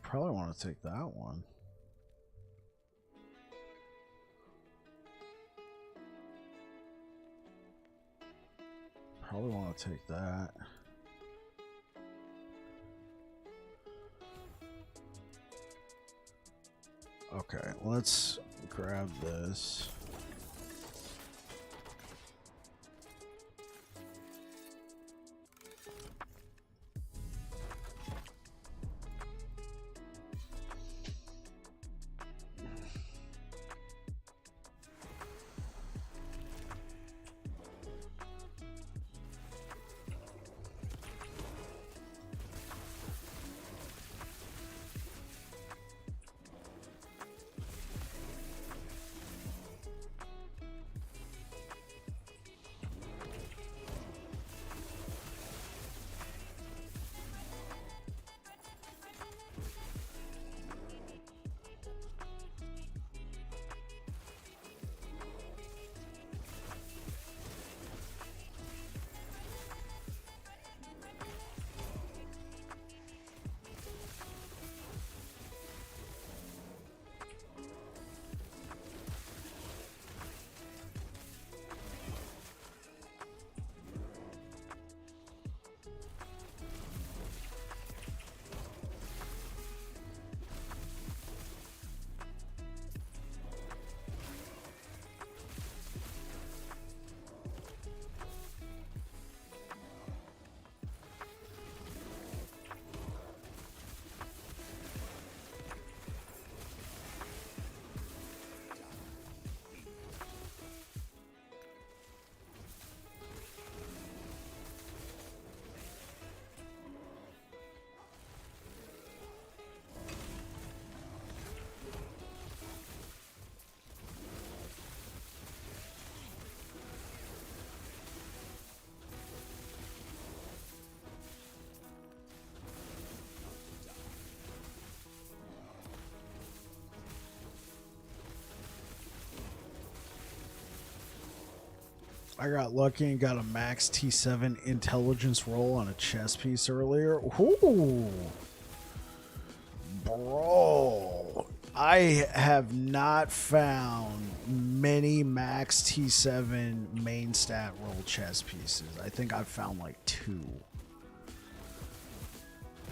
Probably want to take that one. Probably want to take that. Okay, let's grab this. I got lucky and got a max T7 intelligence roll on a chess piece earlier. Ooh. Bro. I have not found many max T7 main stat roll chess pieces. I think I've found like 2.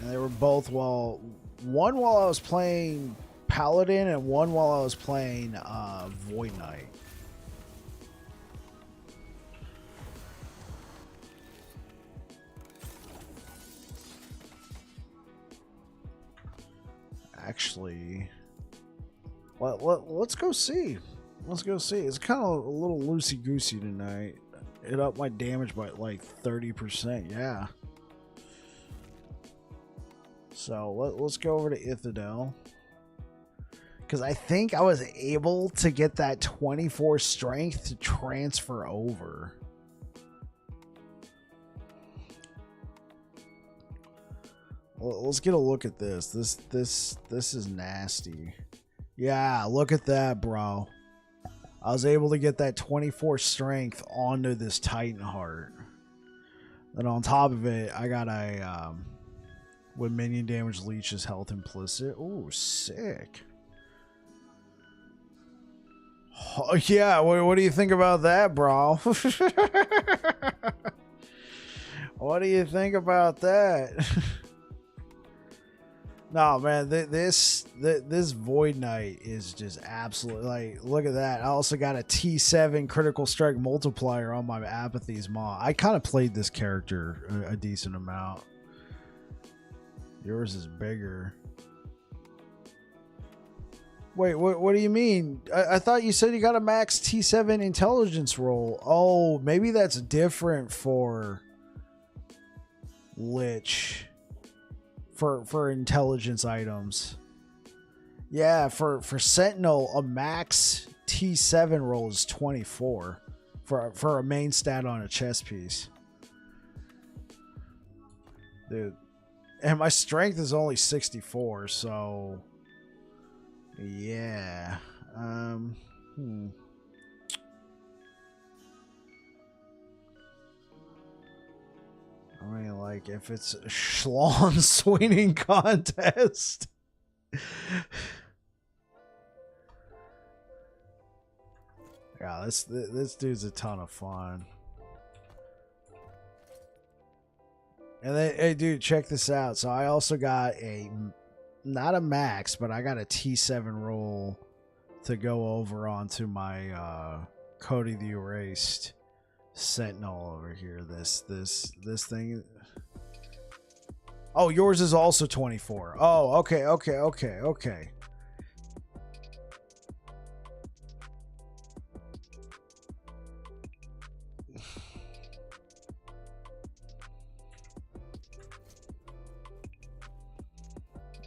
And they were both one while I was playing Paladin and one while I was playing Void Knight. Actually, let's go see. Let's go see. It's kind of a little loosey-goosey tonight. It upped my damage by like 30%. Yeah. So let's go over to Ithadel. Because I think I was able to get that 24 strength to transfer over. Let's get a look at this. This is nasty. Yeah, look at that, bro. I was able to get that 24 strength onto this Titan Heart. Then on top of it, I got a when minion damage leeches health implicit. Ooh, sick. Oh, yeah, what do you think about that, bro? What do you think about that? No, man, this Void Knight is just absolutely, like, look at that. I also got a T7 critical strike multiplier on my Apathy's Maw. I kind of played this character a decent amount. Yours is bigger. Wait, what do you mean? I thought you said you got a max T7 intelligence roll. Oh, maybe that's different for Lich. For intelligence items. Yeah, for Sentinel, a max T7 roll is 24 for a main stat on a chess piece. Dude. And my strength is only 64, so yeah. I mean, like, if it's a Schlong swinging contest. Yeah, this dude's a ton of fun. And then, hey, dude, check this out. So I also got not a max, but I got a T7 roll to go over onto my Cody the Erased Sentinel over here. This thing. Oh, yours is also 24. Oh, okay.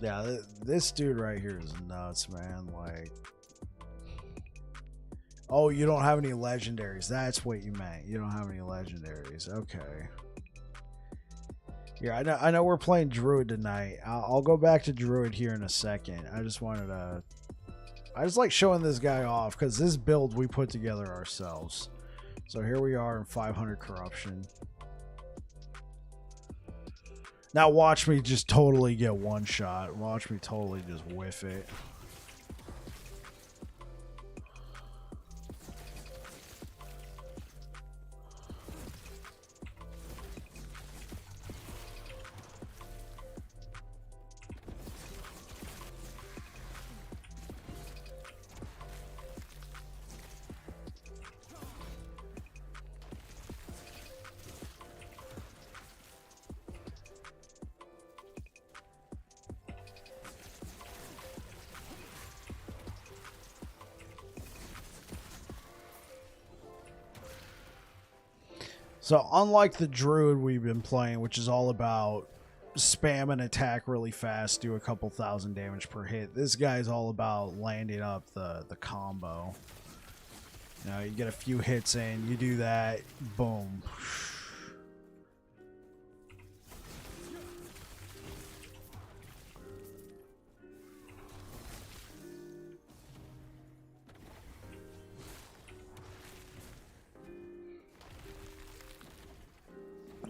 Yeah, this dude right here is nuts, man. Like, oh, you don't have any legendaries. That's what you meant. You don't have any legendaries. Okay. Yeah, I know we're playing Druid tonight. I'll go back to Druid here in a second. I just like showing this guy off because this build we put together ourselves. So here we are in 500 corruption. Now watch me just totally get one shot. Watch me totally just whiff it. So unlike the Druid we've been playing, which is all about spam and attack really fast, do a couple thousand damage per hit, this guy's all about landing up the combo. You know, you get a few hits in, you do that, boom.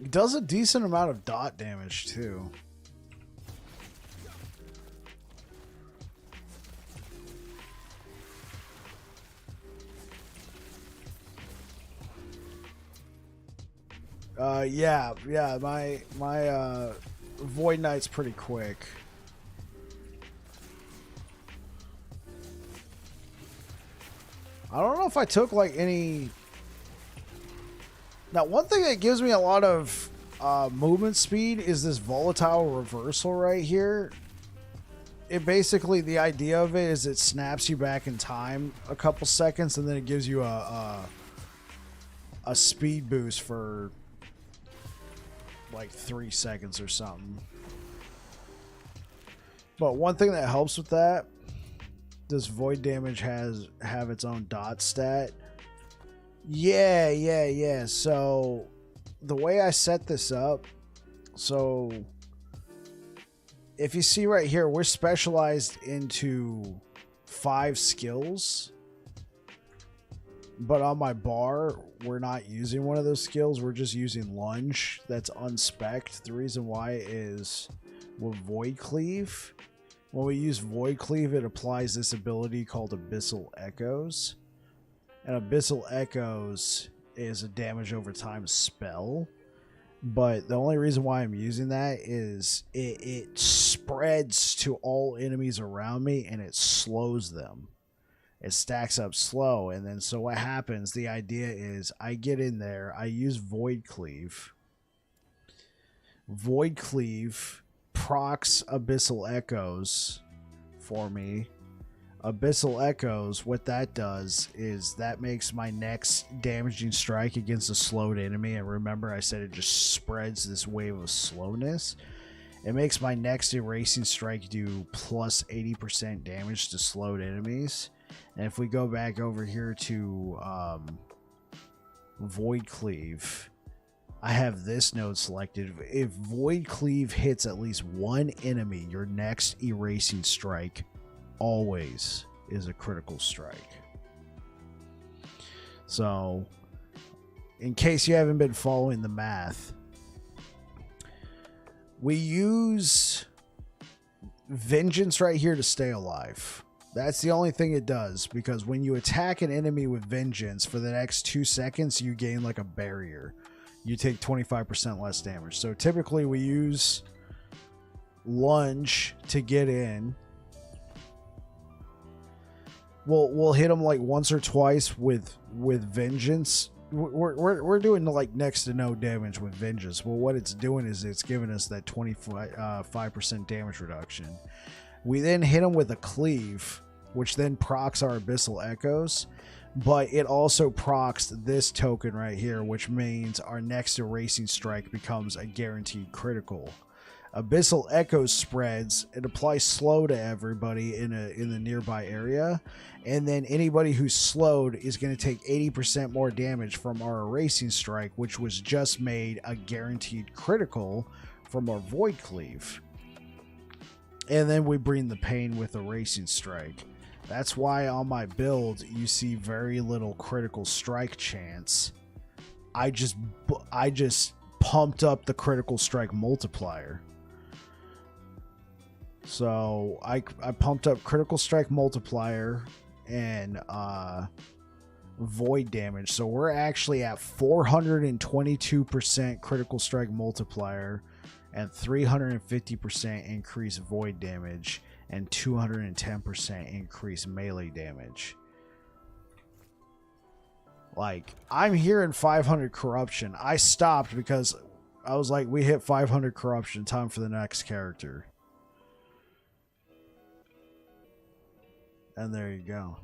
It does a decent amount of dot damage too. Yeah, my Void Knight's pretty quick. I don't know if I took like any. Now, one thing that gives me a lot of movement speed is this volatile reversal right here. It basically, the idea of it is it snaps you back in time a couple seconds, and then it gives you a speed boost for like 3 seconds or something. But one thing that helps with that, does void damage have its own dot stat? Yeah. So the way I set this up, so if you see right here, we're specialized into 5 skills, but on my bar, we're not using one of those skills. We're just using lunge. That's unspec'd. The reason why is with Void Cleave. When we use Void Cleave, it applies this ability called Abyssal Echoes. And Abyssal Echoes is a damage over time spell. But the only reason why I'm using that is it spreads to all enemies around me and it slows them. It stacks up slow. And then so what happens, the idea is I get in there, I use Void Cleave. Void Cleave procs Abyssal Echoes for me. Abyssal Echoes, what that does is that makes my next damaging strike against a slowed enemy, and remember I said it just spreads this wave of slowness. It makes my next erasing strike do plus 80% damage to slowed enemies. And if we go back over here to Void Cleave, I have this node selected. If Void Cleave hits at least one enemy, your next erasing strike always is a critical strike. So, in case you haven't been following the math, we use Vengeance right here to stay alive. That's the only thing it does, because when you attack an enemy with Vengeance for the next 2 seconds, you gain like a barrier. You take 25% less damage. So typically we use Lunge to get in. We'll hit them like once or twice with Vengeance. We're doing like next to no damage with Vengeance. Well, what it's doing is it's giving us that 25% damage reduction. We then hit them with a Cleave, which then procs our Abyssal Echoes, but it also procs this token right here, which means our next erasing strike becomes a guaranteed critical. Abyssal Echoes spreads, it applies slow to everybody in the nearby area, and then anybody who's slowed is going to take 80% more damage from our erasing strike, which was just made a guaranteed critical from our Void Cleave. And then we bring the pain with erasing strike. That's why on my build you see very little critical strike chance. I just pumped up the critical strike multiplier. So I pumped up critical strike multiplier and void damage. So we're actually at 422% critical strike multiplier and 350% increased void damage and 210% increased melee damage. Like, I'm hearing 500 corruption. I stopped because I was like, we hit 500 corruption, time for the next character. And there you go.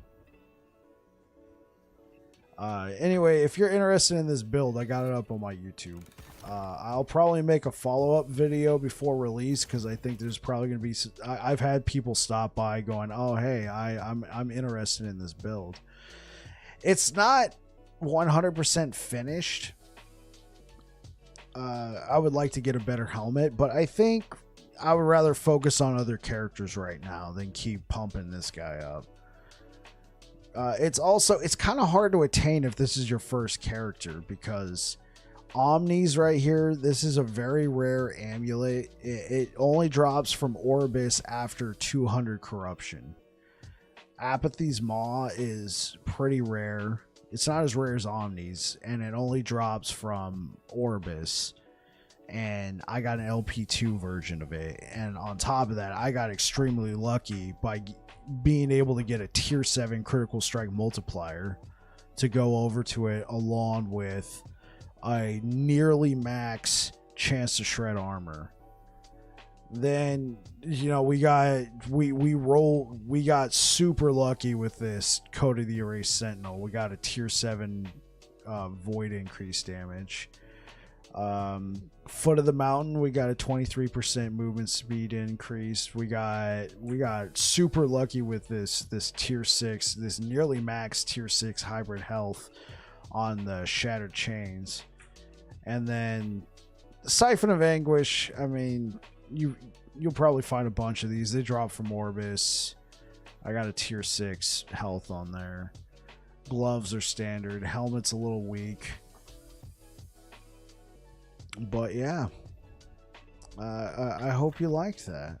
Anyway, if you're interested in this build, I got it up on my YouTube. I'll probably make a follow-up video before release because I think there's probably going to be... I've had people stop by going, oh, hey, I'm interested in this build. It's not 100% finished. I would like to get a better helmet, but I think I would rather focus on other characters right now than keep pumping this guy up. It's kind of hard to attain if this is your first character because Omnis right here, this is a very rare amulet. It only drops from Orbis after 200 corruption. Apathy's Maw is pretty rare. It's not as rare as Omnis, and it only drops from Orbis. And I got an LP2 version of it. And on top of that, I got extremely lucky by being able to get a tier 7 critical strike multiplier to go over to it, along with a nearly max chance to shred armor. Then, you know, we got super lucky with this Code of the Erased Sentinel. We got a tier 7 void increase damage. Foot of the Mountain, we got a 23% movement speed increase. We got super lucky with this tier 6, this nearly max tier 6 hybrid health on the Shattered Chains. And then Siphon of Anguish, I mean, you'll probably find a bunch of these. They drop from Orbis. I got a tier 6 health on there. Gloves are standard. Helmet's a little weak. But yeah, I hope you liked that.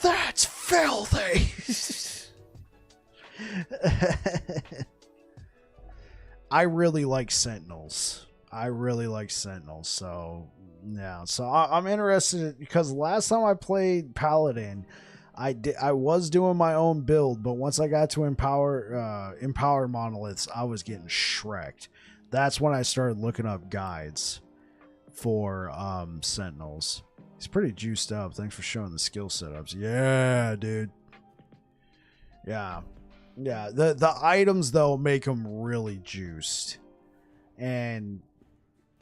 That's filthy. I really like Sentinels. So yeah. So I'm interested because last time I played Paladin, I was doing my own build, but once I got to empower monoliths, I was getting shreked. That's when I started looking up guides for Sentinels. He's pretty juiced up. Thanks for showing the skill setups. Yeah, dude. Yeah. Yeah. The items though make him really juiced. And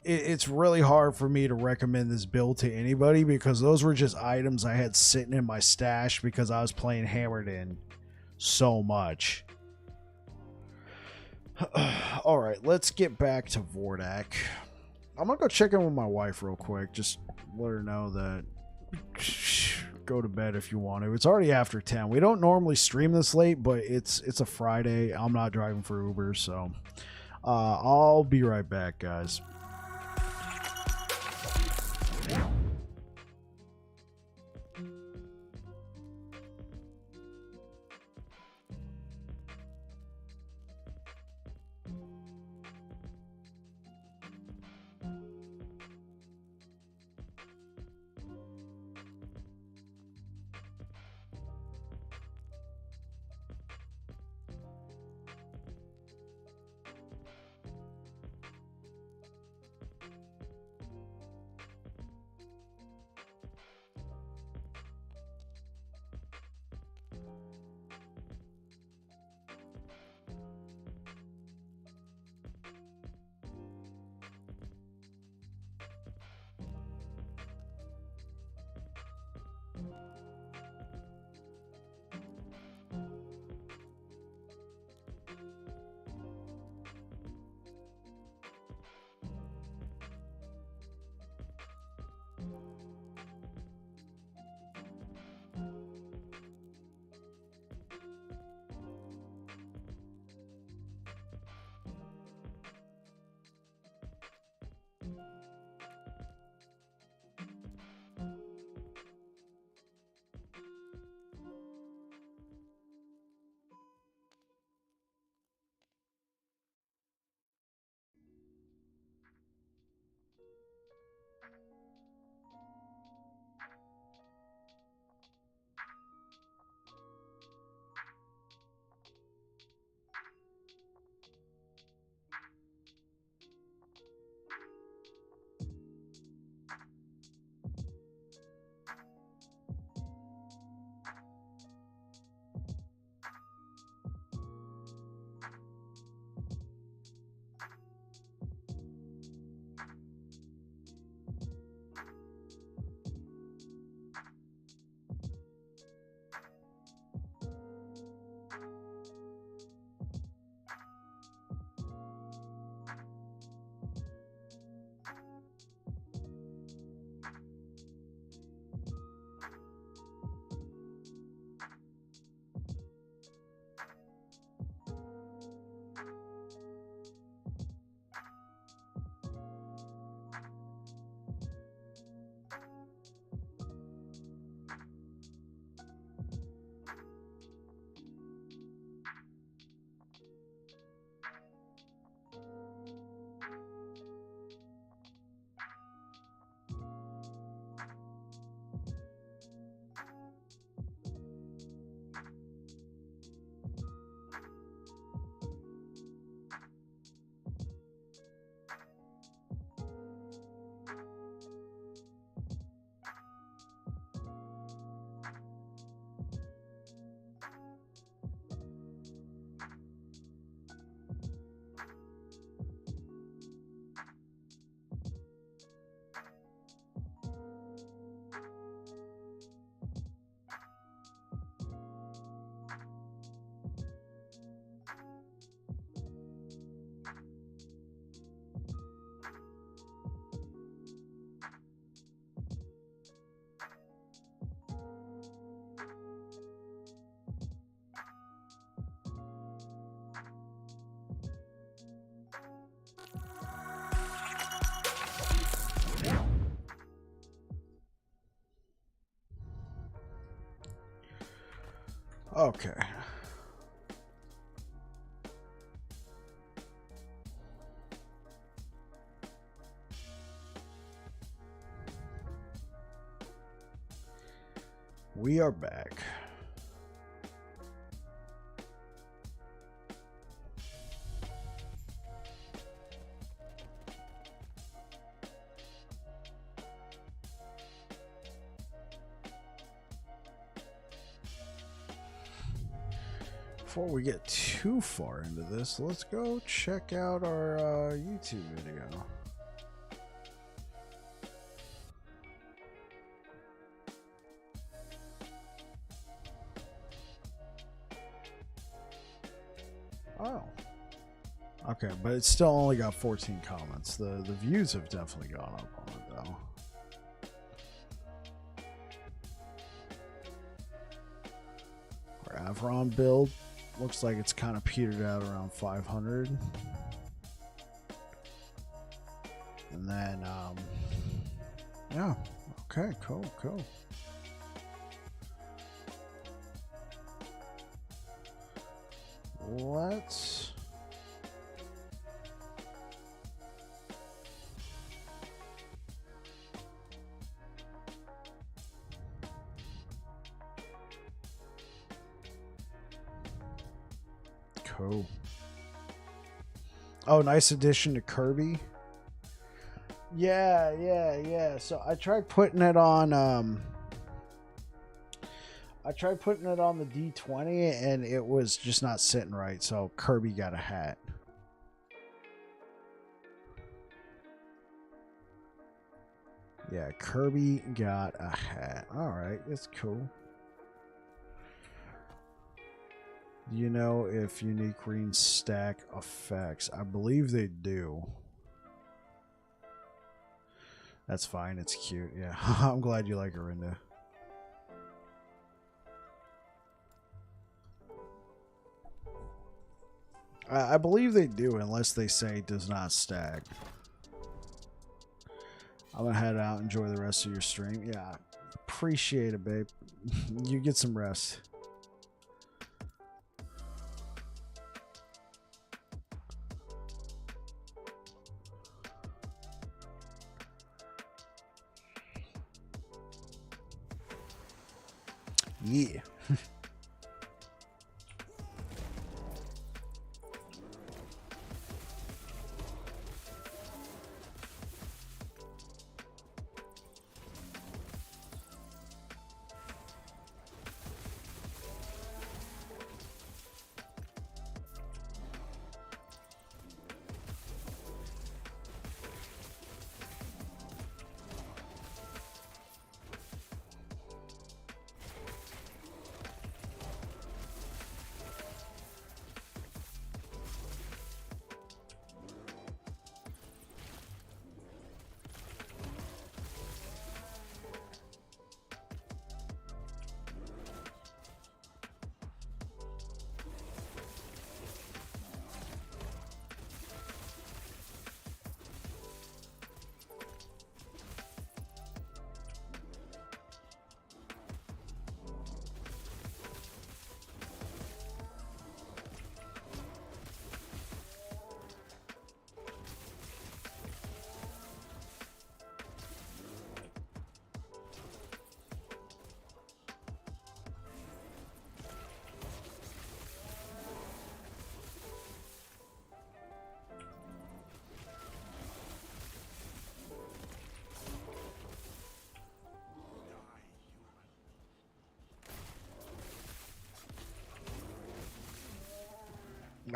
it's really hard for me to recommend this build to anybody because those were just items I had sitting in my stash because I was playing Hammered In so much. All right, let's get back to Vordak. I'm gonna go check in with my wife real quick. Just let her know that go to bed if you want to. It's already after 10. We don't normally stream this late, but it's a Friday. I'm not driving for Uber, so I'll be right back, guys. Okay. we are back. Before we get too far into this, let's go check out our YouTube video. Oh. Okay, but it's still only got 14 comments. The views have definitely gone up on it, though. Our Avron build looks like it's kind of petered out around 500. And then, yeah. Okay, cool. Let's... Cool. Oh, nice addition to Kirby. Yeah. So I tried putting it on the D20 and it was just not sitting right, so Kirby got a hat. Yeah, Kirby got a hat. Alright, it's cool. Do you know if unique greens stack effects? I believe they do. That's fine. It's cute. Yeah. I'm glad you like Arinda. I believe they do, unless they say does not stack. I'm going to head out and enjoy the rest of your stream. Yeah. Appreciate it, babe. You get some rest. Yeah.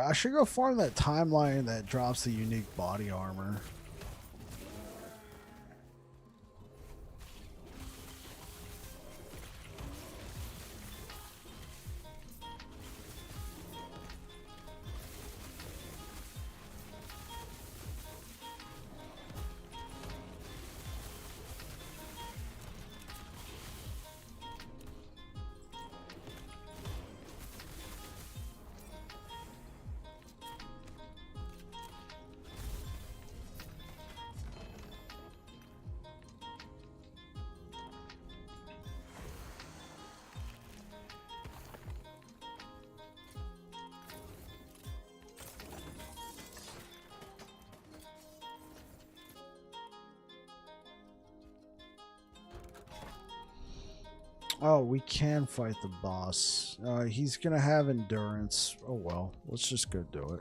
I should go farm that timeline that drops the unique body armor. Oh, we can fight the boss. He's gonna have endurance. Oh well, let's just go do it.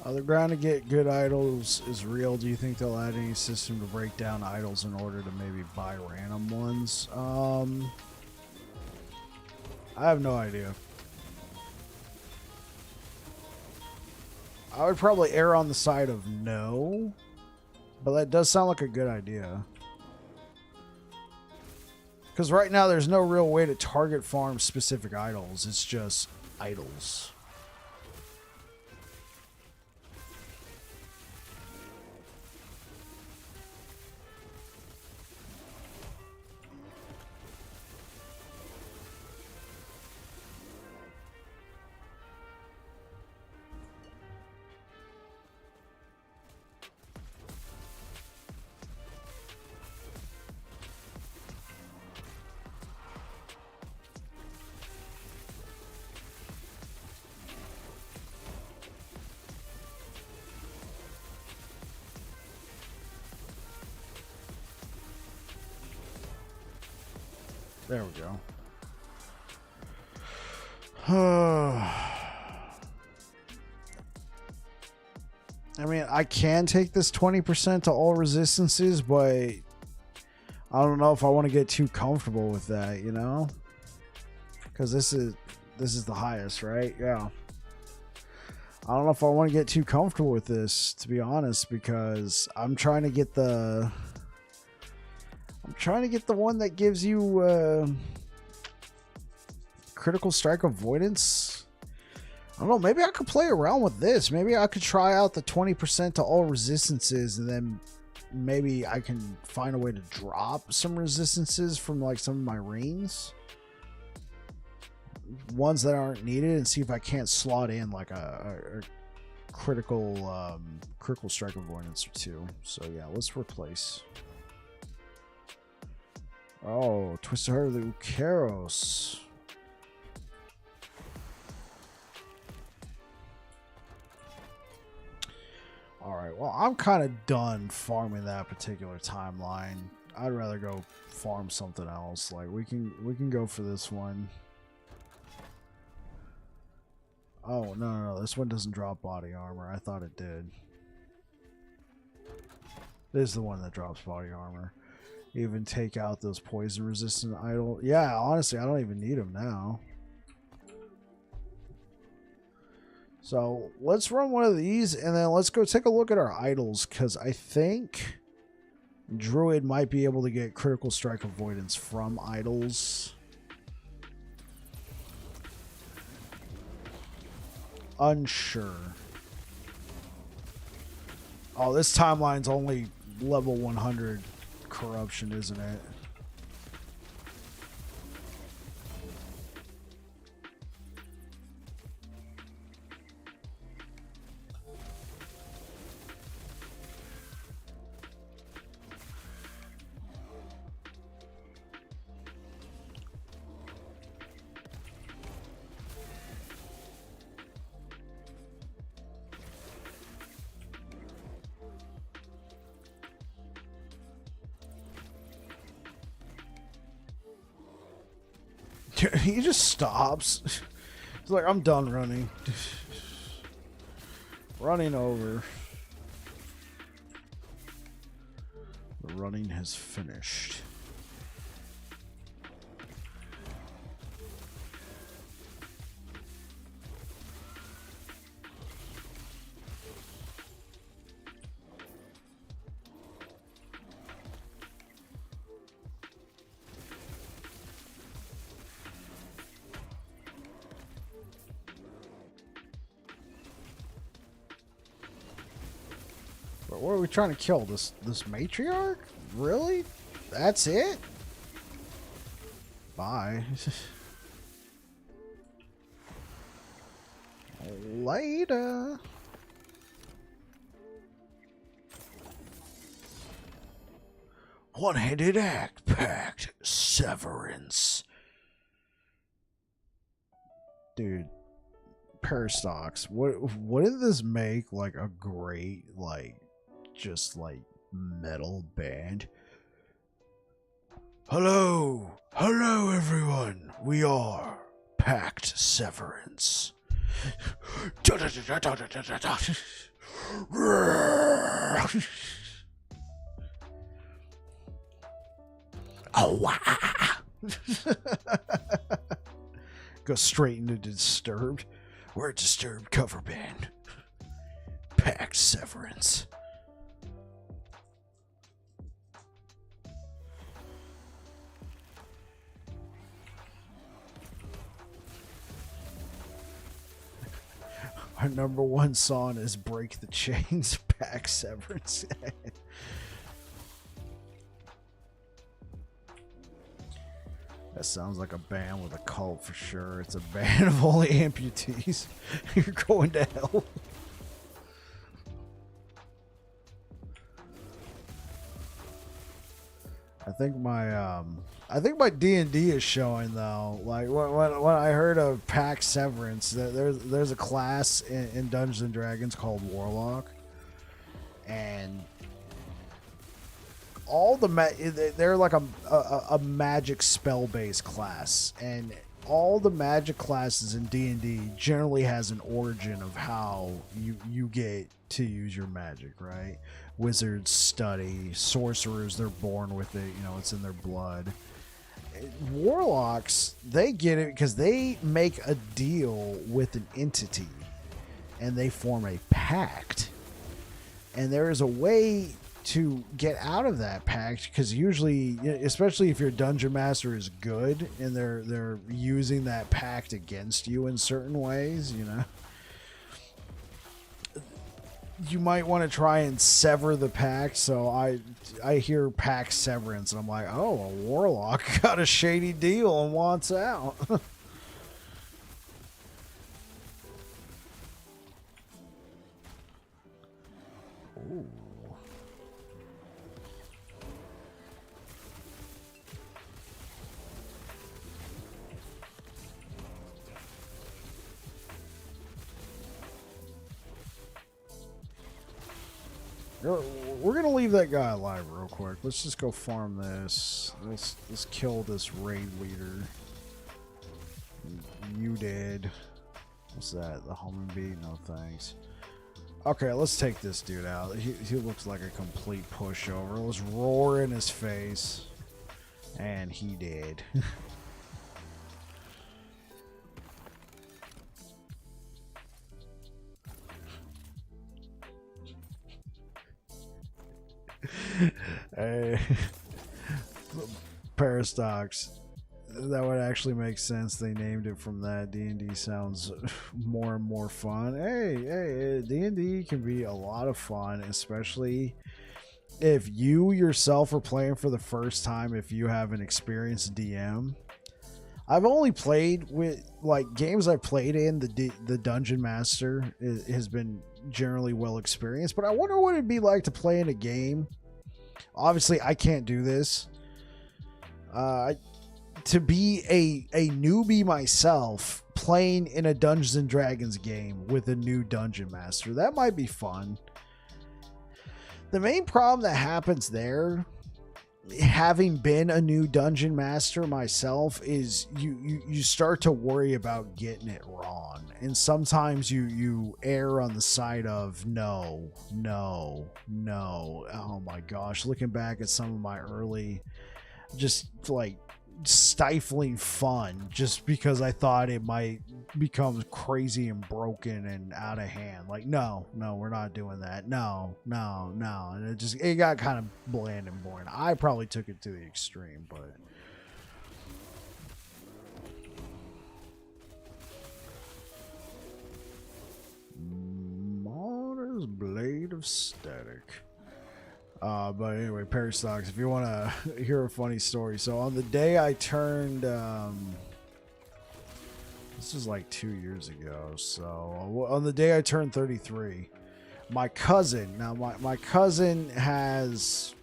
The ground to get good idols is real. Do you think they'll add any system to break down idols in order to maybe buy random ones? I have no idea. I would probably err on the side of no, but that does sound like a good idea. Because right now there's no real way to target farm specific idols. It's just idols. There we go. I mean, I can take this 20% to all resistances, but I don't know if I want to get too comfortable with that, you know? Because this is the highest, right? Yeah. I don't know if I want to get too comfortable with this, to be honest, because I'm trying to get the one that gives you critical strike avoidance. I don't know. Maybe I could play around with this. Maybe I could try out the 20% to all resistances, and then maybe I can find a way to drop some resistances from like some of my rings, ones that aren't needed, and see if I can't slot in like a critical strike avoidance or two. So yeah, let's replace. Oh, Twisted Heart of the Ukeros. Alright, well, I'm kind of done farming that particular timeline. I'd rather go farm something else. Like, we can go for this one. Oh, no, this one doesn't drop body armor. I thought it did. This is the one that drops body armor. Even take out those poison resistant idol. Yeah, honestly, I don't even need them now. So let's run one of these, and then let's go take a look at our idols, because I think Druid might be able to get critical strike avoidance from idols. Unsure. Oh, this timeline's only level 100 corruption, isn't it? He just stops. He's like, I'm done running. Running over. The running has finished. What are we trying to kill? This matriarch? Really? That's it? Bye. Later. One-handed act pact severance. Dude, Parastox, wouldn't this make like a great just metal band? Hello everyone, we are Pact Severance. Go straight into Disturbed. We're a Disturbed cover band. Pact Severance. Our number one song is Break the Chains, Pact Severance. That sounds like a band with a cult for sure. It's a band of only amputees. You're going to hell. I think my D&D is showing though. Like when I heard of Pact Severance, there's a class in Dungeons and Dragons called Warlock, and all they're like a magic spell based class, and all the magic classes in D&D generally has an origin of how you get to use your magic, right? Wizards study, sorcerers, they're born with it, it's in their blood. Warlocks, they get it because they make a deal with an entity and they form a pact, and there is a way to get out of that pact, because usually, especially if your dungeon master is good and they're using that pact against you in certain ways, you might want to try and sever the pact. So I hear Pact Severance and I'm like, oh, a warlock got a shady deal and wants out. Ooh. We're gonna leave that guy alive real quick. Let's just go farm this. Let's kill this raid leader. You did. What's that? The humming bee? No thanks. Okay, let's take this dude out. He looks like a complete pushover. Let's roar in his face. And he did. Hey, Parastox. That would actually make sense. They named it from that. D&D sounds more and more fun. Hey, D&D can be a lot of fun, especially if you yourself are playing for the first time, if you have an experienced DM. I've only played with, games I've played in, the Dungeon Master has been generally well experienced, but I wonder what it'd be like to play in a game. Obviously, I can't do this. To be a newbie myself, playing in a Dungeons and Dragons game with a new Dungeon Master, that might be fun. The main problem that happens there having been a new dungeon master myself, is you start to worry about getting it wrong, and sometimes you err on the side of no. Oh my gosh, looking back at some of my early, just like stifling fun, just because I thought it might become crazy and broken and out of hand. Like, no, we're not doing that. No. And it got kind of bland and boring. I probably took it to the extreme, but Martyrs Blade of Static. But anyway, Peristocks, if you want to hear a funny story. So on the day I turned, this was like 2 years ago. So on the day I turned 33, my cousin, my cousin has,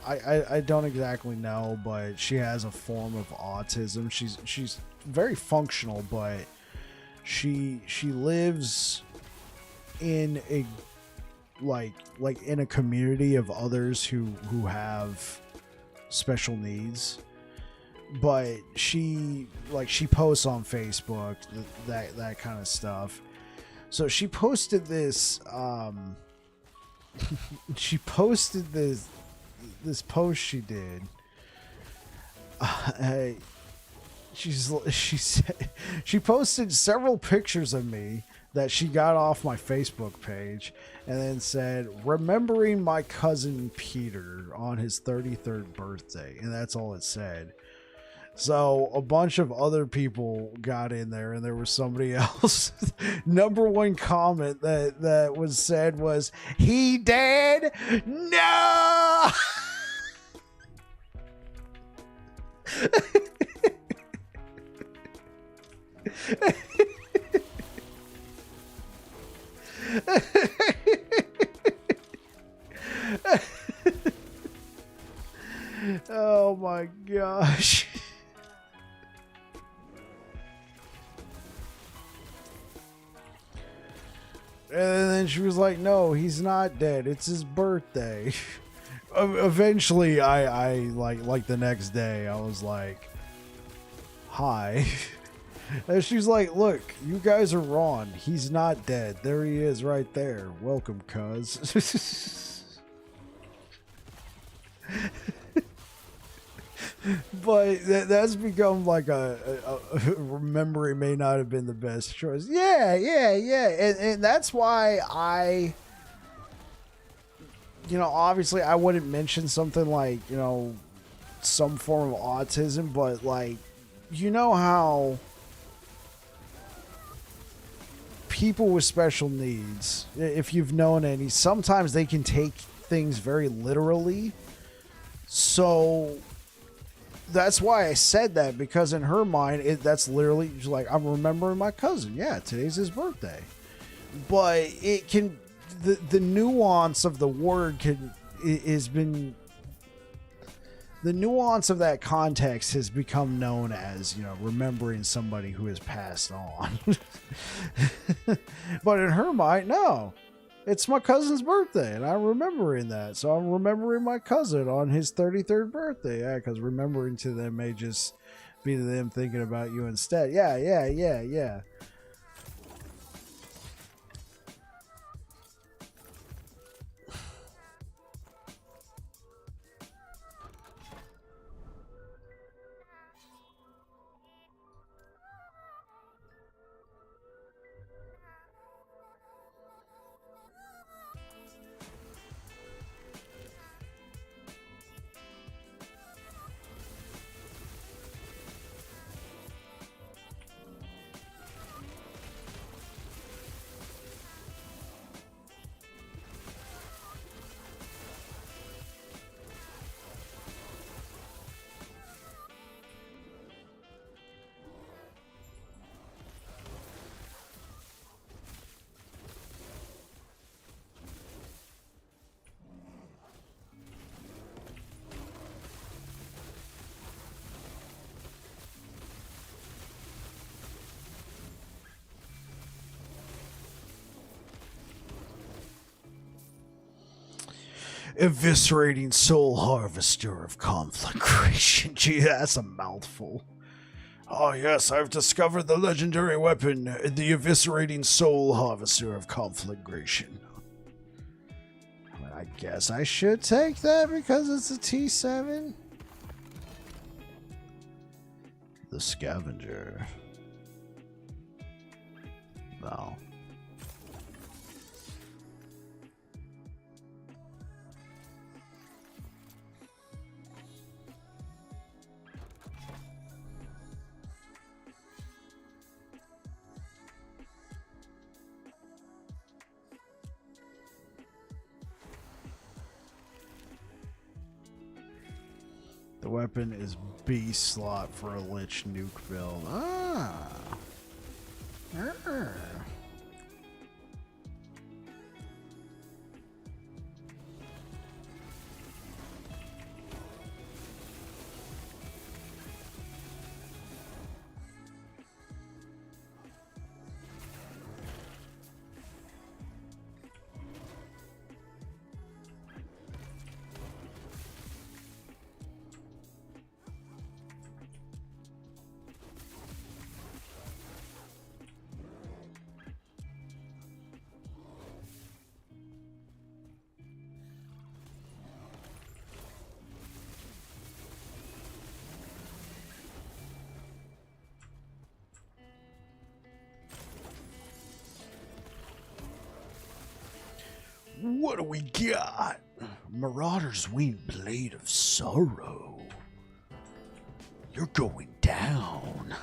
I don't exactly know, but she has a form of autism. She's very functional, but she lives in a like in a community of others who have special needs, but she posts on Facebook, that kind of stuff. So she posted this she posted this post she did. She posted several pictures of me that she got off my Facebook page, and then said, "Remembering my cousin Peter on his 33rd birthday," and that's all it said. So a bunch of other people got in there, and there was somebody else. Number one comment that was said was, "He dead? No!" Oh my gosh. And then she was like, "No, he's not dead. It's his birthday." Eventually, I like the next day, I was like, "Hi." And she's like, "Look, you guys are wrong. He's not dead. There he is right there. Welcome, cuz." But that's become like a remembering may not have been the best choice. Yeah. And that's why obviously I wouldn't mention something like, some form of autism, but like, how people with special needs, if you've known any, sometimes they can take things very literally. So that's why I said that, because in her mind, that's literally like, I'm remembering my cousin. Yeah, today's his birthday. But it can, the nuance of the word the nuance of that context has become known as, remembering somebody who has passed on. But in her mind, no. It's my cousin's birthday, and I'm remembering that. So I'm remembering my cousin on his 33rd birthday. Yeah, because remembering to them may just be to them thinking about you instead. Yeah. Eviscerating Soul Harvester of Conflagration. Gee, that's a mouthful. Oh yes, I've discovered the legendary weapon, the Eviscerating Soul Harvester of Conflagration. I guess I should take that because it's a T7. The Scavenger. No. The weapon is B slot for a Lich nuke build. Ah. What do we got? Marauder's Winged Blade of Sorrow. You're going down.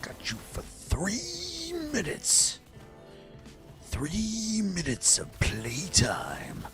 Got you for 3 minutes. 3 minutes of playtime.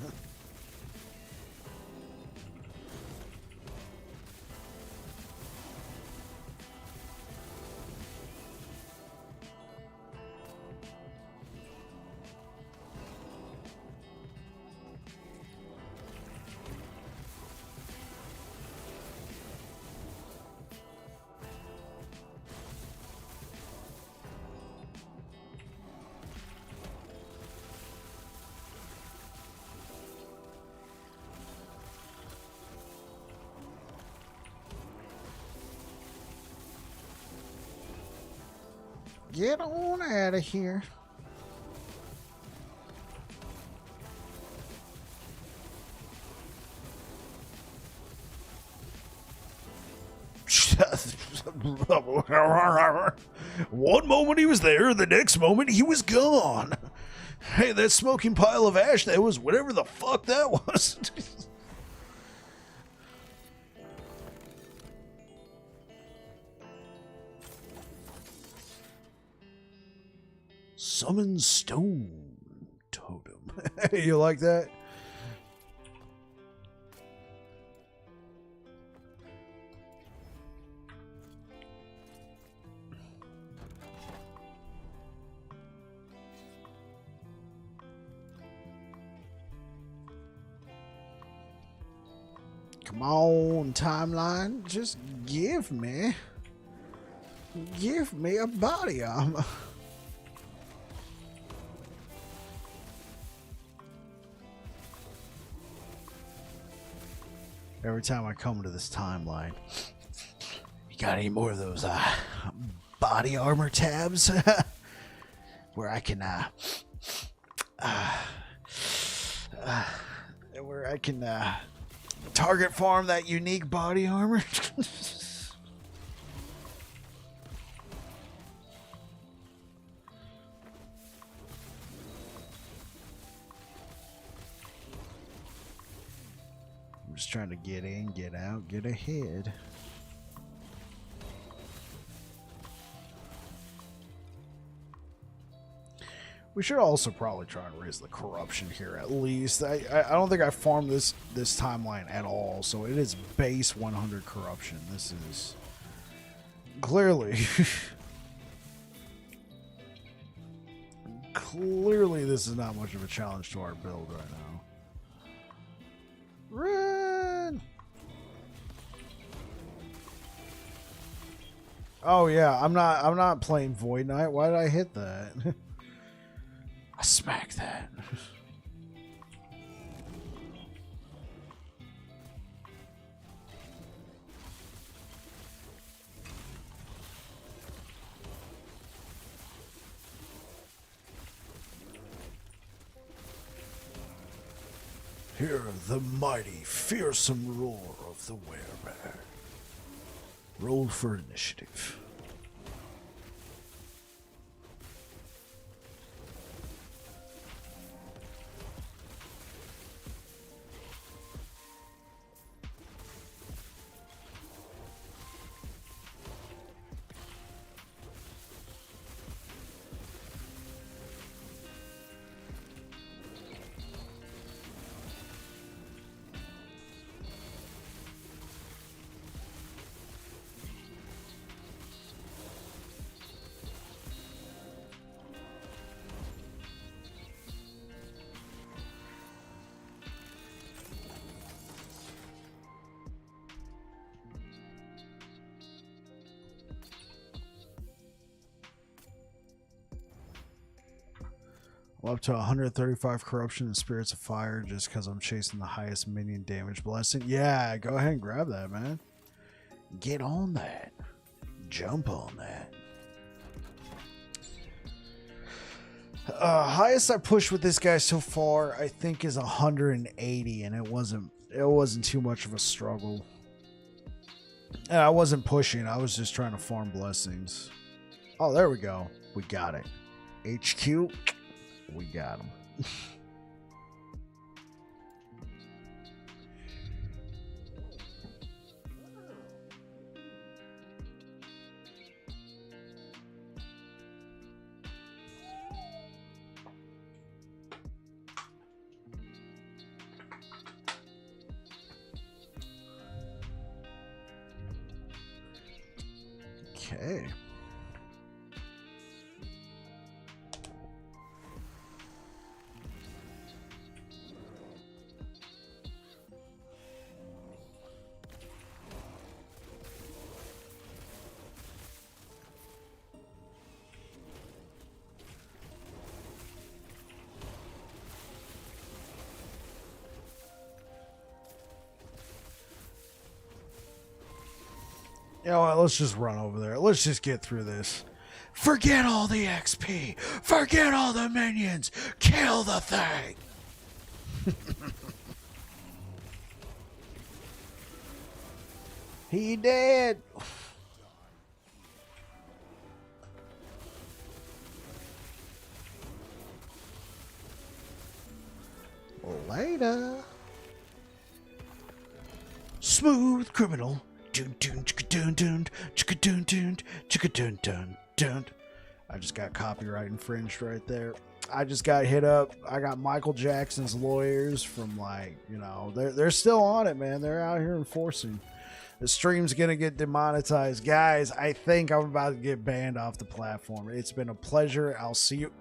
Get on out of here. One moment he was there, the next moment he was gone. Hey, that smoking pile of ash, that was whatever the fuck that was. Summon Stone Totem. You like that? Come on, timeline. Just give me a body armor. Every time I come to this timeline, you got any more of those body armor tabs where I can target farm that unique body armor? I'm just trying to get in, get out, get ahead. We should also probably try and raise the corruption here at least. I don't think I farmed this timeline at all, so it is base 100 corruption. This is clearly clearly this is not much of a challenge to our build right now. Run! Oh yeah, I'm not playing Void Knight. Why did I hit that? I smacked that. Hear the mighty, fearsome roar of the werebear. Roll for initiative. I'm up to 135 corruption and spirits of fire just because I'm chasing the highest minion damage blessing. Yeah, go ahead and grab that, man. Get on that. Jump on that. Highest I pushed with this guy so far, I think, is 180, and it wasn't too much of a struggle. And I wasn't pushing. I was just trying to farm blessings. Oh, there we go. We got it. HQ. We got him. Okay. You know what? Let's just run over there. Let's just get through this. Forget all the XP. Forget all the minions. Kill the thing. He dead. Later. Smooth criminal. Dun, dun, dun, dun, dun, dun, dun, dun, dun. I just got copyright infringed right there. I just got hit up. I got Michael Jackson's lawyers from, like, you know, they're still on it, man. They're out here enforcing. The stream's gonna get demonetized. Guys, I think I'm about to get banned off the platform. It's been a pleasure. I'll see you.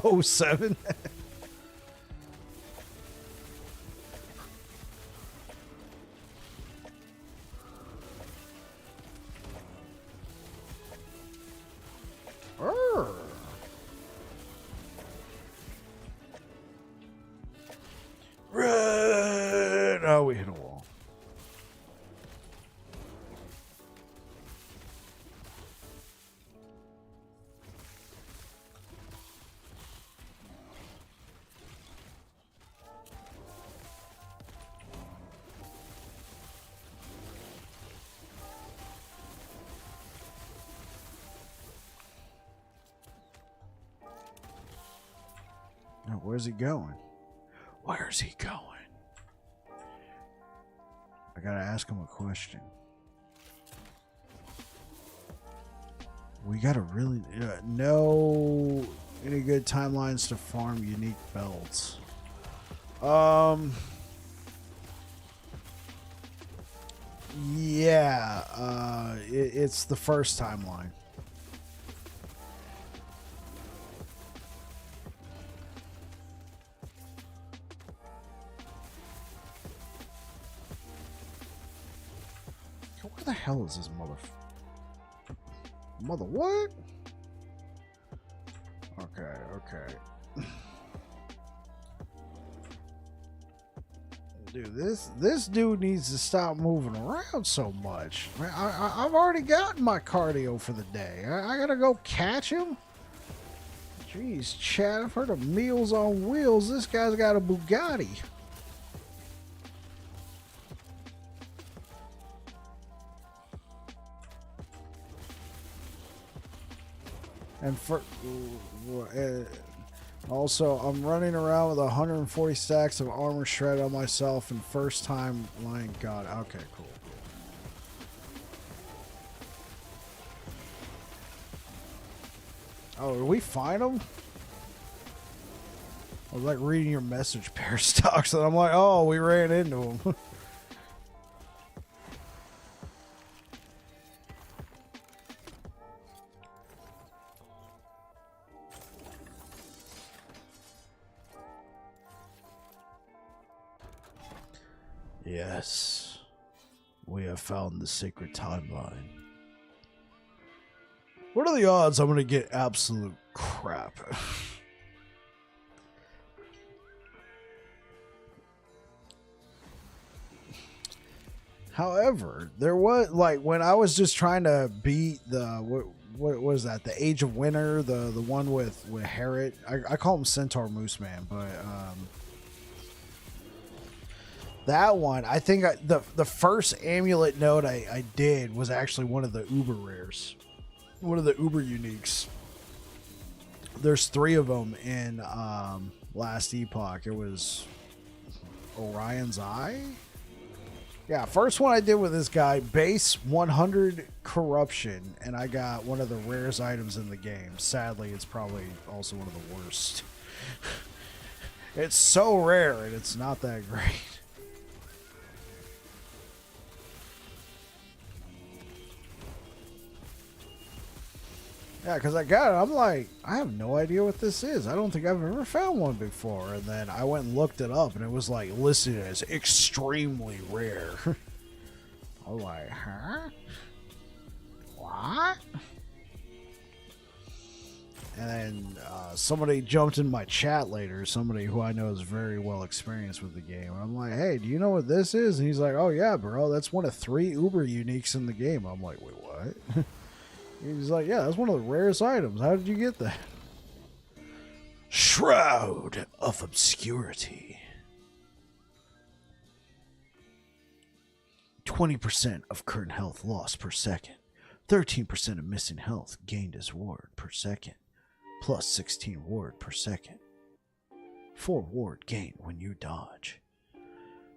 Oh, 07. Run! Oh, we hit a wall. Now, where's he going? Where's he going? I gotta ask him a question. We gotta really know any good timelines to farm unique belts. Yeah, it's the first timeline. Where the hell is this mother what? Okay. Dude, this dude needs to stop moving around so much. I've already gotten my cardio for the day. I gotta go catch him? Jeez, Chad, I've heard of Meals on Wheels. This guy's got a Bugatti. And also, I'm running around with 140 stacks of armor shred on myself and first time line god. Okay, cool. Oh, did we find him? I was like reading your message, Parastox, and I'm like, oh, we ran into him. Yes, we have found the sacred timeline. What are the odds I'm going to get absolute crap? However, there was, like, when I was just trying to beat the, what was that? The Age of Winter, the one with Harriet. I call him Centaur Moose Man, but that one, I think the first amulet node I did was actually one of the uber rares. One of the uber uniques. There's 3 of them in last Epoch. It was Orion's Eye. Yeah, first one I did with this guy, base 100 corruption, and I got one of the rarest items in the game. Sadly, it's probably also one of the worst. It's so rare, and it's not that great. Yeah, because I got it. I'm like, I have no idea what this is. I don't think I've ever found one before. And then I went and looked it up, and it was like listed as extremely rare. I was like, huh? What? And then somebody jumped in my chat later, somebody who I know is very well experienced with the game. And I'm like, hey, do you know what this is? And he's like, oh, yeah, bro. That's one of 3 uber uniques in the game. I'm like, wait, what? He's like, yeah, that's one of the rarest items. How did you get that? Shroud of Obscurity. 20% of current health lost per second. 13% of missing health gained as ward per second. Plus 16 ward per second. 4 ward gained when you dodge.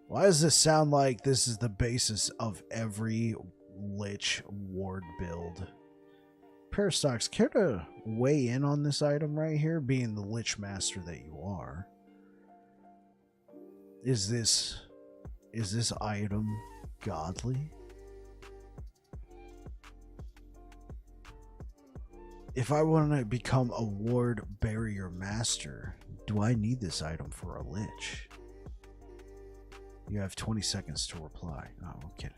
Why does this sound like this is the basis of every Lich ward build? Parastox, care to weigh in on this item right here, being the Lich Master that you are? Is this item godly? If I want to become a Ward Barrier Master, do I need this item for a Lich? You have 20 seconds to reply. No, I'm kidding.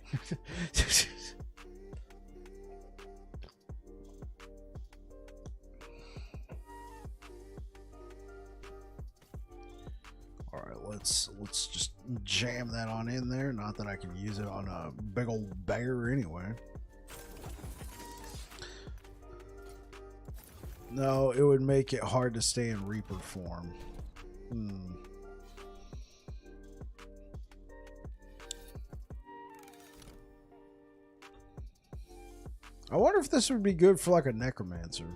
Let's just jam that on in there. Not that I can use it on a big old bear anyway. No, it would make it hard to stay in Reaper form. I wonder if this would be good for like a Necromancer.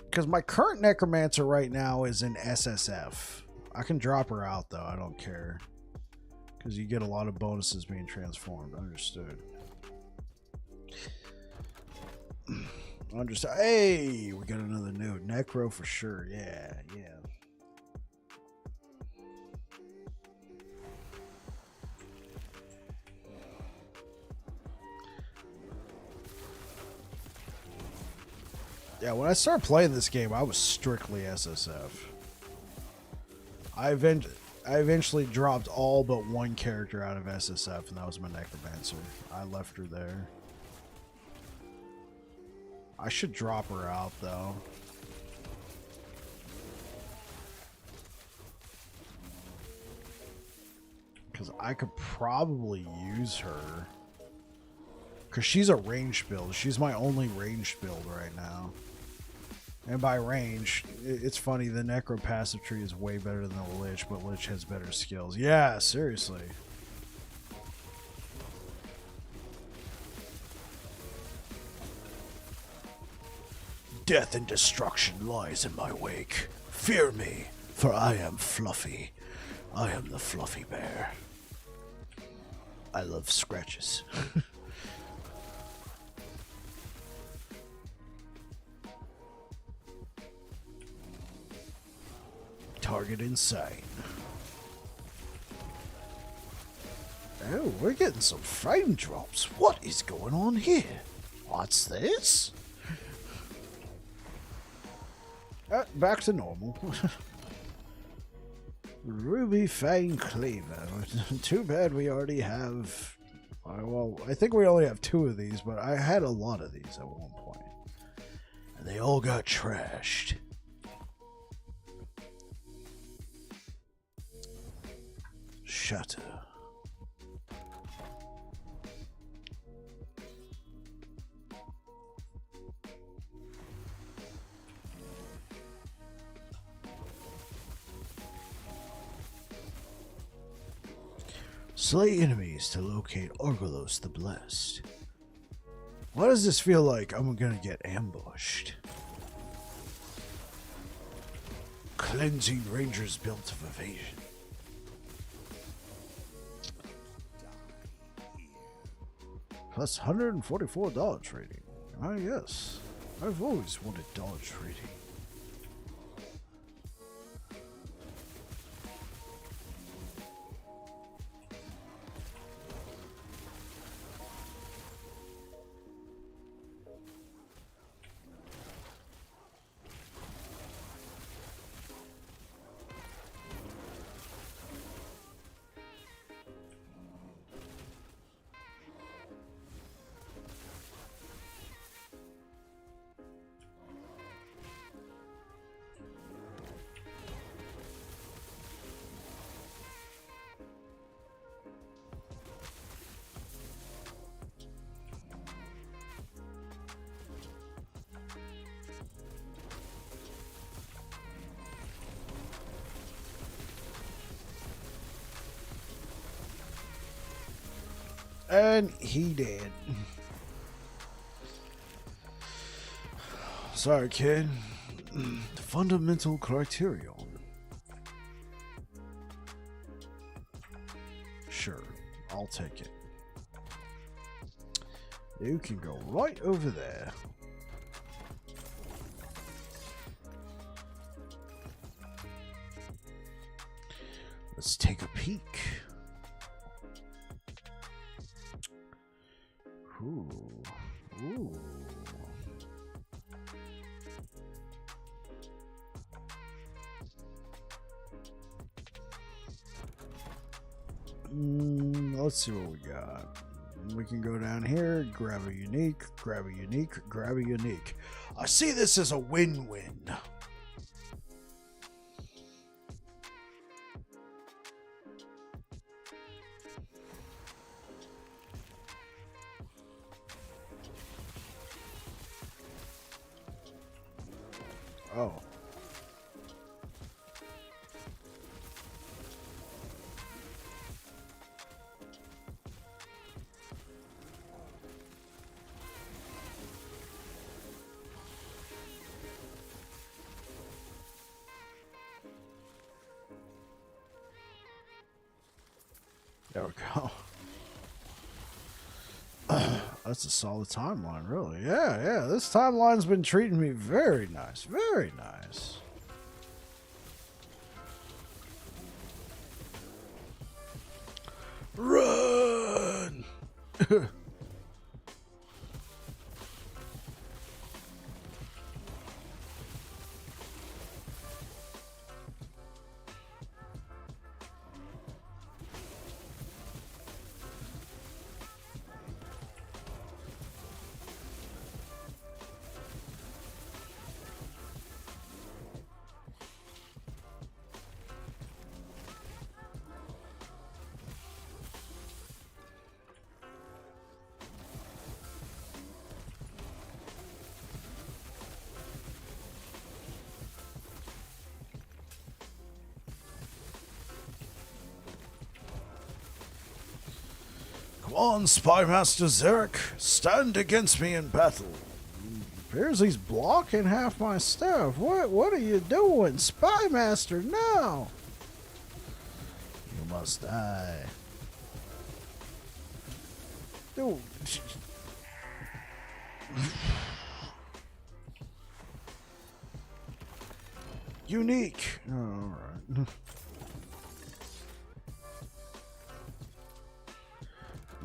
Because my current Necromancer right now is in SSF. I can drop her out though, I don't care. Because you get a lot of bonuses being transformed. Understood. Understood. Hey, we got another node. Necro for sure. Yeah. Yeah, when I started playing this game, I was strictly SSF. I eventually dropped all but one character out of SSF, and that was my Necromancer. I left her there. I should drop her out, though. Because I could probably use her. Because she's a ranged build. She's my only ranged build right now. And by range, it's funny, the Necro passive tree is way better than the Lich, but Lich has better skills. Yeah, seriously. Death and destruction lies in my wake. Fear me, for I am Fluffy. I am the Fluffy Bear. I love scratches. Target insane. Oh, we're getting some frame drops. What is going on here? What's this? Back to normal. Ruby Fang Cleaver. Too bad we already have... well, I think we only have 2 of these, but I had a lot of these at one point. And they all got trashed. Shutter. Slay enemies to locate Orgolos the Blessed. Why does this feel like I'm gonna get ambushed? Cleansing Ranger's belt of evasion. Plus $144 dodge rating. Ah, yes. I've always wanted dodge rating. And he did. Sorry, kid. Fundamental criterion. Sure, I'll take it. You can go right over there. Let's take a peek. Ooh. Ooh. Let's see what we got. We can go down here, grab a unique, grab a unique, grab a unique. I see this as a win-win. Oh. There we go. That's a solid timeline, really. Yeah, this timeline's been treating me very nice. Very nice. Run! on, Spymaster Zarek. Stand against me in battle. Appears he's blocking half my stuff. What are you doing? Spymaster, no! You must die. Dude. Unique. Alright.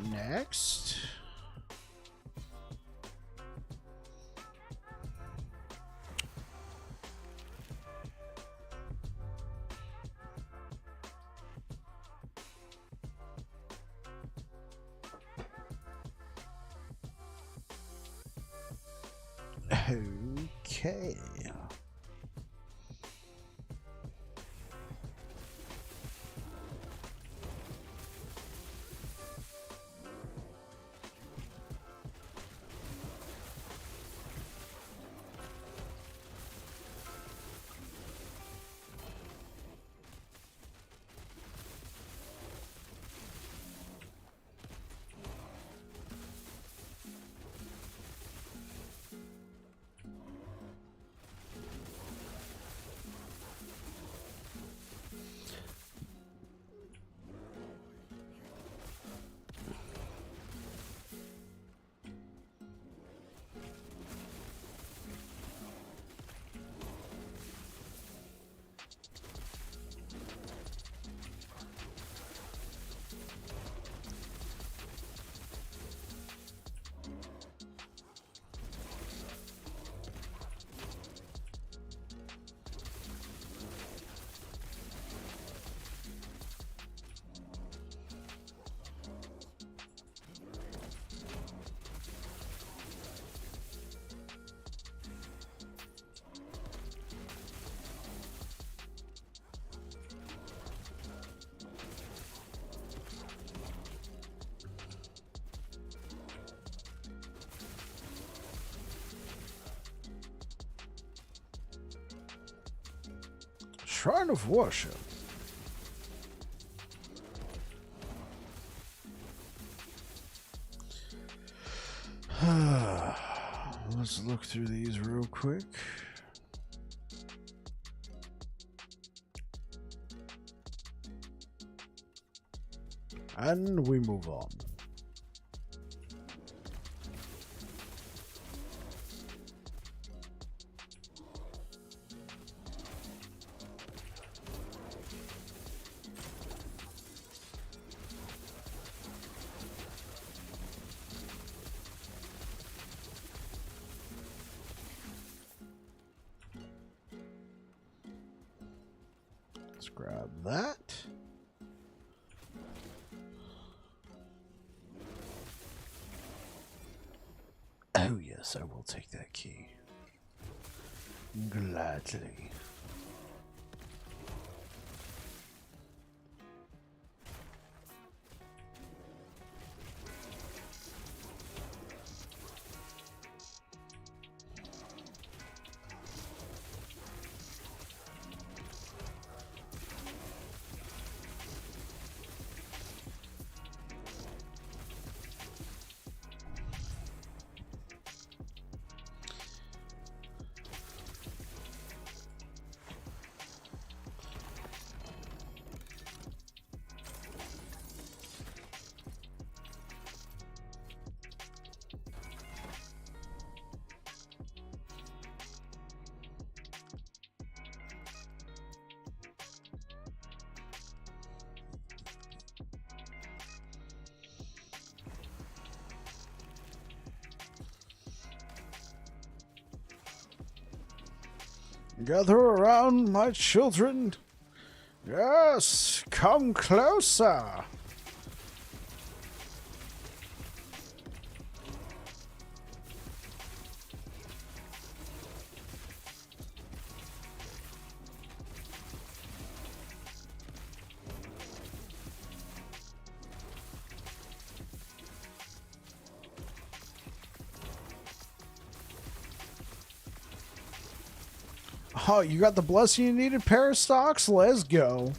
Next. Okay. Shrine of Worship. Let's look through these real quick. And we move on. Let's grab that. Oh yes, I will take that key. Gladly. Gather around, my children. Yes, come closer. Oh, you got the blessing you needed, Parastox? Let's go.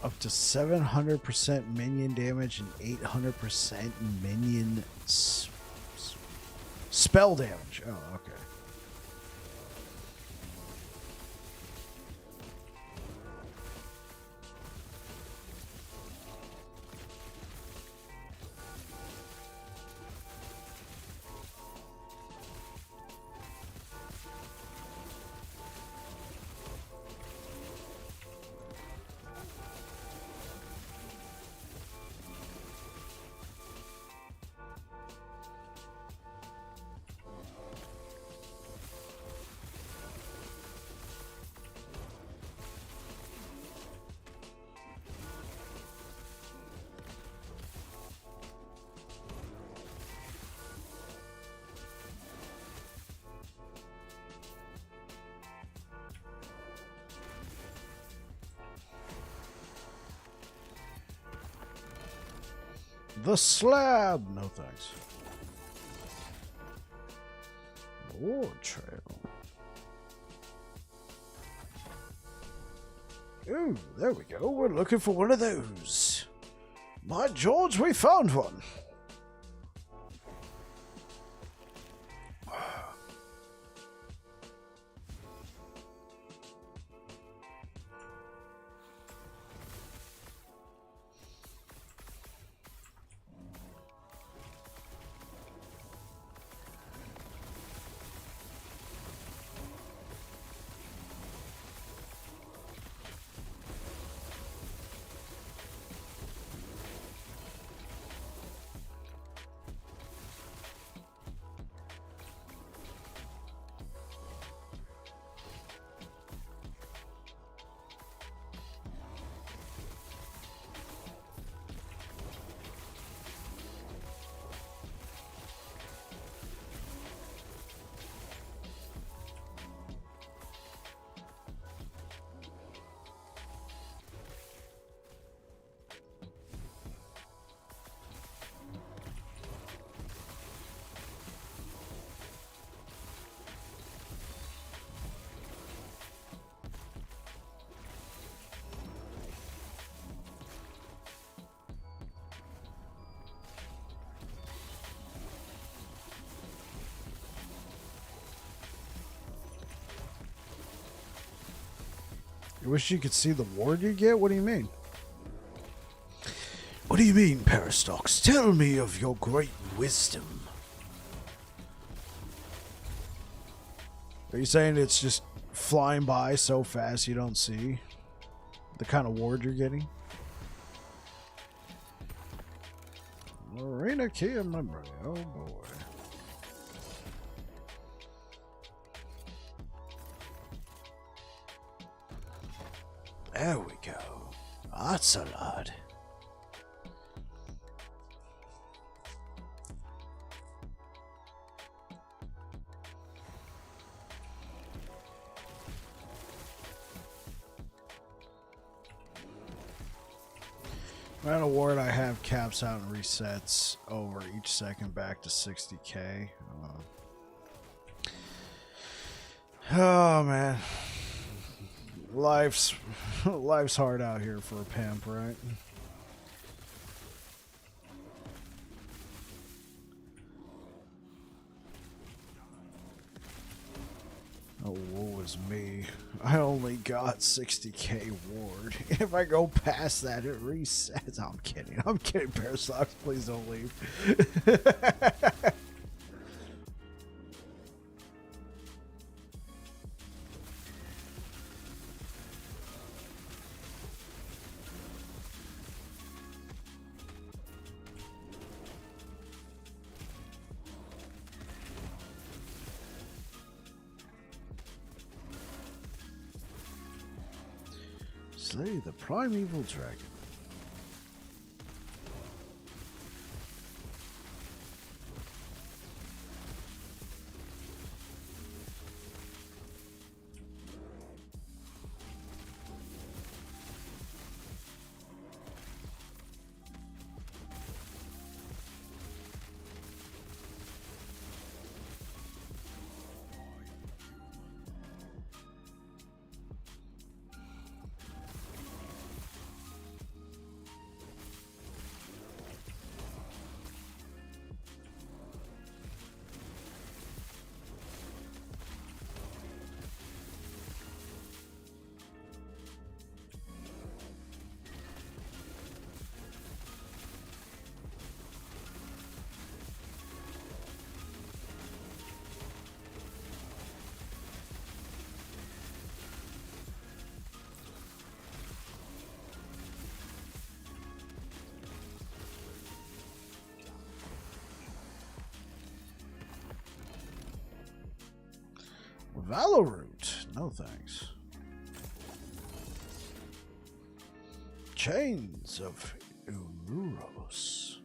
Up to 700% minion damage and 800% minion spell damage. Oh, okay. The slab! No thanks. War trail. Ooh, there we go. We're looking for one of those. By George, we found one. You wish you could see the ward you get? What do you mean? What do you mean, Peristox? Tell me of your great wisdom. Are you saying it's just flying by so fast you don't see the kind of ward you're getting? Marina key in memory. Oh boy. There we go. That's a lot. That award I have caps out and resets over each second back to 60k. Oh man. Life's hard out here for a pimp, right? Oh, woe is me. I only got 60k ward. If I go past that, it resets. I'm kidding. I'm kidding, Parasox. Please don't leave. Slay the primeval dragon. Valoroot. No thanks. Chains of Ururos.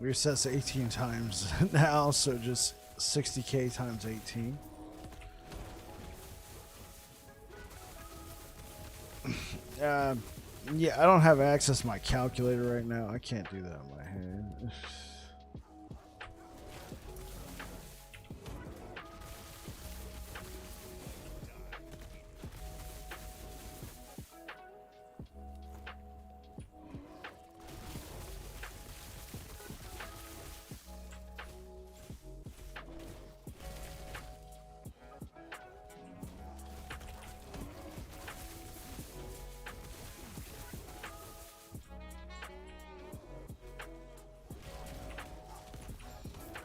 We resets 18 times now, so just 60k times 18. Yeah, I don't have access to my calculator right now. I can't do that in my head.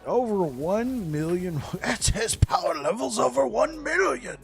Over 1 million. That's his power levels over 1 million.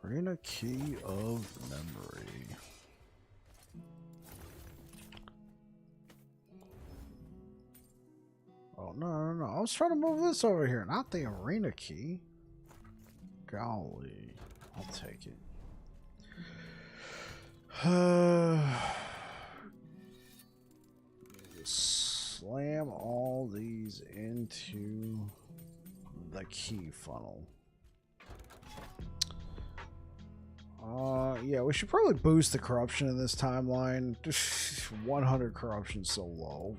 Arena Key of Memory. Oh, no. I was trying to move this over here, not the arena key. Golly. I'll take it. Slam all these into the key funnel. Yeah, we should probably boost the corruption in this timeline. 100 corruption so low.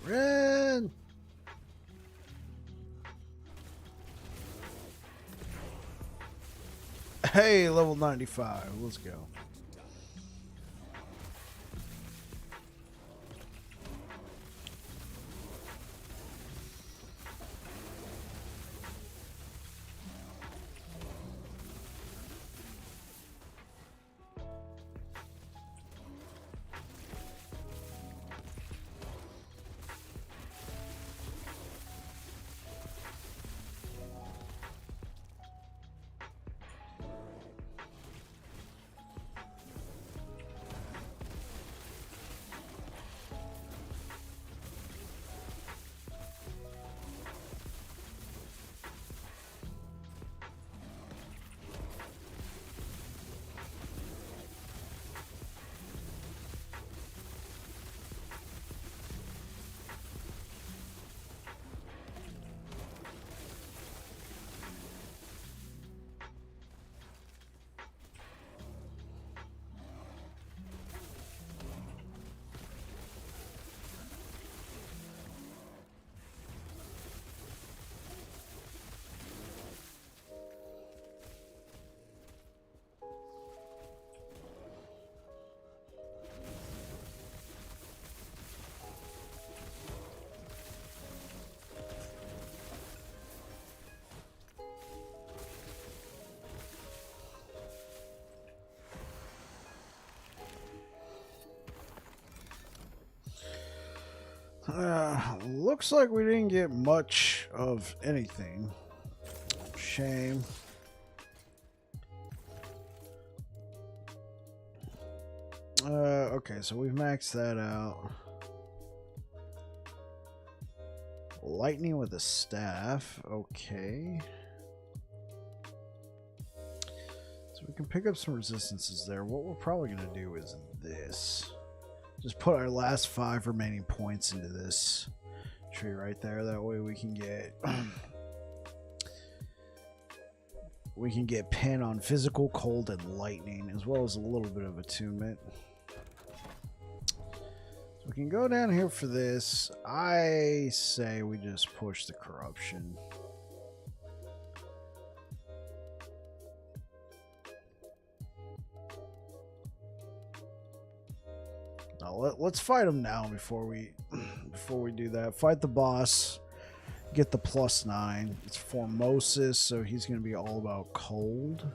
Ren! Hey, level 95. Let's go. Looks like we didn't get much of anything. Shame. Okay, so we've maxed that out. Lightning with a staff. Okay. So we can pick up some resistances there. What we're probably going to do is this. Just put our last 5 remaining points into this tree right there. That way we can get pin on physical, cold, and lightning, as well as a little bit of attunement. So we can go down here for this. I say we just push the corruption. Now let's fight him now before we do that. Fight the boss. Get the +9. It's Formosus, so he's going to be all about cold.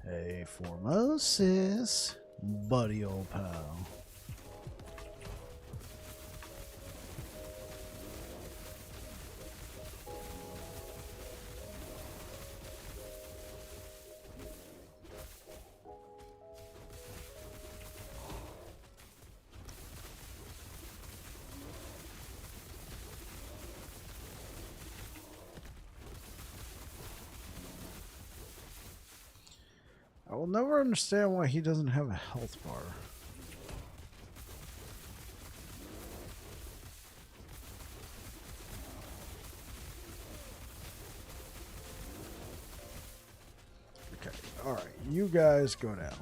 Hey, Formosus, buddy old pal. I will never understand why he doesn't have a health bar. Okay, alright, you guys go down.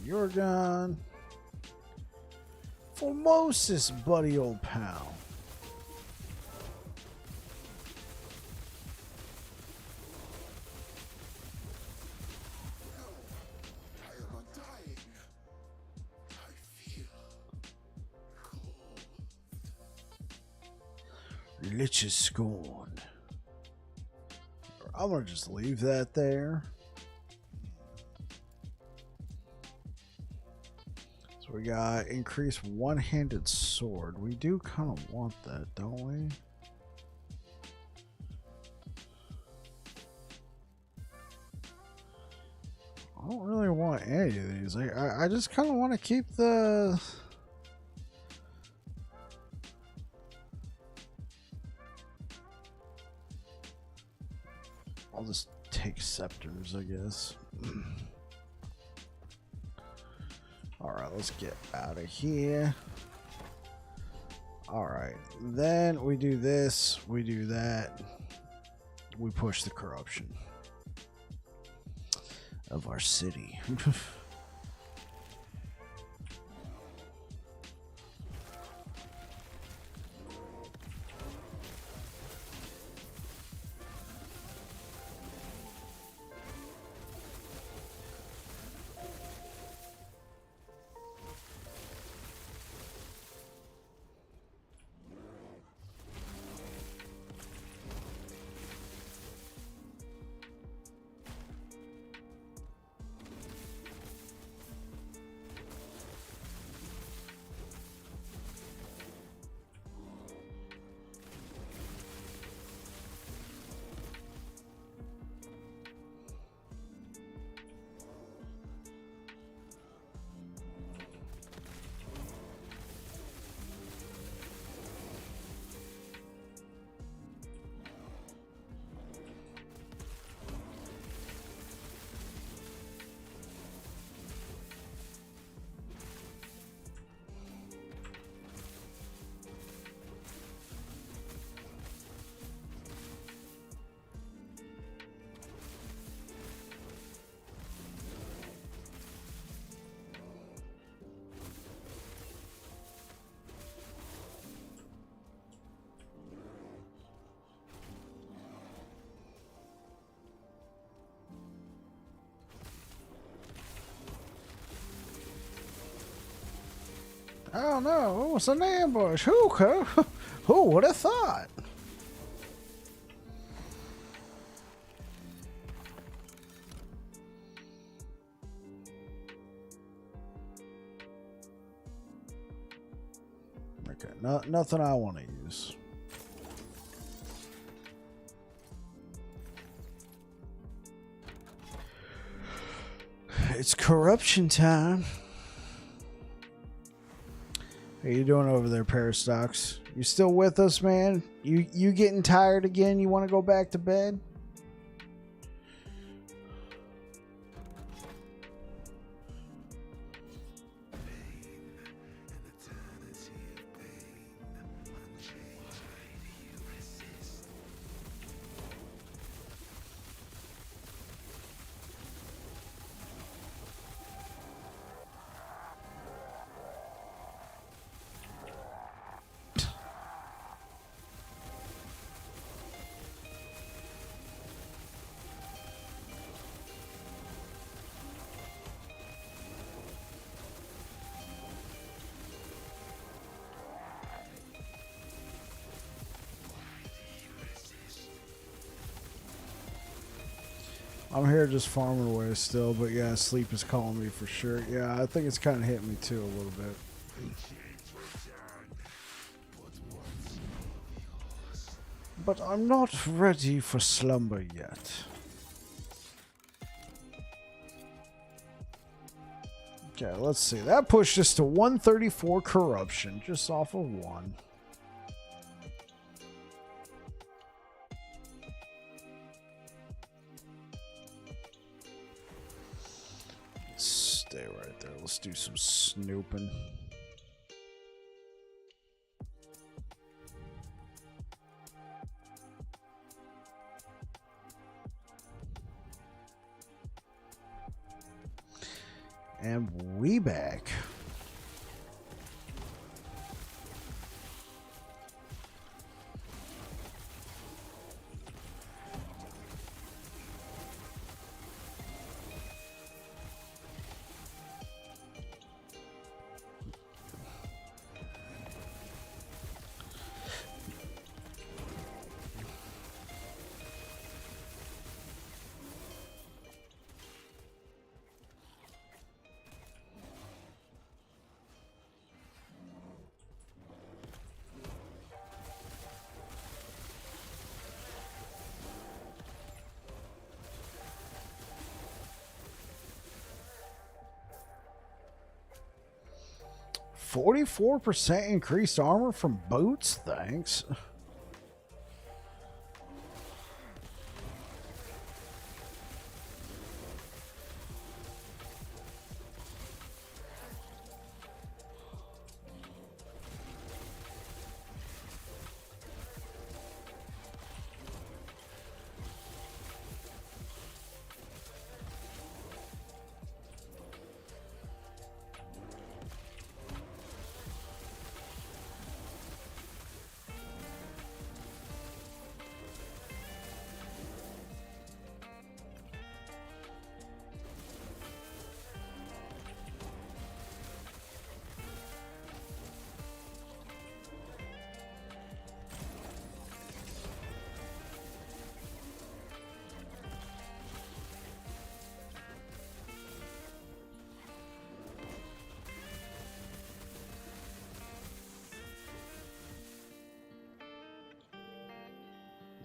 You're gone. Formosus, buddy old pal. Lich's Scorn. I'm gonna just leave that there. So we got increased one-handed sword. We do kind of want that, don't we? I don't really want any of these. I just kind of want to keep the... I'll just take scepters, I guess. Alright, let's get out of here. Alright, then we do this, we do that. We push the corruption of our city. Oh no, it was an ambush. Who would have thought? Okay, nothing I want to use. It's corruption time. How you doing over there, Parastox? You still with us, man? You getting tired again? You want to go back to bed? I'm here just farming away still, but yeah, sleep is calling me for sure. Yeah, I think it's kind of hitting me too a little bit. But I'm not ready for slumber yet. Okay, let's see. That pushed us to 134 corruption, just off of 1. Stay right there. Let's do some snooping. And we back. %44 increased armor from boots? Thanks.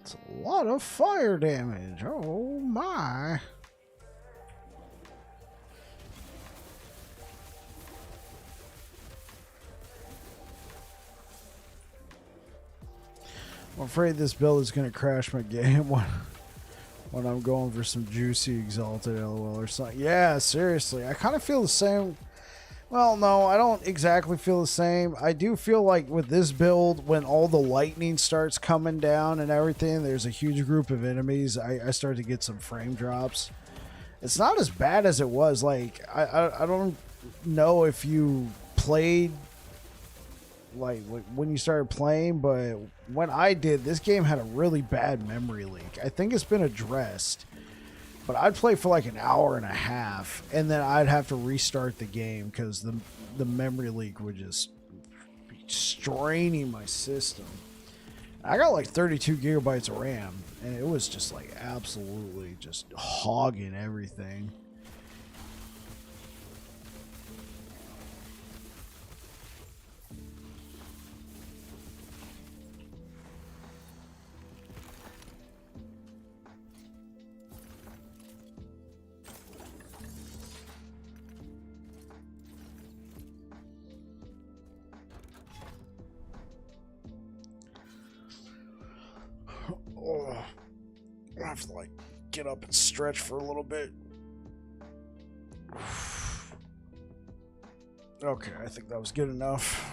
That's a lot of fire damage. Oh my. I'm afraid this build is going to crash my game when I'm going for some juicy exalted LOL or something. Yeah, seriously. I kind of feel the same. Well, no, I don't exactly feel the same. I do feel like with this build, when all the lightning starts coming down and everything, there's a huge group of enemies. I start to get some frame drops. It's not as bad as it was. Like, I don't know if you played, like when you started playing, but when I did, this game had a really bad memory leak. I think it's been addressed. But I'd play for like an hour and a half, and then I'd have to restart the game because the memory leak would just straining my system. I got like 32 gigabytes of RAM, and it was just like absolutely just hogging everything. Oh, I have to like get up and stretch for a little bit. Okay, I think that was good enough.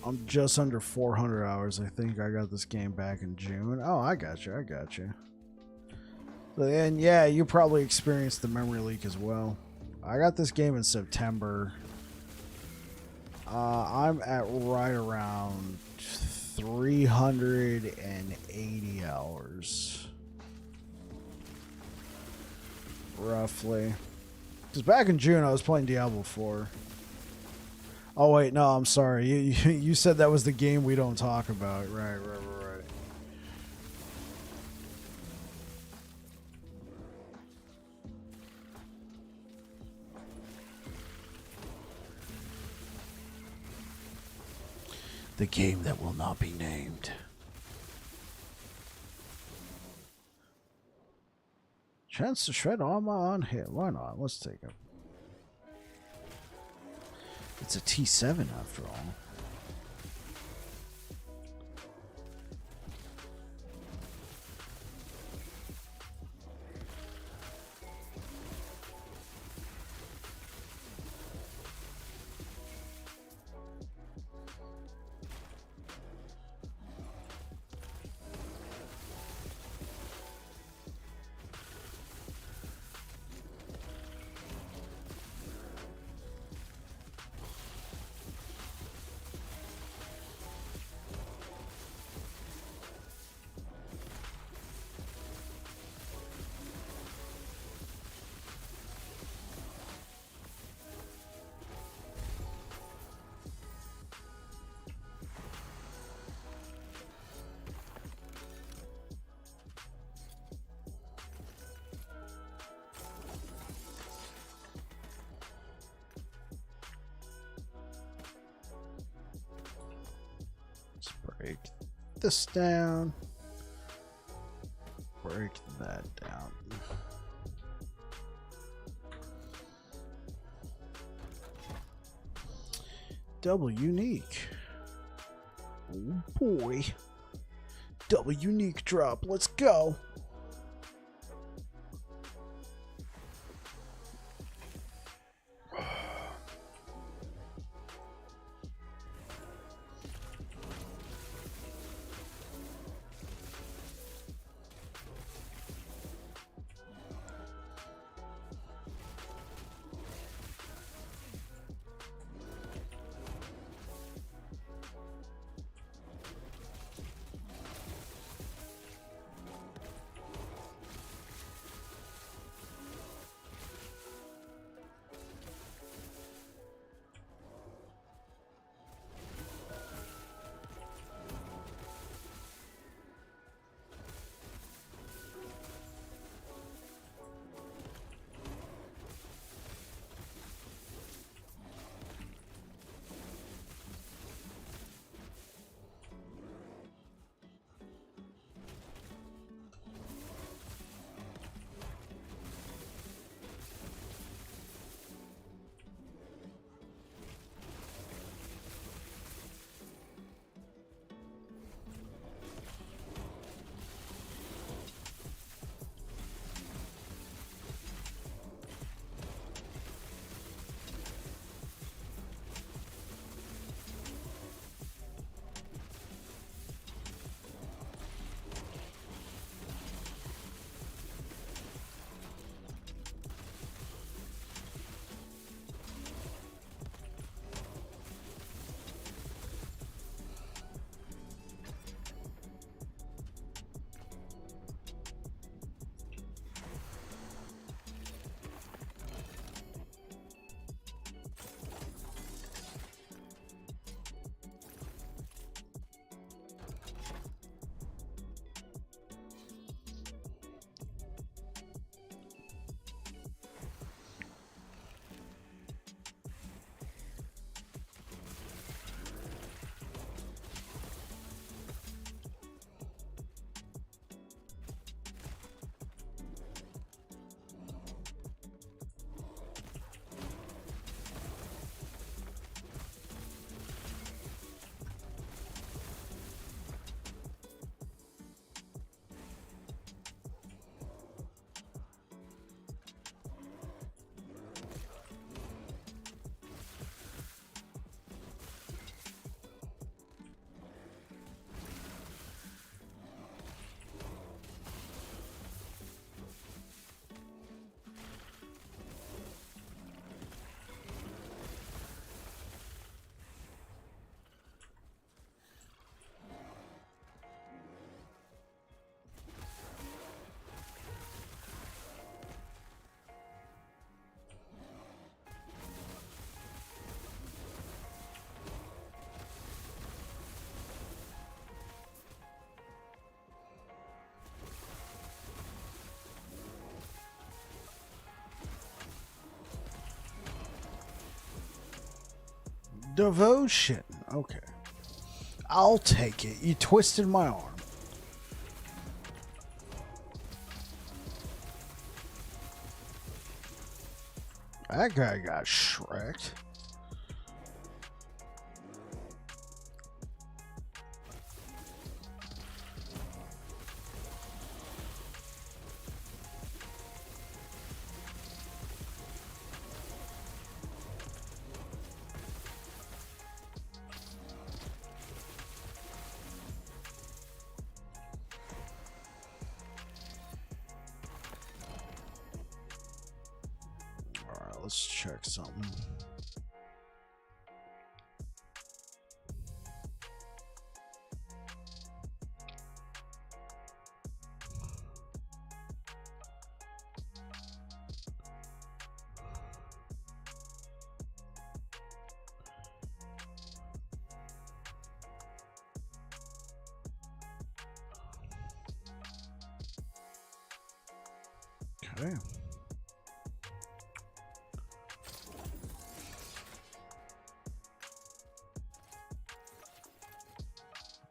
I'm just under 400 hours. I think I got this game back in June. Oh, I got you. I got you. So, and yeah, you probably experienced the memory leak as well. I got this game in September. I'm at right around 380 hours. Roughly. Because back in June, I was playing Diablo 4. Oh wait, no, I'm sorry. You said that was the game we don't talk about. Right. The game that will not be named. Chance to shred armor on hit. Why not? Let's take it. It's a T7 after all. Break this down. Break that down. Double unique. Oh boy. Double unique drop. Let's go. Devotion. Okay. I'll take it. You twisted my arm. That guy got shreked. Let's check something. Okay.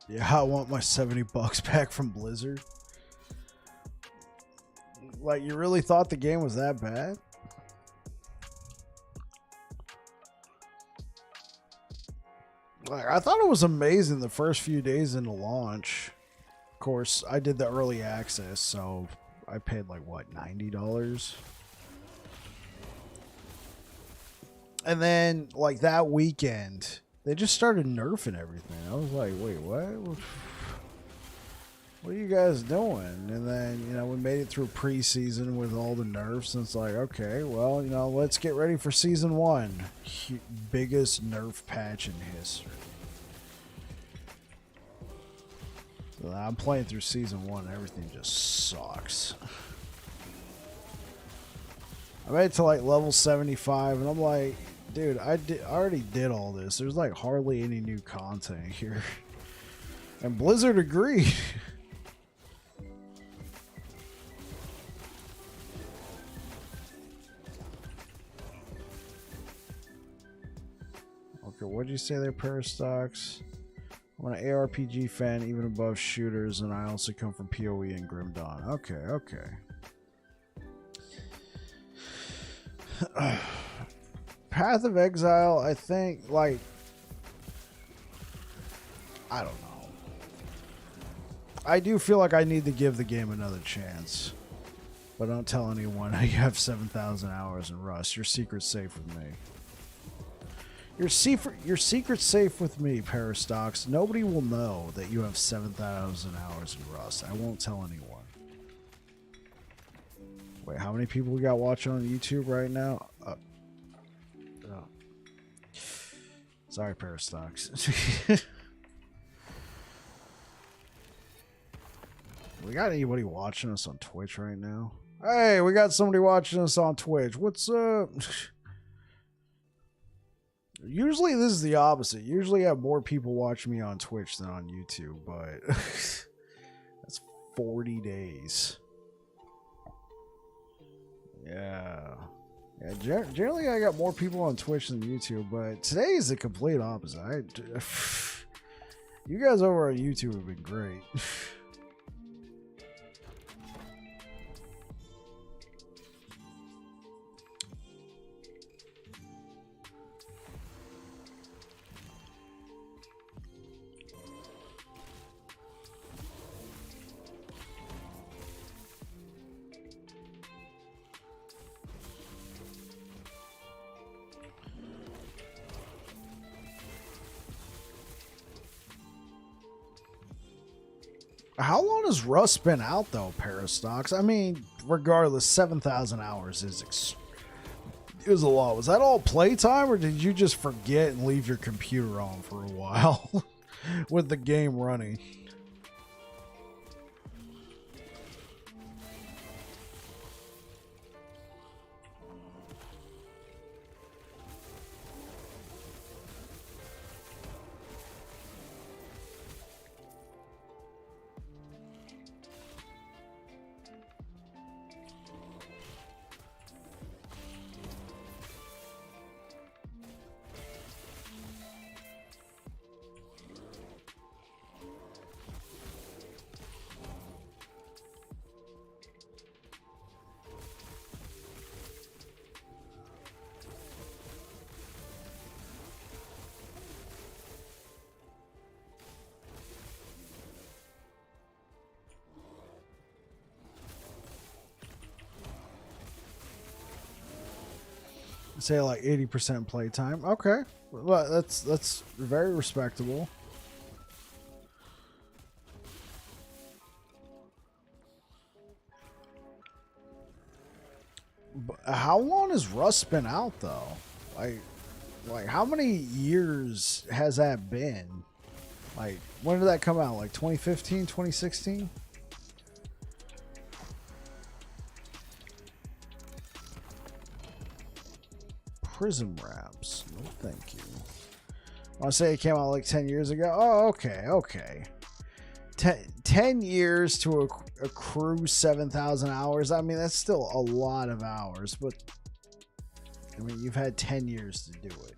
Yeah, I want my $70 back from Blizzard. Like, you really thought the game was that bad? Like, I thought it was amazing the first few days into launch. Of course, I did the early access, so I paid like, what, $90? And then, like, that weekend, they just started nerfing everything. I was like, wait, what? What are you guys doing? And then, you know, we made it through preseason with all the nerfs. And it's like, okay, well, you know, let's get ready for season 1. Biggest nerf patch in history. So I'm playing through season 1 and everything just sucks. I made it to like level 75 and I'm like, dude, I already did all this. There's like hardly any new content here. And Blizzard agreed. Okay, what'd you say there, Parastox? I'm an ARPG fan, even above shooters, and I also come from PoE and Grim Dawn. Okay, okay. Path of Exile, I think, like, I don't know. I do feel like I need to give the game another chance. But don't tell anyone you have 7,000 hours in Rust. Your secret's safe with me. Your secret's safe with me, Parastox. Nobody will know that you have 7,000 hours in Rust. I won't tell anyone. Wait, how many people we got watching on YouTube right now? Oh. Sorry, Parastox. We got anybody watching us on Twitch right now? Hey, we got somebody watching us on Twitch. What's up? Usually this is the opposite. Usually I have more people watching me on Twitch than on YouTube, but that's 40 days. Yeah. Yeah, generally I got more people on Twitch than YouTube, but today is the complete opposite. You guys over on YouTube have been great. How long has Rust been out, though, Parastox? I mean, regardless, 7,000 hours is a lot. Was that all playtime, or did you just forget and leave your computer on for a while with the game running? Say like 80% playtime. Okay, well, that's very respectable. But how long has Rust been out though? Like how many years has that been? Like when did that come out? Like 2015, 2016? Prism wraps. No, thank you. I want to say it came out like 10 years ago. Oh, okay, okay. 10 years to accrue 7,000 hours. I mean, that's still a lot of hours, but I mean, you've had 10 years to do it.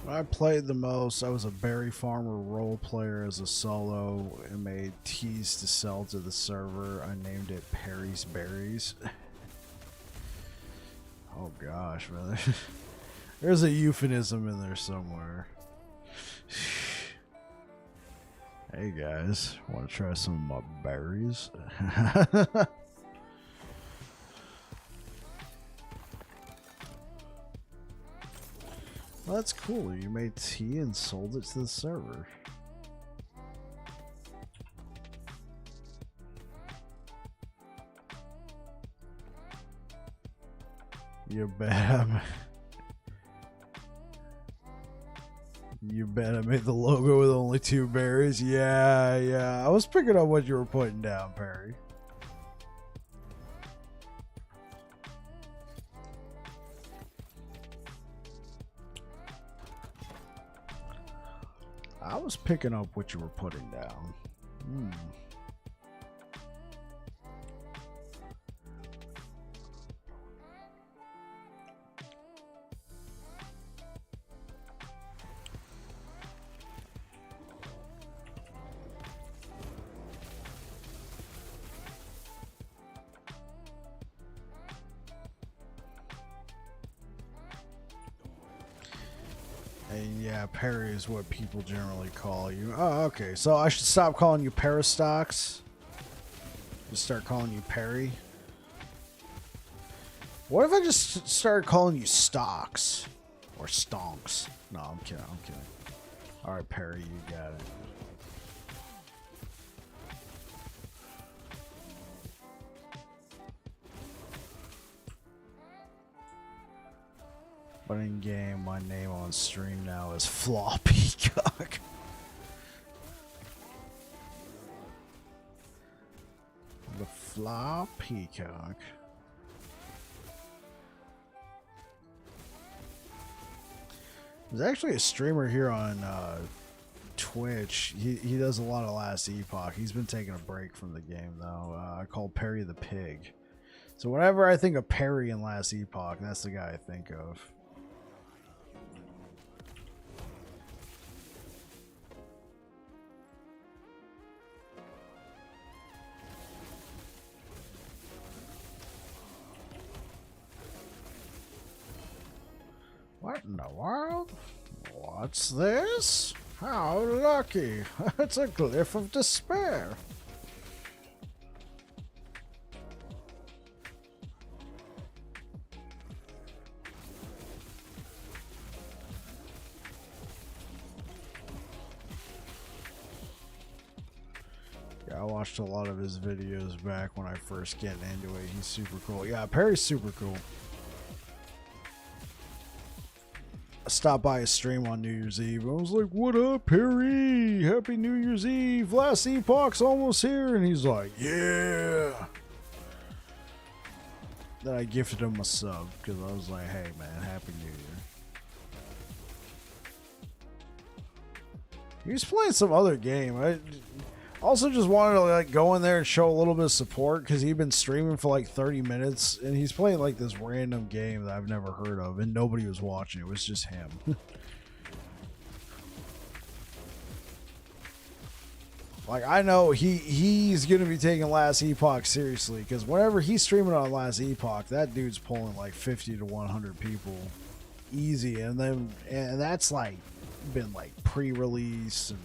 When I played the most, I was a berry farmer role player as a solo and made teas to sell to the server. I named it Perry's Berries. Oh gosh, brother. There's a euphemism in there somewhere. Hey guys, want to try some of my berries? Well, that's cool. You made tea and sold it to the server. You bet. You bet I made the logo with only 2 berries. Yeah, yeah. I was picking up what you were putting down, Perry. I was picking up what you were putting down. And yeah, Perry is what people generally call you. Oh, okay. So I should stop calling you Peristox. Just start calling you Perry. What if I just started calling you Stocks? Or Stonks? No, I'm kidding. I'm kidding. Alright, Perry, you got it. But in game, my name on stream now is Floppy Cock. The Floppy Cock. There's actually a streamer here on Twitch. He does a lot of Last Epoch. He's been taking a break from the game though. I call Perry the Pig. So whenever I think of Perry in Last Epoch, that's the guy I think of. What in the world? What's this? How lucky. It's a glyph of despair. I watched a lot of his videos back when I first get into it. He's super cool. Yeah, Perry's super cool. I stopped by his stream on New Year's Eve. I was like, what up, Perry? Happy New Year's Eve. Last Epoch's almost here. And he's like, yeah. Then I gifted him a sub because I was like, hey, man, Happy New Year. He was playing some other game. I also just wanted to like go in there and show a little bit of support because he'd been streaming for like 30 minutes and he's playing like this random game that I've never heard of and nobody was watching. It was just him. Like I know he's gonna be taking Last Epoch seriously because whenever he's streaming on Last Epoch, that dude's pulling like 50 to 100 people easy, and that's like been like pre-release and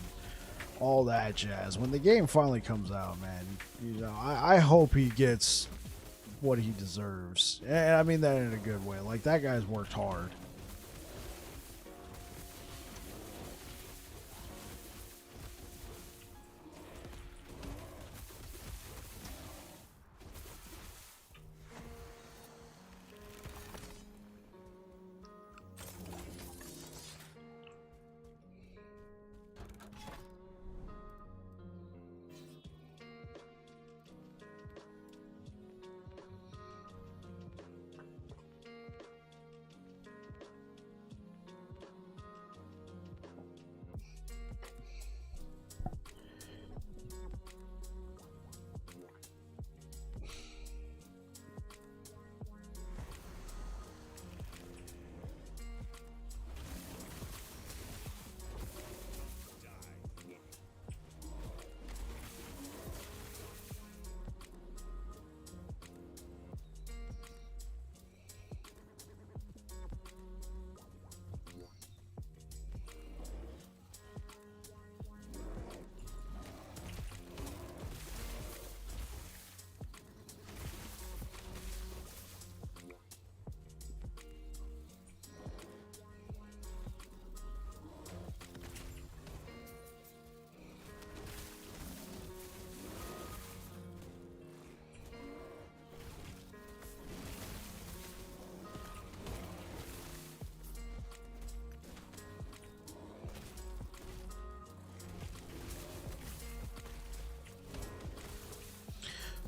all that jazz. When the game finally comes out, man, you know, I hope he gets what he deserves, and I mean that in a good way. Like that guy's worked hard.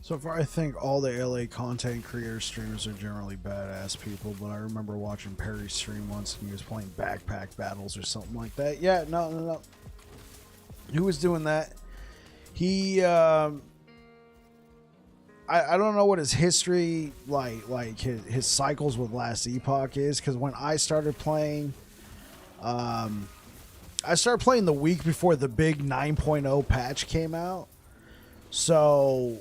So far, I think all the LA content creator streamers are generally badass people, but I remember watching Perry stream once and he was playing backpack battles or something like that. Yeah, no. Who was doing that? He, I don't know what his history, like his cycles with Last Epoch is, because when I started playing, I started playing the week before the big 9.0 patch came out. So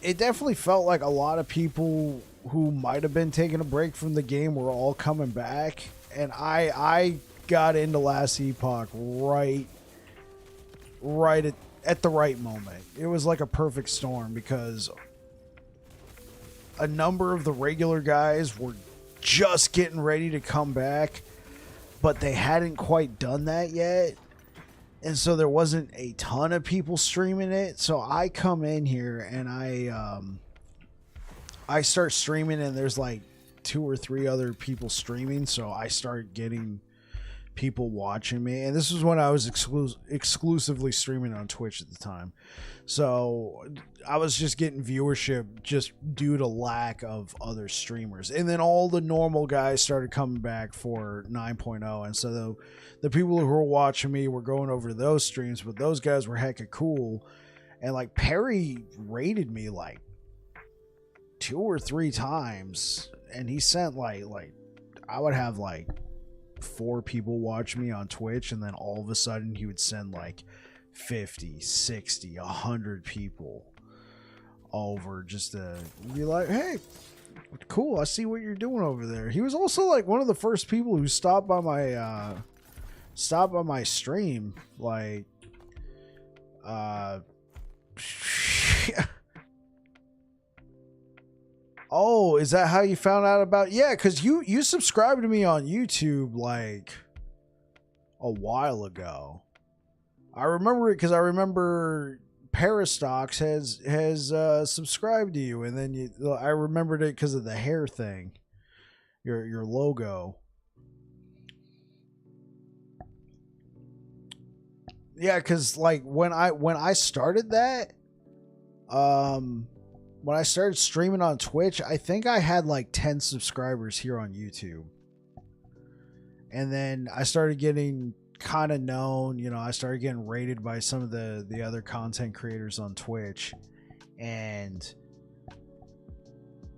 it definitely felt like a lot of people who might have been taking a break from the game were all coming back, and I got into Last Epoch right at the right moment. It was like a perfect storm because a number of the regular guys were just getting ready to come back, but they hadn't quite done that yet. And so there wasn't a ton of people streaming it. So I come in here and I start streaming, and there's like 2 or 3 other people streaming. So I start getting people watching me. And this was when I was exclusively streaming on Twitch at the time. So I was just getting viewership just due to lack of other streamers. And then all the normal guys started coming back for 9.0. And so the people who were watching me were going over those streams, but those guys were hecka cool. And like Perry rated me like 2 or 3 times. And he sent like I would have like 4 people watch me on Twitch, and then all of a sudden he would send like 50, 60, 100 people over just to be like, hey, cool, I see what you're doing over there. He was also like one of the first people who stopped by my stream, like oh, is that how you found out about? Yeah, because you subscribed to me on YouTube like a while ago. I remember it because I remember Parastox has subscribed to you, and then I remembered it because of the hair thing, your logo. Yeah, because like when I started that, when I started streaming on Twitch, I think I had like 10 subscribers here on YouTube, and then I started getting kind of known. You know, I started getting rated by some of the other content creators on Twitch, and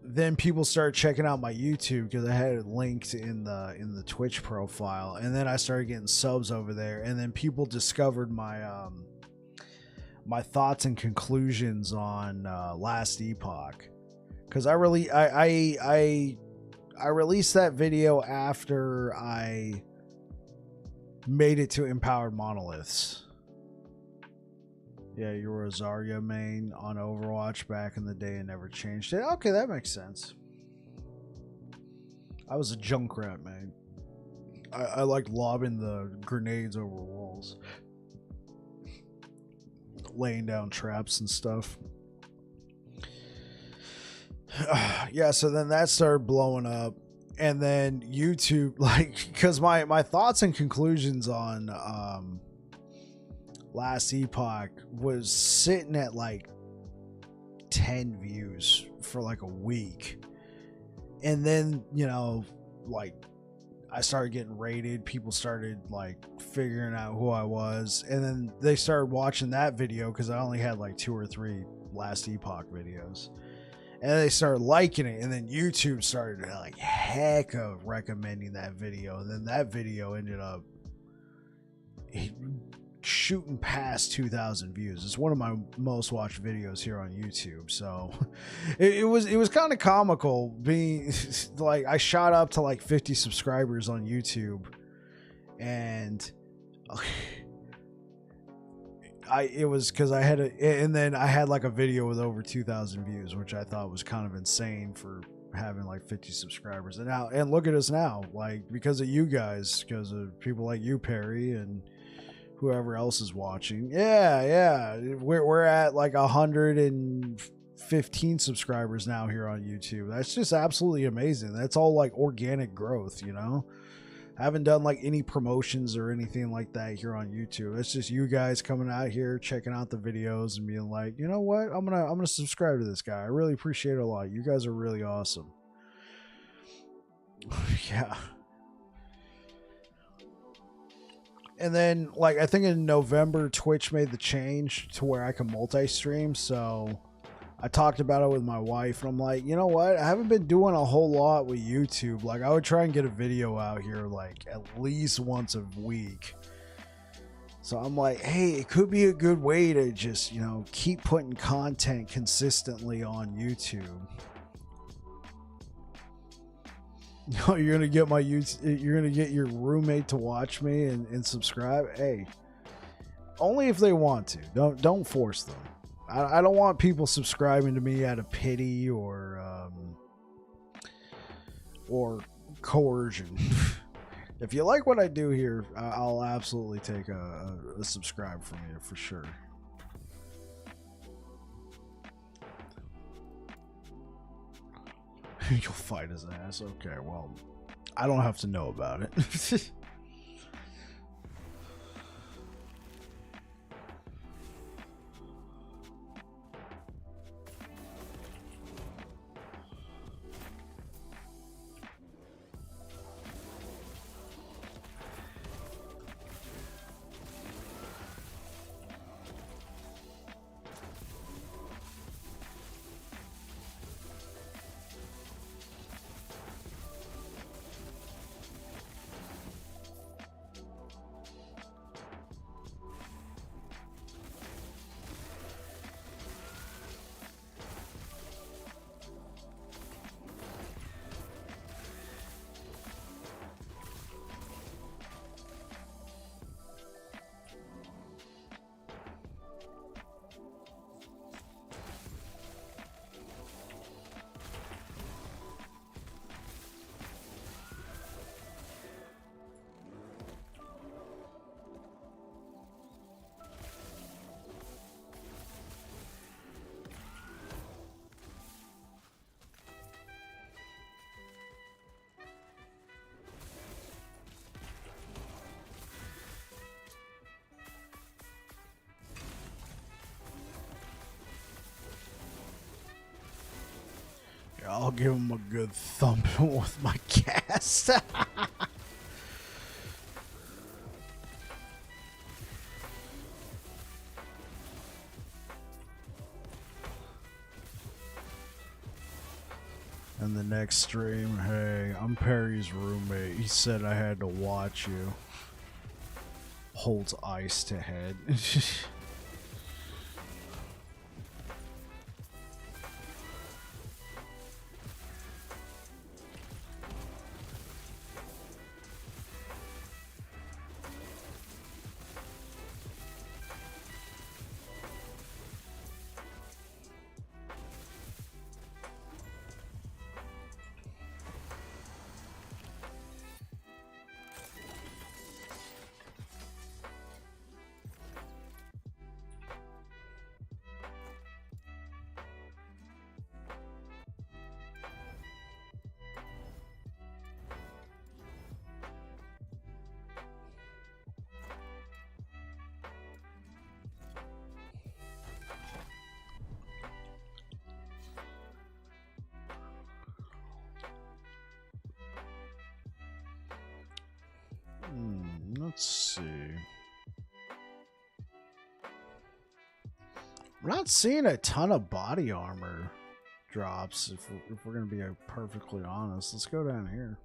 then people started checking out my YouTube because I had it linked in the Twitch profile, and then I started getting subs over there, and then people discovered my my thoughts and conclusions on Last Epoch, because I released that video after I made it to Empowered Monoliths. Yeah, you were a Zarya main on Overwatch back in the day and never changed it. Okay, that makes sense. I was a Junkrat main. I liked lobbing the grenades over walls, laying down traps and stuff. Yeah, so then that started blowing up, and then YouTube, like, because my thoughts and conclusions on Last Epoch was sitting at like 10 views for like a week, and then, you know, like, I started getting rated. People started like figuring out who I was, and then they started watching that video because I only had like 2 or 3 Last Epoch videos, and they started liking it, and then YouTube started like heck of recommending that video, and then that video ended up shooting past 2,000 views. It's one of my most watched videos here on YouTube, so it was kind of comical being like, I shot up to like 50 subscribers on YouTube, and it was because I had and then I had like a video with over 2,000 views, which I thought was kind of insane for having like 50 subscribers. And now, and look at us now, like, because of you guys, because of people like you, Perry, and whoever else is watching. Yeah, we're at like 115 subscribers now here on YouTube. That's just absolutely amazing. That's all like organic growth, you know. I haven't done like any promotions or anything like that here on YouTube. It's just you guys coming out here, checking out the videos, and being like, you know what, I'm gonna subscribe to this guy. I really appreciate it a lot. You guys are really awesome. Yeah. And then, like, I think in November, Twitch made the change to where I can multi-stream. So I talked about it with my wife, and I'm like, you know what? I haven't been doing a whole lot with YouTube. Like, I would try and get a video out here, like, at least once a week. So I'm like, hey, it could be a good way to just, you know, keep putting content consistently on YouTube. No, you're gonna get you're gonna get your roommate to watch me and subscribe. Hey, only if they want to. Don't force them. I don't want people subscribing to me out of pity or coercion. If you like what I do here, I'll absolutely take a subscribe from you for sure. You'll fight his ass. Okay, well, I don't have to know about it. I'll give him a good thumping with my cast. And the next stream, hey, I'm Perry's roommate. He said I had to watch you. Holds ice to head. Let's see. We're not seeing a ton of body armor drops, if we're going to be perfectly honest. Let's go down here.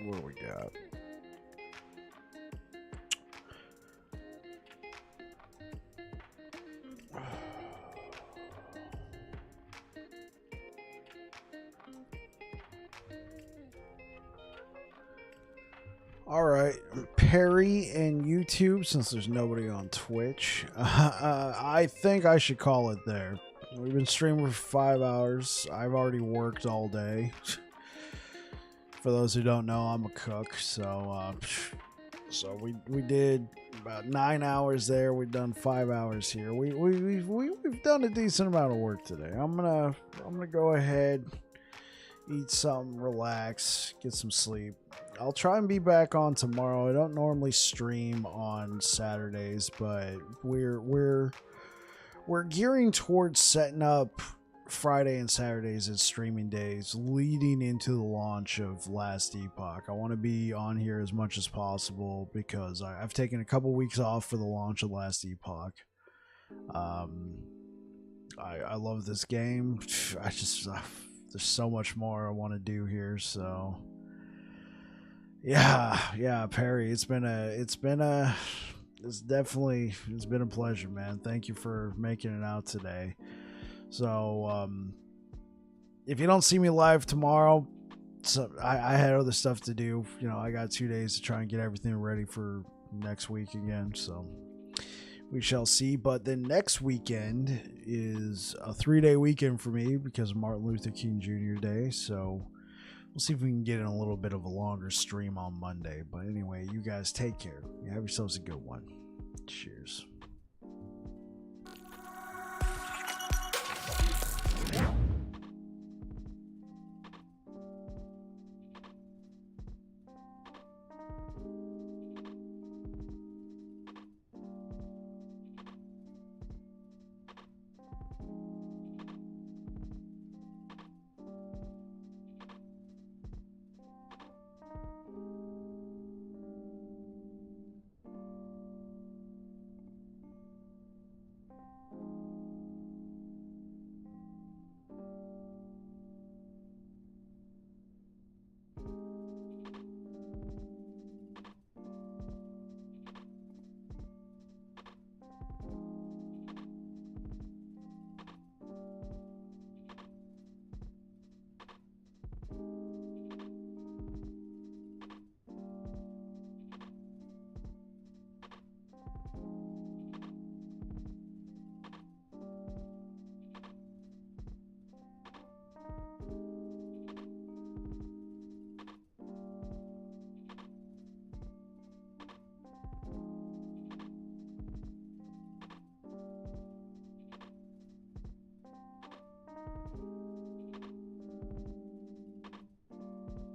What do we got? All right, Perry and YouTube, since there's nobody on Twitch, I think I should call it there. We've been streaming for 5 hours. I've already worked all day. For those who don't know, I'm a cook, so we did about 9 hours there. We've done 5 hours here. We've done a decent amount of work today. I'm gonna go ahead, eat something, relax, get some sleep. I'll try and be back on tomorrow. I don't normally stream on Saturdays, but we're gearing towards setting up Friday and Saturdays as streaming days leading into the launch of Last Epoch. I want to be on here as much as possible because I've taken a couple weeks off for the launch of Last Epoch. I love this game. There's so much more I want to do here, so yeah, Perry, it's been a pleasure, man. Thank you for making it out today. So if you don't see me live tomorrow, so I had other stuff to do. You know, I got 2 days to try and get everything ready for next week again, so we shall see. But then next weekend is a 3-day weekend for me because of Martin Luther King Jr. Day, so we'll see if we can get in a little bit of a longer stream on Monday. But anyway, you guys take care. You have yourselves a good one. Cheers.